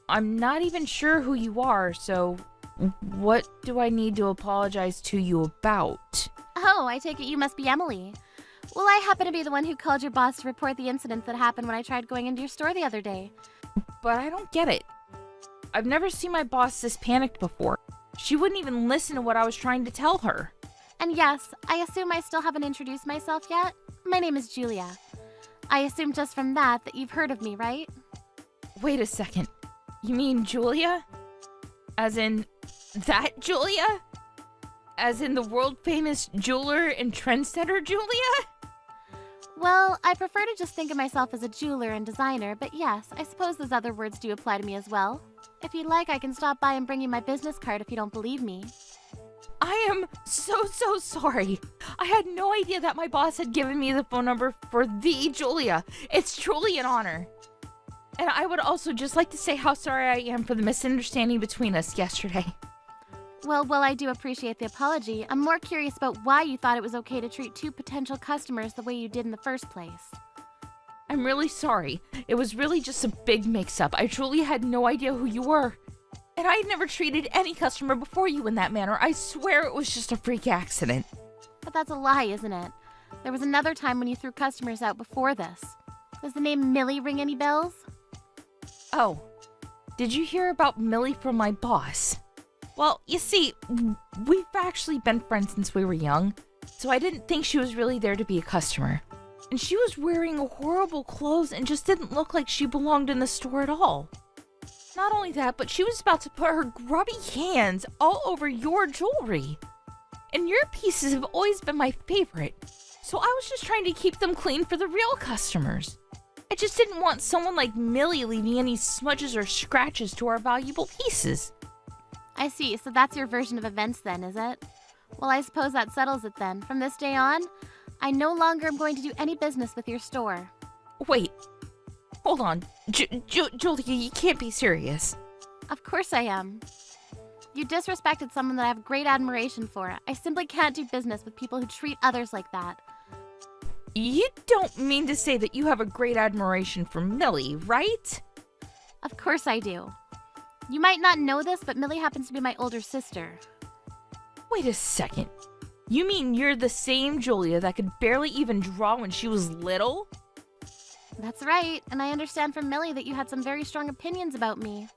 I'm not even sure who you are, so what do I need to apologize to you about? Oh, I take it you must be Emily. Well, I happen to be the one who called your boss to report the incident that happened when I tried going into your store the other day. But I don't get it. I've never seen my boss this panicked before. She wouldn't even listen to what I was trying to tell her. And yes, I assume I still haven't introduced myself yet. My name is Julia. I assume just from that you've heard of me, right? Wait a second. You mean Julia? As in that Julia? As in the world-famous jeweler and trendsetter Julia? Well, I prefer to just think of myself as a jeweler and designer, but yes, I suppose those other words do apply to me as well. If you'd like, I can stop by and bring you my business card if you don't believe me. I am so sorry. I had no idea that my boss had given me the phone number for the Julia. It's truly an honor. And I would also just like to say how sorry I am for the misunderstanding between us yesterday. Well, while I do appreciate the apology, I'm more curious about why you thought it was okay to treat two potential customers the way you did in the first place. I'm really sorry. It was really just a big mix-up. I truly had no idea who you were. And I had never treated any customer before you in that manner. I swear it was just a freak accident. But that's a lie, isn't it? There was another time when you threw customers out before this. Does the name Millie ring any bells? Oh, did you hear about Millie from my boss? Well, you see, we've actually been friends since we were young, so I didn't think she was really there to be a customer. And she was wearing horrible clothes and just didn't look like she belonged in the store at all. Not only that, but she was about to put her grubby hands all over your jewelry. And your pieces have always been my favorite, so I was just trying to keep them clean for the real customers. I just didn't want someone like Millie leaving any smudges or scratches to our valuable pieces. I see, so that's your version of events then, is it? Well, I suppose that settles it then. From this day on, I no longer am going to do any business with your store. Wait, hold on. Julia, you can't be serious. Of course I am. You disrespected someone that I have great admiration for. I simply can't do business with people who treat others like that. You don't mean to say that you have a great admiration for Millie, right? Of course I do. You might not know this, but Millie happens to be my older sister. Wait a second. You mean you're the same Julia that could barely even draw when she was little? That's right, and I understand from Millie that you had some very strong opinions about me.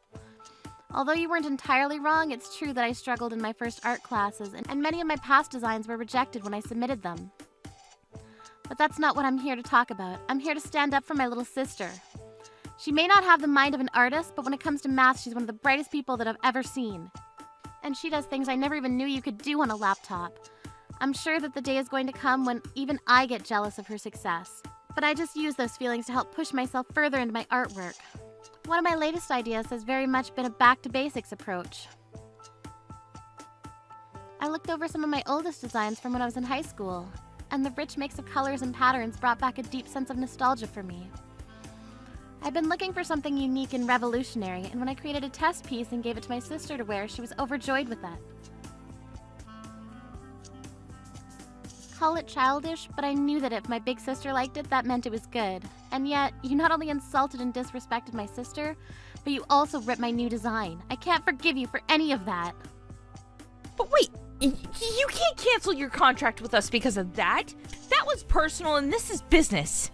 Although you weren't entirely wrong, it's true that I struggled in my first art classes, and many of my past designs were rejected when I submitted them. But that's not what I'm here to talk about. I'm here to stand up for my little sister. She may not have the mind of an artist, but when it comes to math, she's one of the brightest people that I've ever seen. And she does things I never even knew you could do on a laptop. I'm sure that the day is going to come when even I get jealous of her success. But I just use those feelings to help push myself further into my artwork. One of my latest ideas has very much been a back-to-basics approach. I looked over some of my oldest designs from when I was in high school, and the rich mix of colors and patterns brought back a deep sense of nostalgia for me. I've been looking for something unique and revolutionary, and when I created a test piece and gave it to my sister to wear, she was overjoyed with that. Call it childish, but I knew that if my big sister liked it, that meant it was good. And yet, you not only insulted and disrespected my sister, but you also ripped my new design. I can't forgive you for any of that. But wait, you can't cancel your contract with us because of that. That was personal and this is business.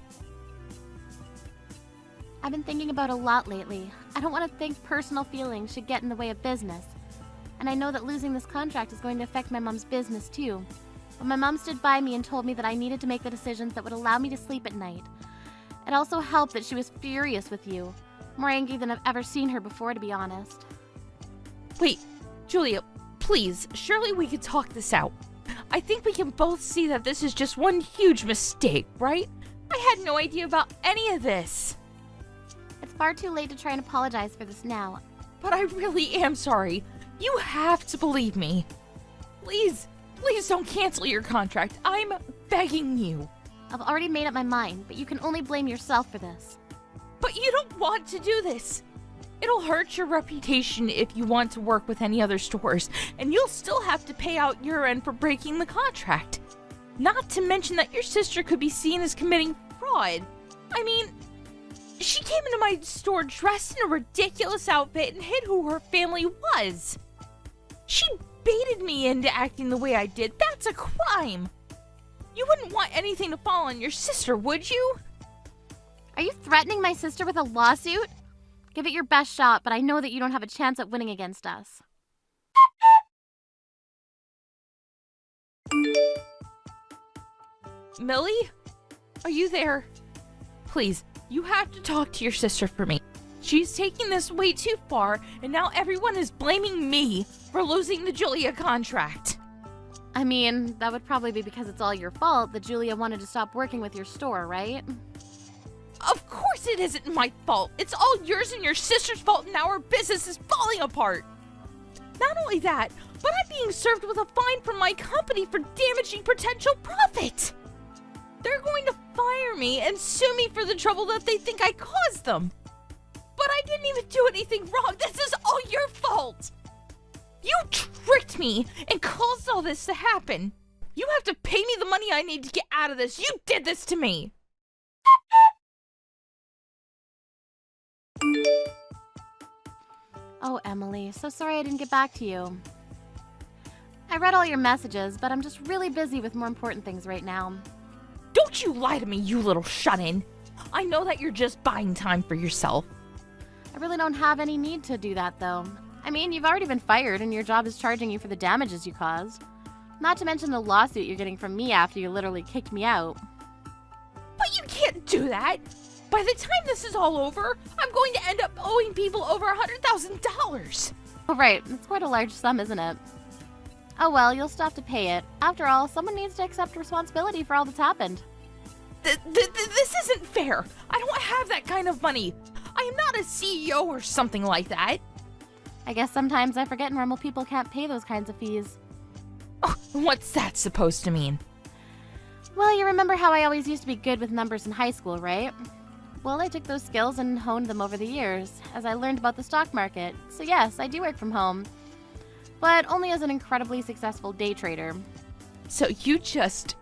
I've been thinking about a lot lately. I don't want to think personal feelings should get in the way of business. And I know that losing this contract is going to affect my mom's business too. But my mom stood by me and told me that I needed to make the decisions that would allow me to sleep at night. It also helped that she was furious with you. More angry than I've ever seen her before, to be honest. Wait, Julia, please, surely we could talk this out. I think we can both see that this is just one huge mistake, right? I had no idea about any of this. It's far too late to try and apologize for this now. But I really am sorry. You have to believe me. Please don't cancel your contract. I'm begging you. I've already made up my mind, but you can only blame yourself for this. But you don't want to do this. It'll hurt your reputation if you want to work with any other stores, and you'll still have to pay out your end for breaking the contract. Not to mention that your sister could be seen as committing fraud. I mean, she came into my store dressed in a ridiculous outfit and hid who her family was. She baited me into acting the way I did. That's a crime. You wouldn't want anything to fall on your sister, would you? Are you threatening my sister with a lawsuit? Give it your best shot, but I know that you don't have a chance at winning against us. Millie? Are you there? Please, you have to talk to your sister for me. She's taking this way too far, and now everyone is blaming me for losing the Julia contract. I mean, that would probably be because it's all your fault that Julia wanted to stop working with your store, right? Of course it isn't my fault. It's all yours and your sister's fault, and now our business is falling apart. Not only that, but I'm being served with a fine from my company for damaging potential profit. They're going to fire me and sue me for the trouble that they think I caused them. But I didn't even do anything wrong. This is all your fault. You tricked me and caused all this to happen. You have to pay me the money I need to get out of this. You did this to me. Oh, Emily, so sorry I didn't get back to you. I read all your messages, but I'm just really busy with more important things right now. Don't you lie to me, you little shut-in. I know that you're just buying time for yourself. I really don't have any need to do that, though. I mean, you've already been fired, and your job is charging you for the damages you caused. Not to mention the lawsuit you're getting from me after you literally kicked me out. But you can't do that. By the time this is all over, I'm going to end up owing people over $100,000. Oh, right. It's quite a large sum, isn't it? Oh well, you'll still have to pay it. After all, someone needs to accept responsibility for all that's happened. This isn't fair. I don't have that kind of money. I am not a CEO or something like that. I guess sometimes I forget normal people can't pay those kinds of fees. Oh, what's that supposed to mean? Well, you remember how I always used to be good with numbers in high school, right? Well, I took those skills and honed them over the years, as I learned about the stock market. So yes, I do work from home. But only as an incredibly successful day trader. So you just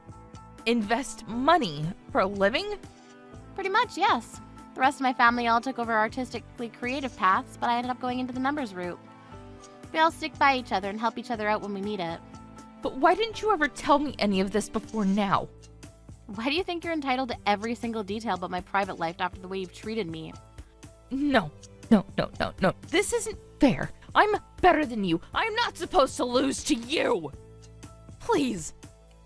invest money for a living? Pretty much, yes. The rest of my family all took over artistically creative paths, but I ended up going into the numbers route. We all stick by each other and help each other out when we need it. But why didn't you ever tell me any of this before now? Why do you think you're entitled to every single detail about my private life after the way you've treated me? No. This isn't fair. I'm better than you. I'm not supposed to lose to you. Please.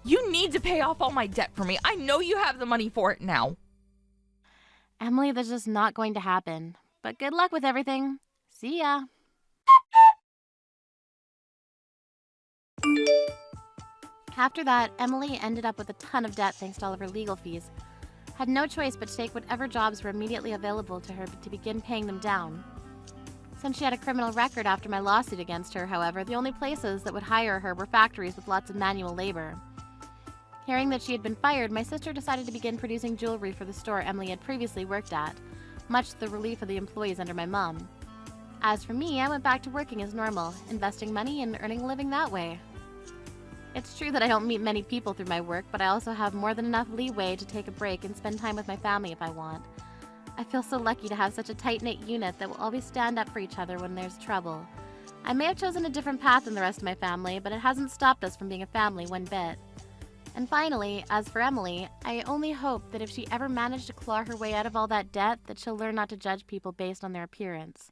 You need to pay off all my debt for me. I know you have the money for it now. Emily, that's just not going to happen. But good luck with everything. See ya. After that, Emily ended up with a ton of debt thanks to all of her legal fees. Had no choice but to take whatever jobs were immediately available to her to begin paying them down. Since she had a criminal record after my lawsuit against her, however, the only places that would hire her were factories with lots of manual labor. Hearing that she had been fired, my sister decided to begin producing jewelry for the store Emily had previously worked at, much to the relief of the employees under my mom. As for me, I went back to working as normal, investing money and earning a living that way. It's true that I don't meet many people through my work, but I also have more than enough leeway to take a break and spend time with my family if I want. I feel so lucky to have such a tight-knit unit that will always stand up for each other when there's trouble. I may have chosen a different path than the rest of my family, but it hasn't stopped us from being a family one bit. And finally, as for Emily, I only hope that if she ever managed to claw her way out of all that debt, that she'll learn not to judge people based on their appearance.